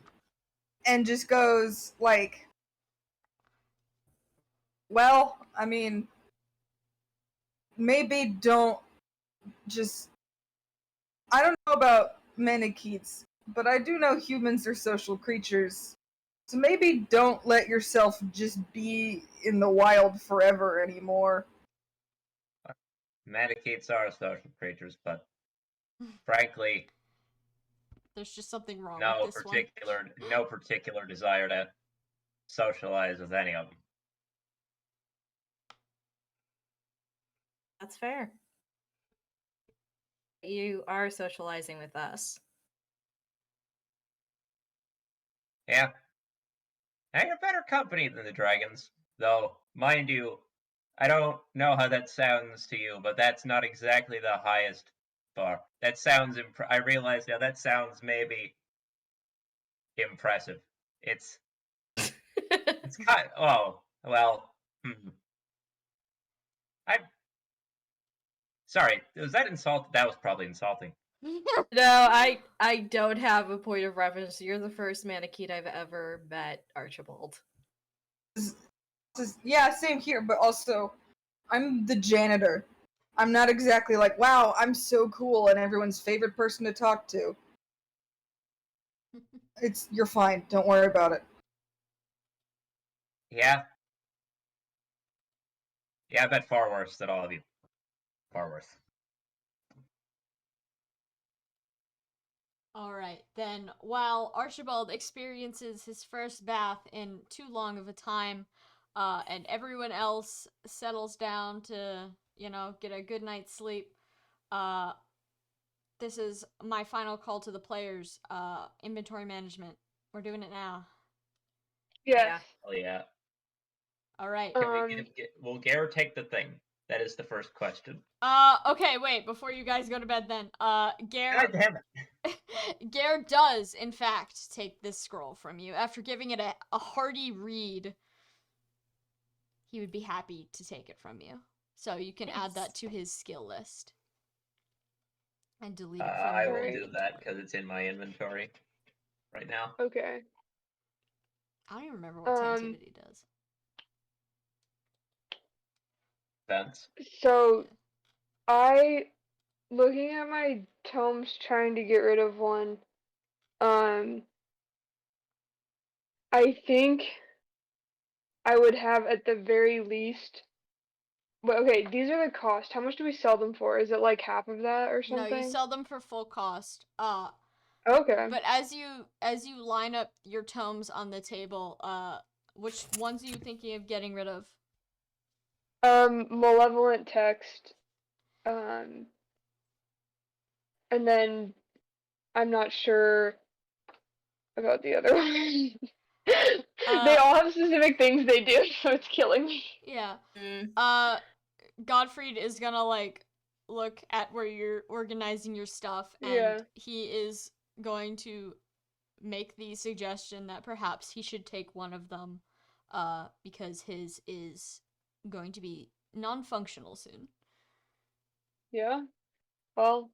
just goes like, well, I mean, maybe don't just, I don't know about Manicheets, but I do know humans are social creatures. So maybe don't let yourself just be in the wild forever anymore. Manicheets are social creatures, but frankly, There's just something wrong no with this particular desire to socialize with any of them. That's fair. You are socializing with us. Yeah. And you're better company than the dragons. Though, mind you, I don't know how that sounds to you, but that's not exactly the highest bar. That sounds I realize now that sounds maybe impressive. It's kind oh, well, I'm sorry, was that insult? That was probably insulting. No, I don't have a point of reference. You're the first Manicheet I've ever met, Archibald. Yeah, same here, but also, I'm the janitor. I'm not exactly like, wow, I'm so cool and everyone's favorite person to talk to. You're fine. Don't worry about it. Yeah. Yeah, I bet far worse than all of you. Far worse. Alright, then while Archibald experiences his first bath in too long of a time, and everyone else settles down to, get a good night's sleep, this is my final call to the players. Inventory management. We're doing it now. Yes. Oh yeah. Alright. Will Gare take the thing? That is the first question. Okay, wait, before you guys go to bed then. Gare... God damn it. Gare does, in fact, take this scroll from you. After giving it a hearty read, he would be happy to take it from you. So you can add that to his skill list. And delete it from I your will do inventory. that because it's in my inventory right now. Okay. I don't even remember what Tantivity does. Fence. So, looking at my tomes trying to get rid of one, I think I would have at the very least. Well, okay, these are the cost. How much do we sell them for? Is it like half of that or something? No, you sell them for full cost. Okay. But as you line up your tomes on the table, which ones are you thinking of getting rid of? Malevolent text. And then I'm not sure about the other one. They all have specific things they do, so it's killing me. Yeah. Godfried is gonna look at where you're organizing your stuff, and he is going to make the suggestion that perhaps he should take one of them, because his is going to be non-functional soon. Yeah. Well.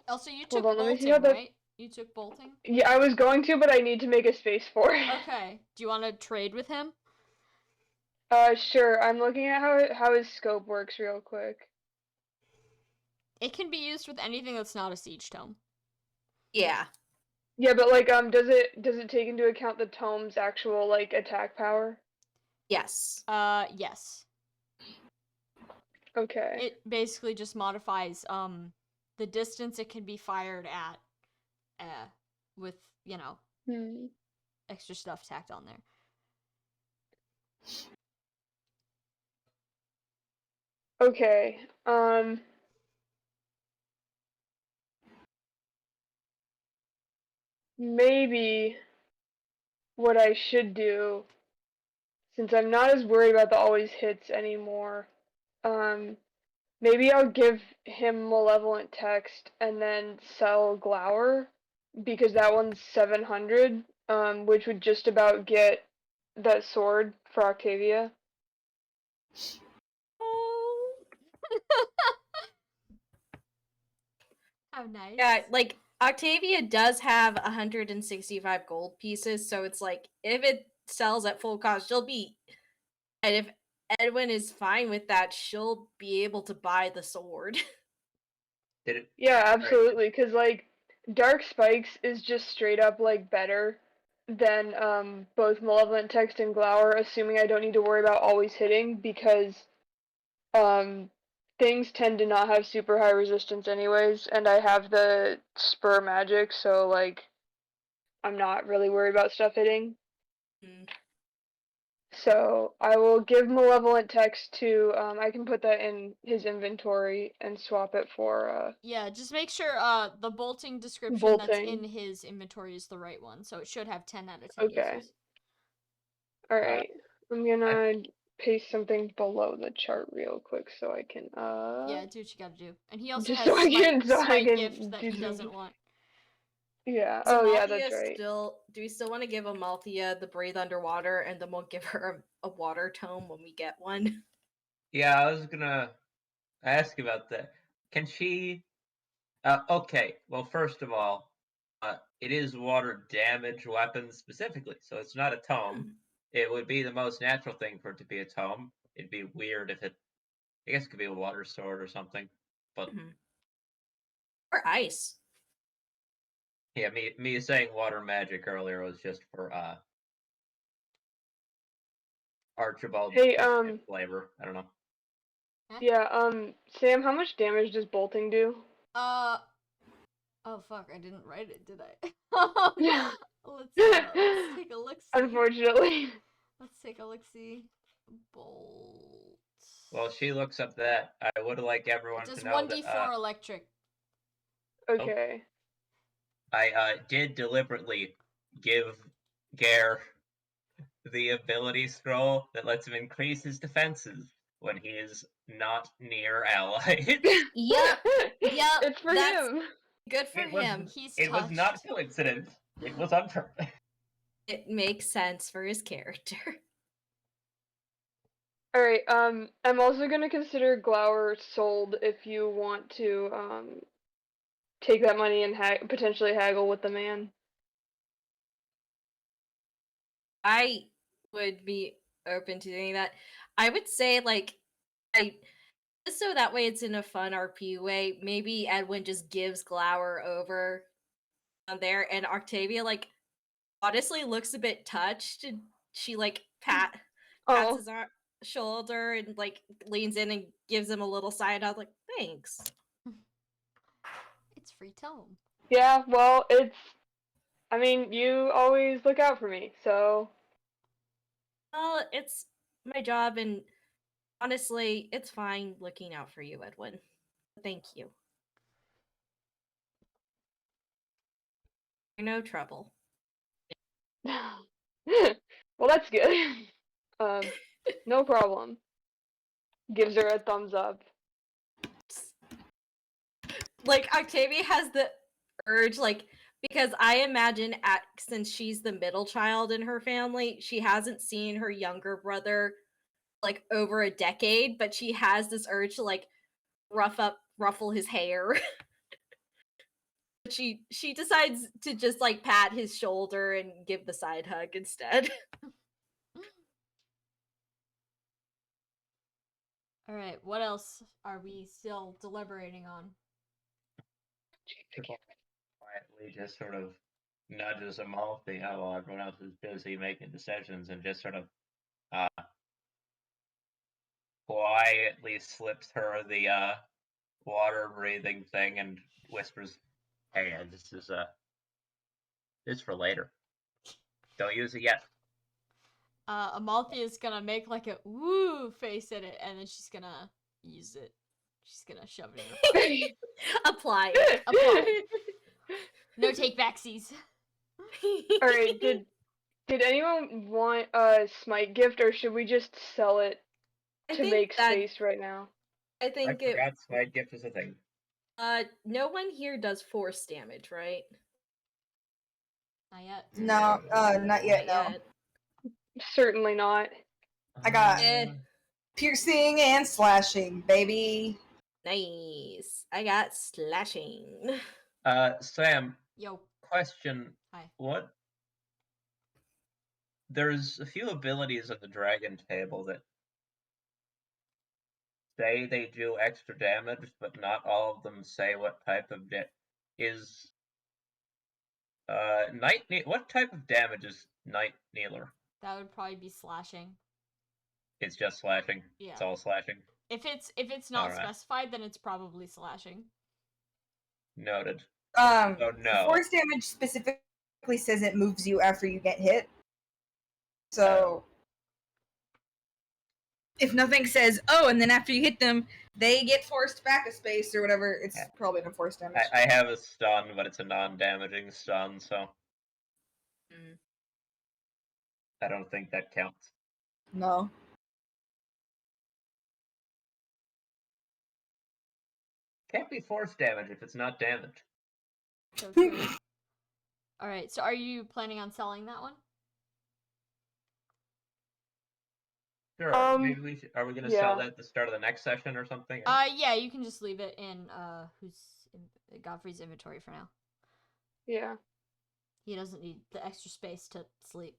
Also, you took bolting, right? You took bolting? Yeah, I was going to, but I need to make a space for it. Okay. Do you want to trade with him? Sure. I'm looking at how his scope works real quick. It can be used with anything that's not a siege tome. Yeah. Yeah, but does it take into account the tome's actual attack power? Yes. Yes. Okay. It basically just modifies the distance it can be fired at, with extra stuff tacked on there. Okay. Maybe what I should do, since I'm not as worried about the always hits anymore, maybe I'll give him Malevolent Text and then sell Glower, because that one's 700, which would just about get that sword for Octavia. Oh. How nice. Yeah, like Octavia does have 165 gold pieces, so it's like if it sells at full cost, she'll be. And if Edwin is fine with that, she'll be able to buy the sword. Did it? Yeah, absolutely, because, like, Dark Spikes is just straight up, like, better than both Malevolent Text and Glower, assuming I don't need to worry about always hitting, because things tend to not have super high resistance anyways, and I have the spur magic, so, like, I'm not really worried about stuff hitting. Mm. So I will give Malevolent Text to, I can put that in his inventory and swap it for, Yeah, just make sure the bolting description that's in bolting. his inventory is the right one, so it should have 10 out of 10 Okay. uses. Alright. I'm gonna paste something below the chart real quick so I can, Yeah, do what you gotta do. And he also just has so I can, smite gift that do he some. doesn't want. Yeah. So Oh, yeah, Malthea that's right. still. Do we still want to give Amalthea the breathe underwater, and then we'll give her a water tome when we get one? Yeah, I was gonna ask about that. Can she? Okay. Well, first of all, it is water damage weapon specifically, so it's not a tome. It would be the most natural thing for it to be a tome. It'd be weird if it. I guess it could be a water sword or something, but Or ice. yeah, me saying water magic earlier was just for Archibald Hey, flavor. I don't know. yeah, Sam, how much damage does bolting do? Oh fuck, I didn't write it, did I? Yeah. Let's take a look. Unfortunately. Let's take a look. See, bolt. Well, she looks up that. I would like everyone It does to know 1d4 that. electric. Okay. I did deliberately give Gare the ability scroll that lets him increase his defenses when he is not near allies. Yep. It's for That's him. good for him. It was not coincidence. It was on purpose. It makes sense for his character. Alright, I'm also gonna consider Glower sold if you want to, take that money and potentially haggle with the man. I would be open to doing that. I would say, like, just so that way it's in a fun RP way, maybe Edwin just gives Glower over on there, and Octavia, like, honestly looks a bit touched, and she, like, pats Oh. his shoulder and, like, leans in and gives him a little side nod, like, thanks. It's free tome. Yeah, well, I mean, you always look out for me, so. Well, it's my job, and honestly, it's fine looking out for you, Edwin. Thank you. You're no trouble. Well, that's good. No problem. Gives her a thumbs up. Like, Octavia has the urge, like, because I imagine since she's the middle child in her family, she hasn't seen her younger brother like over a decade, but she has this urge to like ruffle his hair. she decides to just like pat his shoulder and give the side hug instead. All right, what else are we still deliberating on? Quietly just sort of nudges Amalfi while everyone else is busy making decisions and just sort of quietly slips her the water breathing thing and whispers, "Hey, this is for later. Don't use it yet." Amalthea is gonna make like a woo face at it, and then she's gonna use it. She's gonna shove it in her pocket. Apply. No take backsies. Alright, did anyone want a smite gift, or should we just sell it to make space right now? I think I forgot Smite Gift is a thing. No one here does force damage, right? Not yet. No, not yet. No, Certainly not. I got Eh. piercing and slashing, baby. Nice. I got slashing. Sam, Yo. question. Hi. What? There's a few abilities at the dragon table that say they do extra damage, but not all of them say what type of is. What type of damage is Night Kneeler? That would probably be slashing. It's just slashing. Yeah. It's all slashing. If it's not Alright. specified, then it's probably slashing. Noted. Oh no. Force damage specifically says it moves you after you get hit. So if nothing says, oh, and then after you hit them, they get forced back a space or whatever, it's probably no force damage. I have a stun, but it's a non-damaging stun, so I don't think that counts. No. Can't be force damage if it's not damage. So true. Alright, so are you planning on selling that one? Sure. Maybe we should, are we gonna sell yeah. that at the start of the next session or something? Yeah, you can just leave it in Godfrey's inventory for now. Yeah. He doesn't need the extra space to sleep.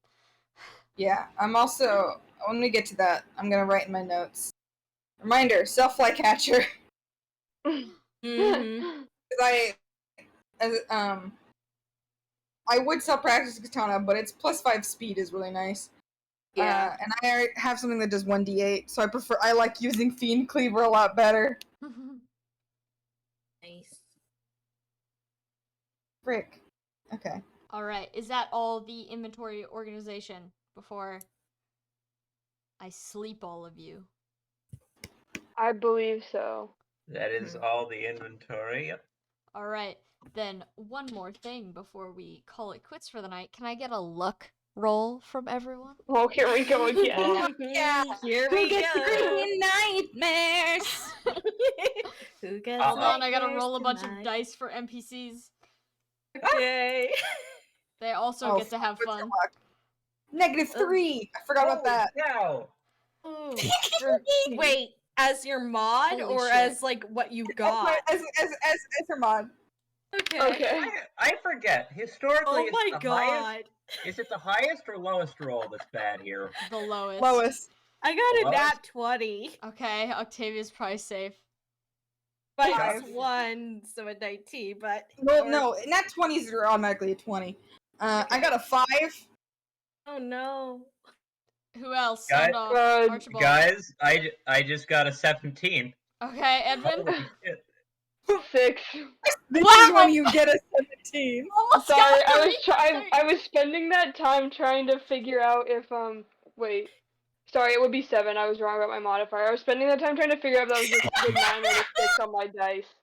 Yeah, I'm also, when we get to that, I'm gonna write in my notes. Reminder, self-flycatcher. Mm-hmm. I would sell practice katana, but its +5 speed is really nice. Yeah. And I have something that does 1d8, so I like using Fiend Cleaver a lot better. Nice. Frick. Okay. Alright, is that all the inventory organization before I sleep all of you? I believe so. That is all the inventory. Yep. Alright, then one more thing before we call it quits for the night. Can I get a luck roll from everyone? Oh, here we go again. Yeah. Here Who we gets go. the green nightmares? Who gets Hold on, I gotta nightmares roll a bunch of tonight? dice for NPCs. Okay. They also get to have fun. -3. I forgot about that. No. Ooh. Wait, as your mod Holy or shit. as like what you got? As her mod. Okay. Okay. I forget. Historically, Oh my it's the god. highest. Is it the highest or lowest roll that's bad here? The lowest. Lowest. I got a Lowest? nat 20. Okay, Octavia's probably safe. But Five. it's 1, so a 19, but No, nat 20s are automatically a 20. I got a 5. oh no. Who else? Guys- Sound off. Archibald. Guys, I just got a 17. Okay, Edwin. Holy shit. 6. This Wow! is when you get a 17. Almost Sorry, got I three. was I was spending that time trying to figure out if wait. Sorry, it would be 7. I was wrong about my modifier. I was spending that time trying to figure out if that was the 9 or the 6 on my dice.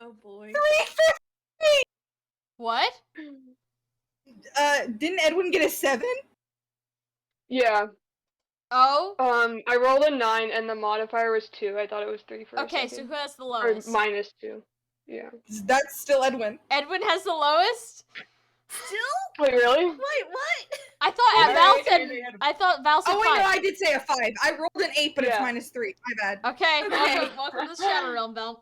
Oh boy. What? Didn't Edwin get a 7? Yeah. Oh. I rolled a 9 and the modifier was 2. I thought it was 3 for a Okay, second. so who has the Or lowest? -2. Yeah. That's still Edwin. Edwin has the lowest? Still? Wait, really? Wait, what? I thought Val said. I thought Val said Oh wait, 5. no, I did say a 5. I rolled an 8, but Yeah. it's -3. My bad. Okay, Okay. welcome to the Shadow Realm, Val.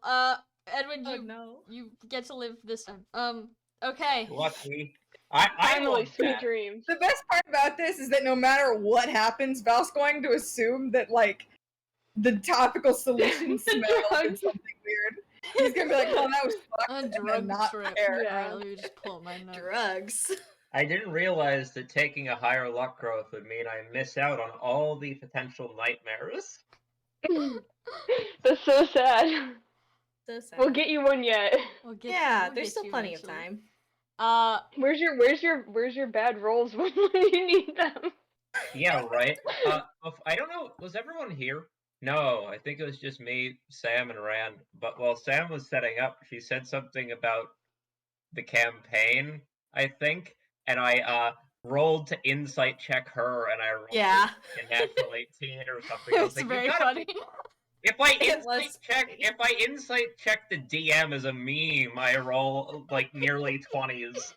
Edwin, Oh no. you get to live this time. Okay. Lucky. I Finally, love sweet that. dreams. The best part about this is that no matter what happens, Val's going to assume that, like, the topical solution smells or Drugs. something weird. He's gonna be like, oh, that was fucked. A and then drug not trip. care. Yeah. Alright, let me just pull up my notes. Drugs. I didn't realize that taking a higher luck growth would mean I miss out on all the potential nightmares. That's so sad. So sad. We'll get you one yet. We'll get yeah, we'll there's get still you plenty of eventually. time. Where's your bad rolls when you need them? Yeah, right. I don't know. Was everyone here? No, I think it was just me, Sam, and Rand. But while Sam was setting up, she said something about the campaign, I think, and I rolled to insight check her, and I rolled Yeah. a natural 18 or something. I was It's like, very you gotta funny. Be, If I insight check the DM as a meme, I roll like nearly 20s.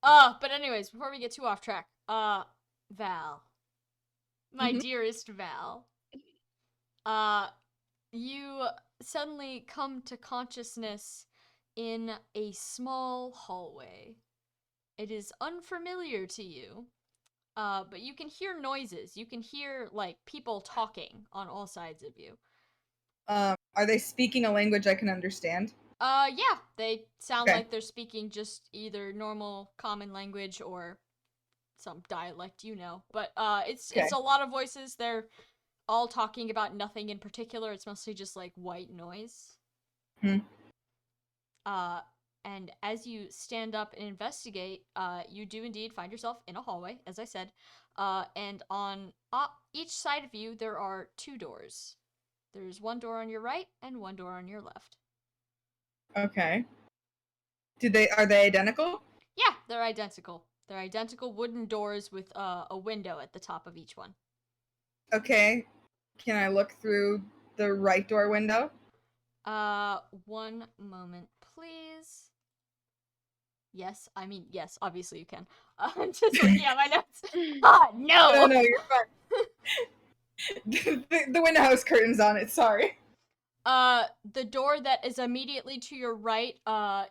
But anyways, before we get too off track, Val, my Mhm. dearest Val, you suddenly come to consciousness in a small hallway. It is unfamiliar to you, but you can hear noises. You can hear, like, people talking on all sides of you. Are they speaking a language I can understand? Yeah, they sound Okay. like they're speaking just either normal common language or some dialect, you know. But it's Okay. a lot of voices. They're all talking about nothing in particular. It's mostly just like white noise. Hmm. And as you stand up and investigate, you do indeed find yourself in a hallway, as I said. And on each side of you, there are 2 doors. There's one door on your right and one door on your left. Okay. Are they identical? Yeah, they're identical. They're identical wooden doors with a window at the top of each one. Okay. Can I look through the right door window? One moment, please. Yes, I mean, yes, obviously you can. I'm just looking at my notes. No! No, you're fine. the window has curtains on it, sorry. The door that is immediately to your right,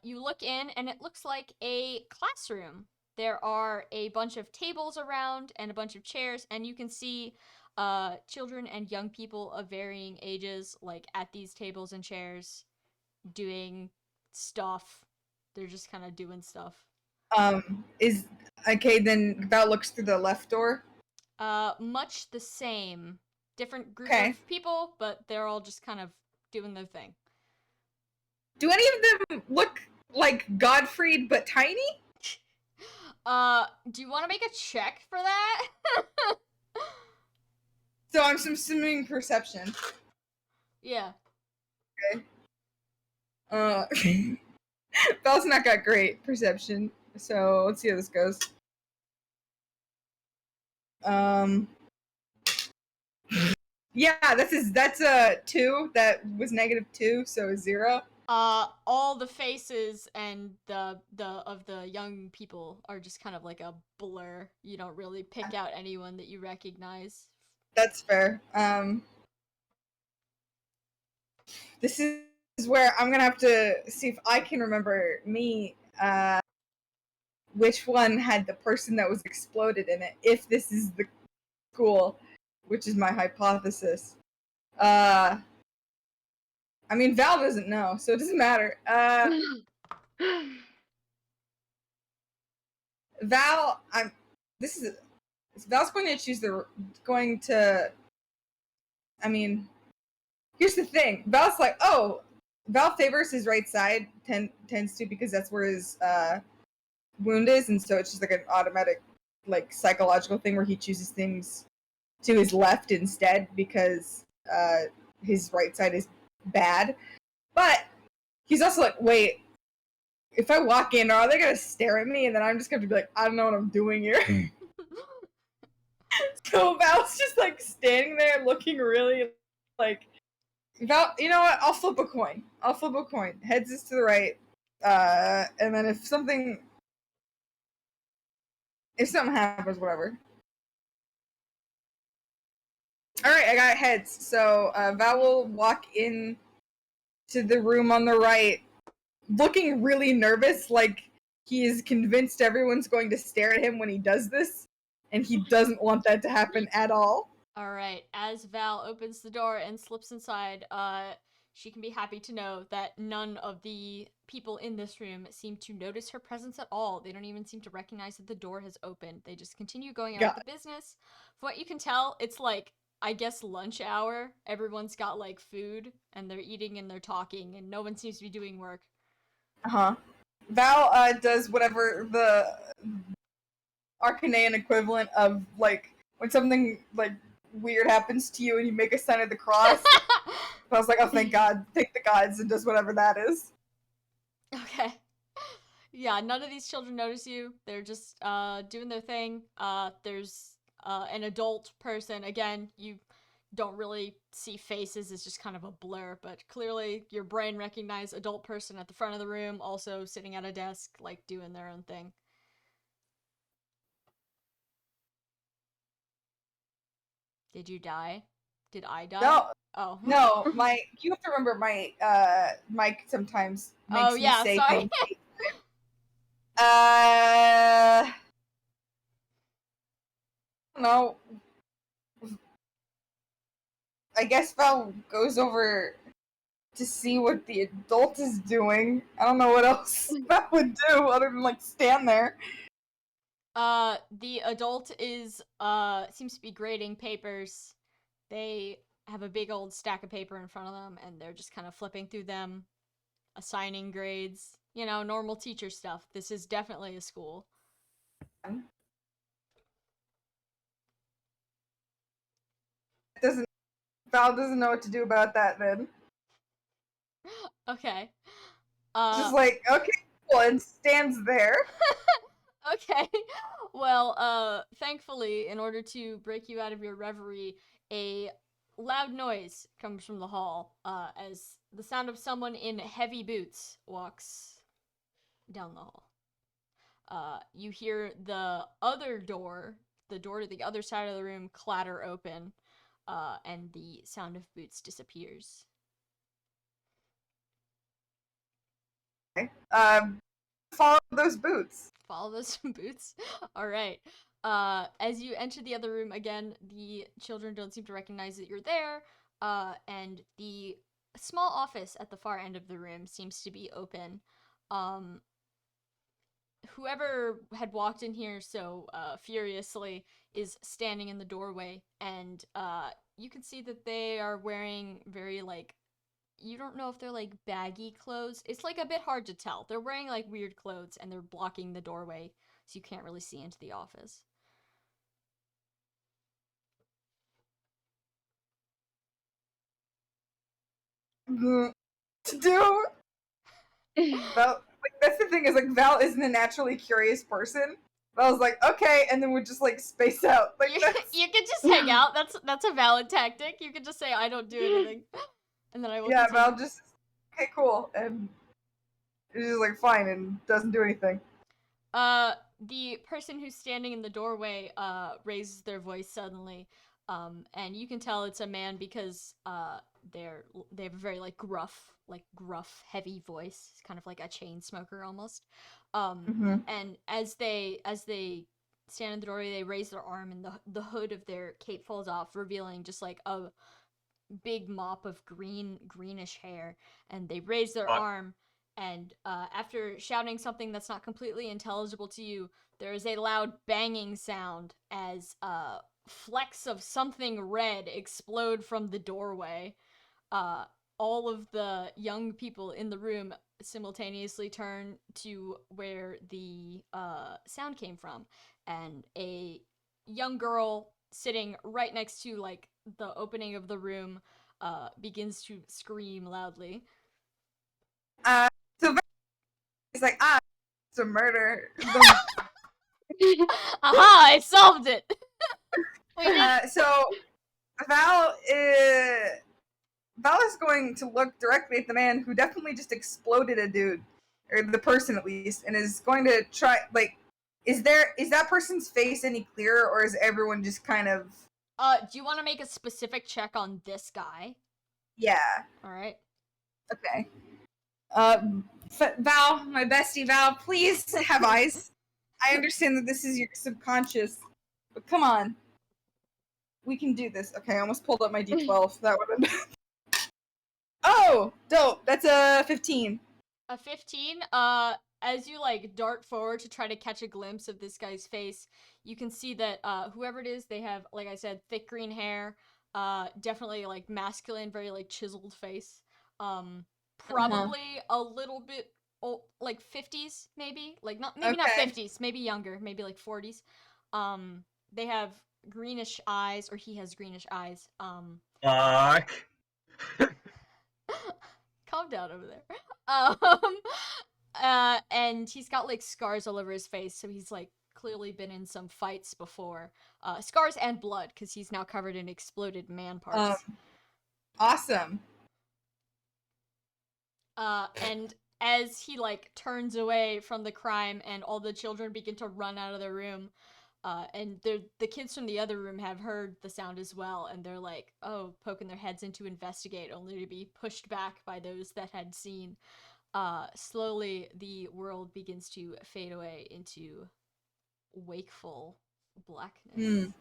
you look in and it looks like a classroom. There are a bunch of tables around and a bunch of chairs, and you can see children and young people of varying ages, like, at these tables and chairs, doing stuff. They're just kind of doing stuff. Is okay, then Val looks through the left door. Much the same. Different group Okay. of people, but they're all just kind of doing their thing. Do any of them look like Godfried but tiny? Do you want to make a check for that? So I'm assuming perception. Yeah. Okay. Val's not got great perception, so let's see how this goes. Yeah, that's a 2. That was -2, so 0. All the faces and the of the young people are just kind of like a blur. You don't really pick out anyone that you recognize. That's fair. This is where I'm gonna have to see if I can remember which one had the person that was exploded in it, if this is the school, which is my hypothesis. I mean, Val doesn't know, so it doesn't matter. Val, Val's going to. I mean, here's the thing. Val's like, oh, Val favors his right side, tends to, because that's where his wound is, and so it's just like an automatic, like, psychological thing where he chooses things to his left instead because his right side is bad. But he's also like, wait, if I walk in, are they gonna stare at me? And then I'm just gonna be like, I don't know what I'm doing here. So Val's just like standing there looking really like, Val, you know what? I'll flip a coin. Heads is to the right. And then if something happens, whatever. Alright, I got heads. So Val will walk in to the room on the right, looking really nervous, like he is convinced everyone's going to stare at him when he does this, and he doesn't want that to happen at all. Alright, as Val opens the door and slips inside, she can be happy to know that none of the people in this room seem to notice her presence at all. They don't even seem to recognize that the door has opened. They just continue going about the business. From what you can tell, it's like, I guess, lunch hour. Everyone's got, like, food, and they're eating and they're talking, and no one seems to be doing work. Val does whatever the Arcanean equivalent of, like, when something, like, weird happens to you and you make a sign of the cross. I was like, oh, thank God. Thank the gods, and does whatever that is. Okay. Yeah, none of these children notice you. They're just doing their thing. There's an adult person. Again, you don't really see faces, it's just kind of a blur, but clearly your brain recognized adult person at the front of the room, also sitting at a desk, like doing their own thing. Did you die? Did I die? No. Oh. No, you have to remember my mic sometimes makes me say sorry. things. I don't know. I guess Val goes over to see what the adult is doing. I don't know what else Val would do other than like stand there. The adult is seems to be grading papers. They have a big old stack of paper in front of them, and they're just kind of flipping through them, assigning grades. You know, normal teacher stuff. This is definitely a school. Val doesn't know what to do about that then. Okay. Just like, okay, cool, and stands there. Okay. Well, thankfully, in order to break you out of your reverie, a loud noise comes from the hall, as the sound of someone in heavy boots walks down the hall. You hear the door to the other side of the room clatter open, and the sound of boots disappears. Okay. Follow those boots. Follow those boots. All right. As you enter the other room again, the children don't seem to recognize that you're there, and the small office at the far end of the room seems to be open. Whoever had walked in here so furiously is standing in the doorway, and you can see that they are wearing very, like, you don't know if they're like baggy clothes. It's like a bit hard to tell. They're wearing like weird clothes, and they're blocking the doorway, so you can't really see into the office. To do. Val, like, that's the thing is like Val isn't a naturally curious person. Val's like, okay, and then would just like space out. Like You can just hang out. That's a valid tactic. You can just say I don't do anything, and then I will. Yeah, continue. Val just okay, cool, and it's just like fine and doesn't do anything. The person who's standing in the doorway raises their voice suddenly, and you can tell it's a man because they have a very like gruff, heavy voice, kind of like a chain smoker almost. And as they stand in the doorway, they raise their arm, and the hood of their cape falls off, revealing just like a big mop of greenish hair, and they raise their arm, and after shouting something that's not completely intelligible to you, there is a loud banging sound as flecks of something red explode from the doorway. All of the young people in the room simultaneously turn to where the sound came from, and a young girl sitting right next to like the opening of the room begins to scream loudly. So he's like, it's a murder. Aha! I solved it. So Val is going to look directly at the man who definitely just exploded a dude, or the person at least, and is going to try like, is that person's face any clearer, or is everyone just kind of? Do you want to make a specific check on this guy? Yeah. All right. Okay. Val, my bestie Val, please have eyes. I understand that this is your subconscious, but come on. We can do this. Okay, I almost pulled up my D12. That would have been... Oh! Dope! That's a 15. A 15? As you, like, dart forward to try to catch a glimpse of this guy's face, you can see that, whoever it is, they have, like I said, thick green hair, definitely, like, masculine, very, like, chiseled face. Probably a little bit old, like 50s, maybe? Like, not 50s, maybe younger, maybe, like, 40s. They have greenish eyes, or he has greenish eyes. Fuck. Calm down over there. And he's got like scars all over his face, so he's like clearly been in some fights before. Scars and blood, because he's now covered in exploded man parts. Awesome. And as he like turns away from the crime and all the children begin to run out of the room, and the kids from the other room have heard the sound as well, and they're like, oh, poking their heads in to investigate, only to be pushed back by those that had seen. Slowly the world begins to fade away into wakeful blackness.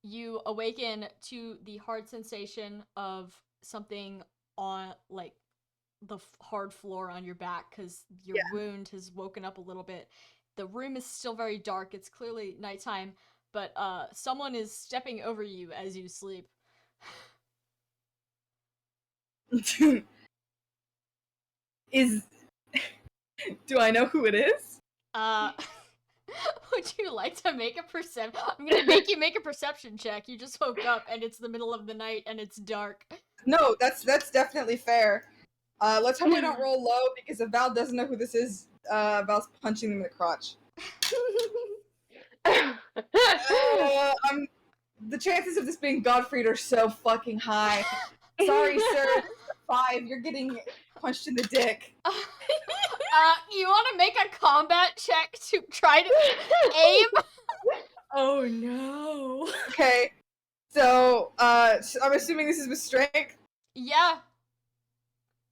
You awaken to the hard sensation of something on like the hard floor on your back because your wound has woken up a little bit. The room is still very dark. It's clearly nighttime, but someone is stepping over you as you sleep. Do I know who it is? Would you like to make a perception? I'm gonna make you make a perception check. You just woke up and it's the middle of the night and it's dark. No, that's definitely fair. Let's hope we don't roll low, because if Val doesn't know who this is, Val's punching them in the crotch. The chances of this being Godfried are so fucking high. Sorry, sir. 5. You're getting punched in the dick. You want to make a combat check to try to aim? Oh no. Okay. So, I'm assuming this is with strength? Yeah.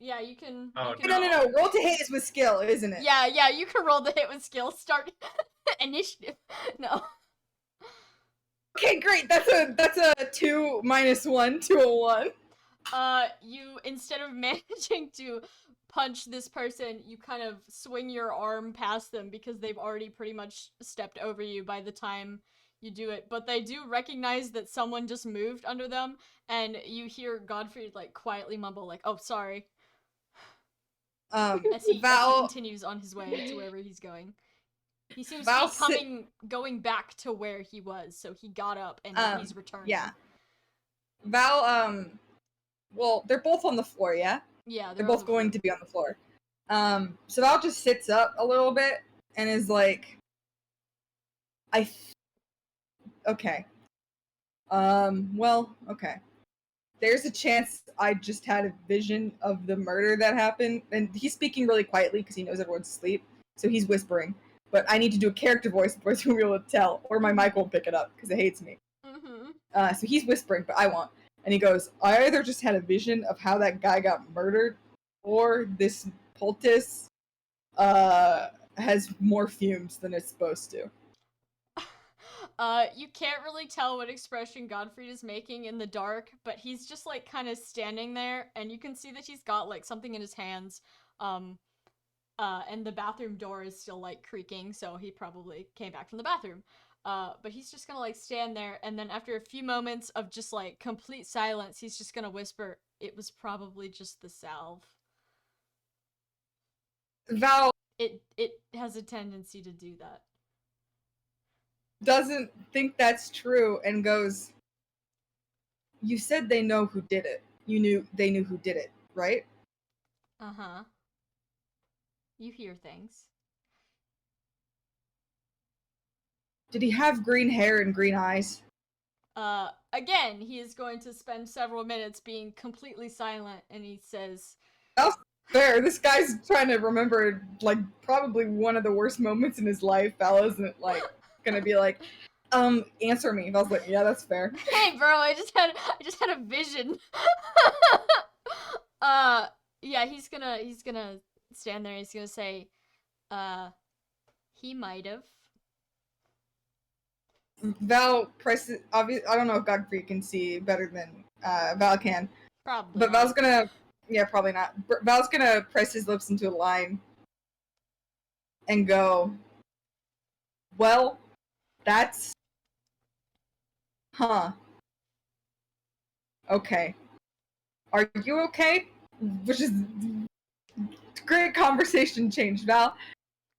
Yeah, you can. Oh, you can No. Roll to hit is with skill, isn't it? Yeah, you can roll the hit with skill. Start initiative. No. Okay, great. That's a 2 minus 1 to a 1. You, instead of managing to punch this person, you kind of swing your arm past them because they've already pretty much stepped over you by the time you do it. But they do recognize that someone just moved under them, and you hear Godfrey like quietly mumble like, "Oh, sorry." As he continues on his way to wherever he's going. He seems to be going back to where he was, so he got up and now he's returning. Yeah. Val, well, they're both on the floor, yeah? Yeah, they're both going to be on the floor. So Val just sits up a little bit and is like, okay. Well, okay. There's a chance I just had a vision of the murder that happened, and he's speaking really quietly because he knows everyone's asleep, so he's whispering. But I need to do a character voice before you'll be able to tell, or my mic won't pick it up because it hates me. Mm-hmm. So he's whispering, but I won't. And he goes, I either just had a vision of how that guy got murdered, or this poultice has more fumes than it's supposed to. You can't really tell what expression Godfried is making in the dark, but he's just like kind of standing there, and you can see that he's got like something in his hands. And the bathroom door is still like creaking, so he probably came back from the bathroom. But he's just gonna like stand there, and then after a few moments of just like complete silence, he's just gonna whisper, "It was probably just the salve." Val It has a tendency to do that. Doesn't think that's true and goes, you said they know who did it. They knew who did it, right? Uh-huh. You hear things. Did he have green hair and green eyes? Again, he is going to spend several minutes being completely silent, and he says, That's fair. This guy's trying to remember, like, probably one of the worst moments in his life. Val isn't, like, gonna be like, answer me. Val's like, yeah, that's fair. Hey, bro, I just had a vision. Yeah, he's gonna stand there, and he's gonna say, he might have. Val presses. Obviously, I don't know if Godfrey can see better than Val can. Probably. But not. Val's gonna. Yeah, probably not. Val's gonna press his lips into a line and go, well, that's. Huh. Okay. Are you okay? Which is great conversation change, Val.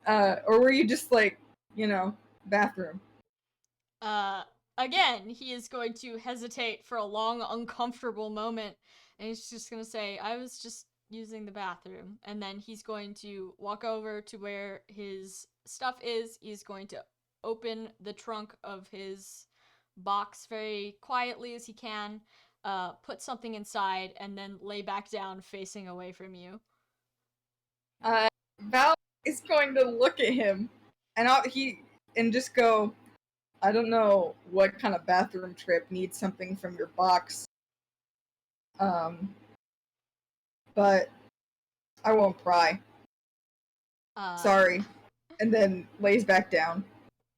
Or were you just like, bathroom? Again, he is going to hesitate for a long, uncomfortable moment, and he's just gonna say, I was just using the bathroom. And then he's going to walk over to where his stuff is, he's going to open the trunk of his box very quietly as he can, put something inside, and then lay back down facing away from you. Val is going to look at him and just go, I don't know what kind of bathroom trip needs something from your box. But I won't pry. Sorry. And then lays back down.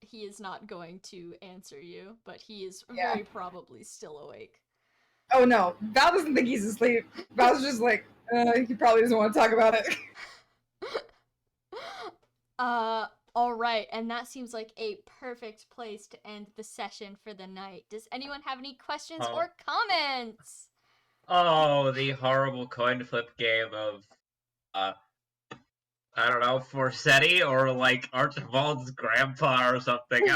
He is not going to answer you, but he is Yeah. very probably still awake. Oh no, Val doesn't think he's asleep. Val's just like, he probably doesn't want to talk about it. Alright, and that seems like a perfect place to end the session for the night. Does anyone have any questions or comments? Oh, the horrible coin flip game of, I don't know, Forsetti or like Archibald's grandpa or something.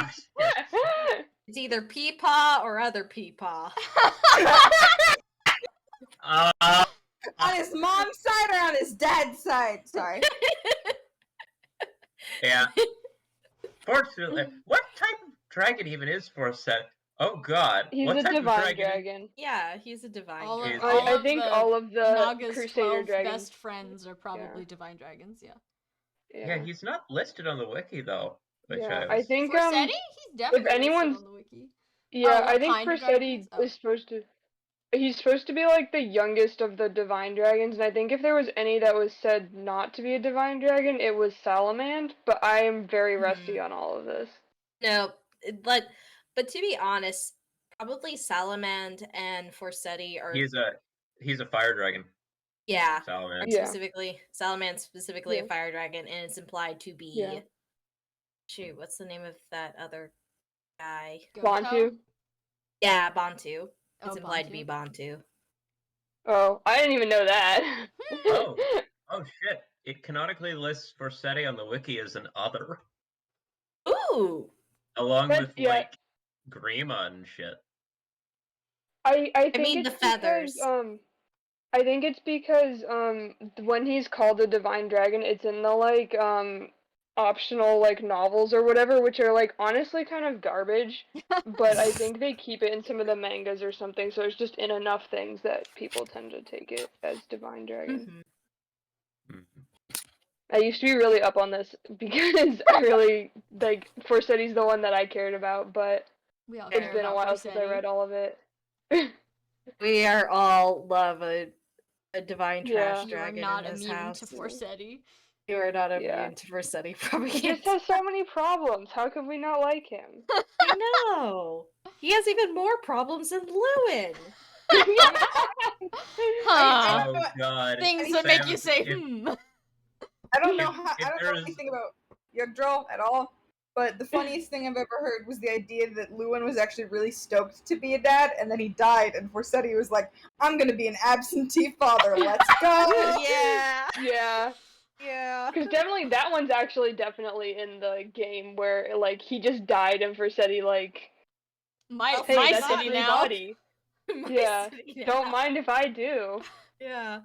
It's either Peepaw or other Peepaw. On his mom's side or on his dad's side? Sorry. Yeah. Fortunately, what type of dragon even is Forsetti? Oh god. He's what a type divine of dragon? dragon. Yeah, he's a divine All of, dragon. all I of think the all of the Naga's Crusader 12 dragons. best friends are probably divine dragons, yeah. Yeah, he's not listed on the wiki though. Which I think Forsetti? He's definitely anyone's- listed on the wiki. yeah, what I think kind of Forsetti dragons? Oh. is supposed to. He's supposed to be like the youngest of the divine dragons, and I think if there was any that was said not to be a divine dragon, it was Salamand. But I am very rusty on all of this. No, but to be honest, probably Salamand and Forsetti are. He's a fire dragon. Yeah. Salamand. Yeah. Salamand's specifically Yeah. a fire dragon, and it's implied to be. Yeah. Shoot, what's the name of that other guy? Bantu. Yeah, Bantu. Oh, It's implied to Bantu. be Bantu. Oh, I didn't even know that. Oh shit! It canonically lists Forsetti on the wiki as an other, Ooh! along But, with yeah. like Grima and shit. I think mean, it's the feathers. Because, I think it's because when he's called a divine dragon, it's in the like optional like novels or whatever, which are like honestly kind of garbage. But I think they keep it in some of the mangas or something, so it's just in enough things that people tend to take it as divine dragon. Mhm. I used to be really up on this because I really like Forsetti's the one that I cared about, but We all it's care been a about while since I Forsetti. read all of it. We are all love a divine trash You are dragon not in this immune house. to Forsetti. You are not Yeah. immune to Forsetti He propaganda. just has so many problems. How could we not like him? I know. He has even more problems than Lewin. Huh. Oh god! Things that make Sam, you say, if- I don't know If I don't know there's- anything about Jugdral at all, but the funniest thing I've ever heard was the idea that Lewin was actually really stoked to be a dad, and then he died, and Forsetti was like, I'm gonna be an absentee father, let's go! Yeah. Yeah. Yeah. Because that one's actually definitely in the game where like he just died and Forsetti like, my hey, that's a city free now. body. My Yeah. city Don't now. mind if I do. Yeah.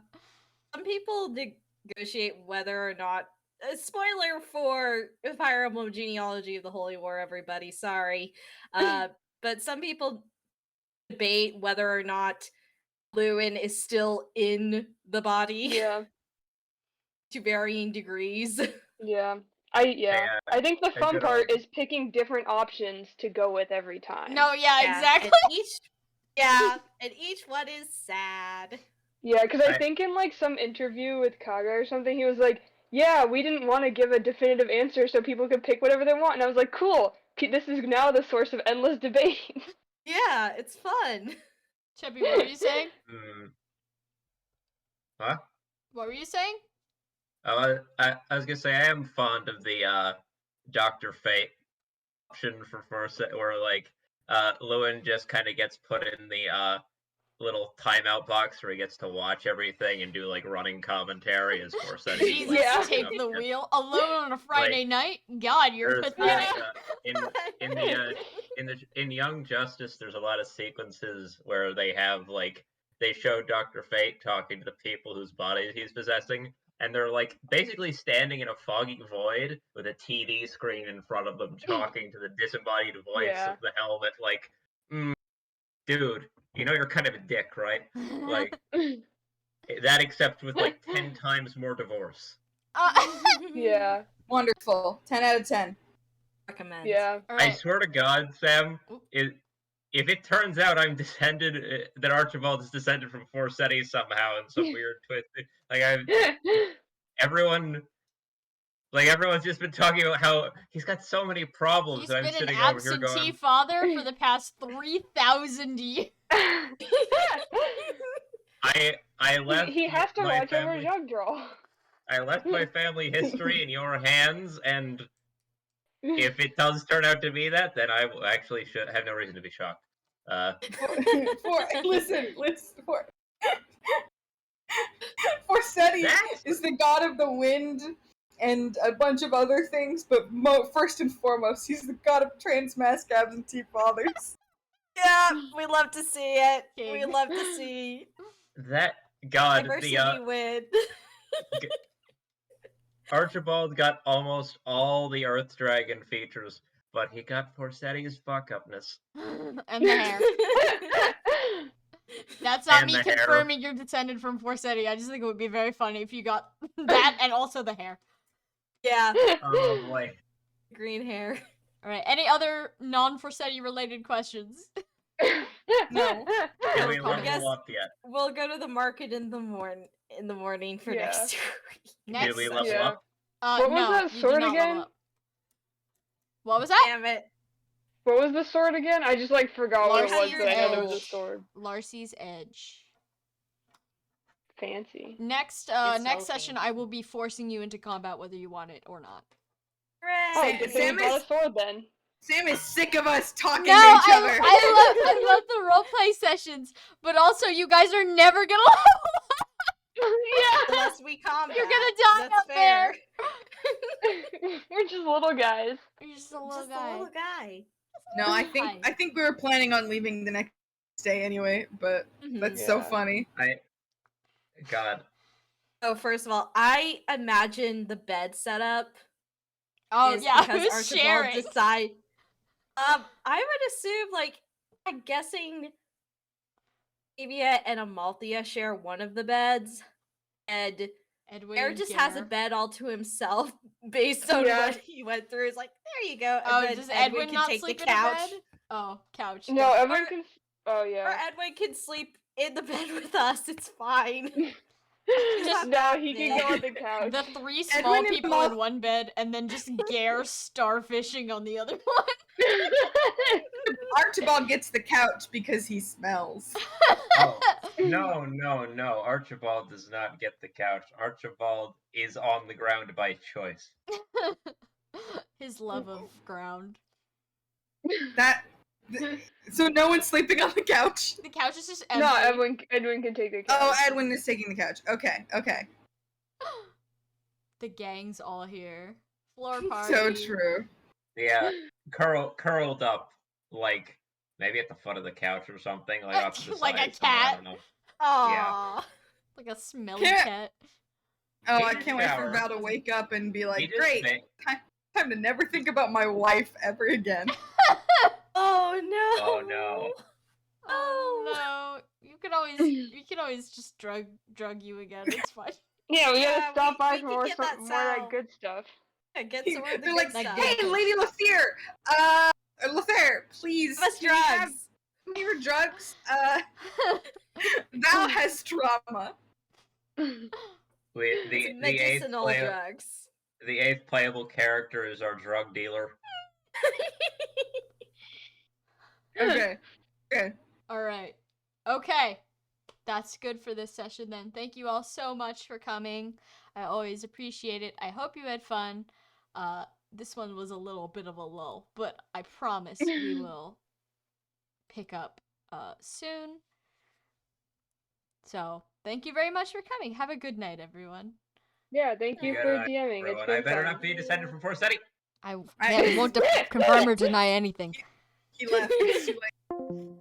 Some people negotiate whether or not. Spoiler for Fire Emblem Genealogy of the Holy War, everybody. Sorry. But some people debate whether or not Lewin is still in the body Yeah. to varying degrees. Yeah. I think the a fun good part old- is picking different options to go with every time. No, yeah, exactly. And each one is sad. Yeah, because I I- think in like some interview with Kaga or something, he was like, yeah, we didn't want to give a definitive answer so people could pick whatever they want. And I was like, cool. This is now the source of endless debate. Yeah, it's fun. Chubby, what were you saying? Huh? What were you saying? I was gonna say I am fond of the Dr. Fate option for first, where like Lewin just kind of gets put in the little timeout box where he gets to watch everything and do like running commentary as Forsetti. Jesus, Yeah. take the wheel. Alone on a Friday night? God, you're There's pathetic. in Young Justice, there's a lot of sequences where they have like they show Dr. Fate talking to the people whose bodies he's possessing, and they're like basically standing in a foggy void with a TV screen in front of them, talking to the disembodied voice of the helmet. Like, dude, you know you're kind of a dick, right? Like that, except with like 10 times more divorce. Yeah. Wonderful. 10 out of 10. Recommend. Yeah. All right. I swear to God, Sam, if it turns out I'm descended, that Archibald is descended from Forseti somehow in some weird twist, like everyone's just been talking about how he's got so many problems. He's And I'm been an sitting over here absentee going, father for the past 3,000 years. I left. He has to my watch family, over Jugdral. I left my family history in your hands, and if it does turn out to be that, then I actually should have no reason to be shocked. Listen. Forseti is the god of the wind and a bunch of other things, but first and foremost, he's the god of trans-mask absentee fathers. Yeah, we love to see it. King. We love to see That god, diversity win. Archibald got almost all the Earth Dragon features, but he got Forseti's fuck-upness. And the hair. That's not And me the hair. confirming you're descended from Forseti. I just think it would be very funny if you got that and also the hair. Yeah. Oh boy. Green hair. Alright, any other non-Forseti related questions? No. Can we I guess- level up yet? We'll go to the market in the morning for Yeah. next week. Next Did we level Yeah. up? What was no, that you did sword not level again? up. What was that? Damn it. What was the sword again? I just forgot what it was, Larcy's but I know there was a Edge. sword. Larcy's Edge. Fancy. Next It's next so session I will be forcing you into combat whether you want it or not. Oh, Hooray! good thing we got a sword then. Sam is sick of us talking No, to each other. I love the roleplay sessions, but also you guys are never gonna Yeah. Unless we combat. You're gonna die That's up there. We're just little guys. You're just a little Just guy. a little guy. No, I think we were planning on leaving the next day anyway, but that's so Yeah. funny. God. So first of all, I imagine the bed setup Oh is yeah, because who's Archibald sharing? I would assume, I'm guessing Avia and Amalthea share one of the beds, and Edwin Air just has a Gare. bed all to himself based on Yeah. what he went through. It's like, there you go. And Oh, then does Edwin can not take sleep the in a couch. bed? Oh, couch. No, got it. everyone can. Oh Or yeah. Edwin can sleep in the bed with us. It's fine. Just No, he can go on the couch. the three small Edwin and people Mal- in one bed, and then just Gare starfishing on the other one. Archibald gets the couch because he smells. Oh, no. Archibald does not get the couch. Archibald is on the ground by choice. His love of ground. So no one's sleeping on the couch. The couch is just No, empty. Edwin can take the couch. Oh, Edwin is taking the couch. Okay. The gang's all here. Floor party. So true. Yeah, curled up, like maybe at the foot of the couch or something, like off to the Like a side somewhere, I cat. don't know. Aww. Like a smelly Can't- cat. Oh, He I did can't wait for shower. Val to wake up and be He like, just great, ma- time to never think about my wife ever again. Oh no. Oh no. Oh no. You can always just drug you again. It's fine. Yeah, we Yeah, gotta stop by we for can more get that of that sound. good stuff. Yeah, get some of the They're good like, stuff. hey, Lady Lothair, Lothair, please, Give us do you have drugs. some of your drugs? Val has trauma. The eighth Medicinal drugs. the eighth playable character is our drug dealer. Okay. Alright. Okay. That's good for this session then. Thank you all so much for coming. I always appreciate it. I hope you had fun. This one was a little bit of a lull, but I promise we will pick up soon. So, thank you very much for coming. Have a good night, everyone. Yeah, thank you Good for night, DMing. It's everyone. been I better fun. not be descended from Forseti. I won't confirm or deny anything. He left. It's too late.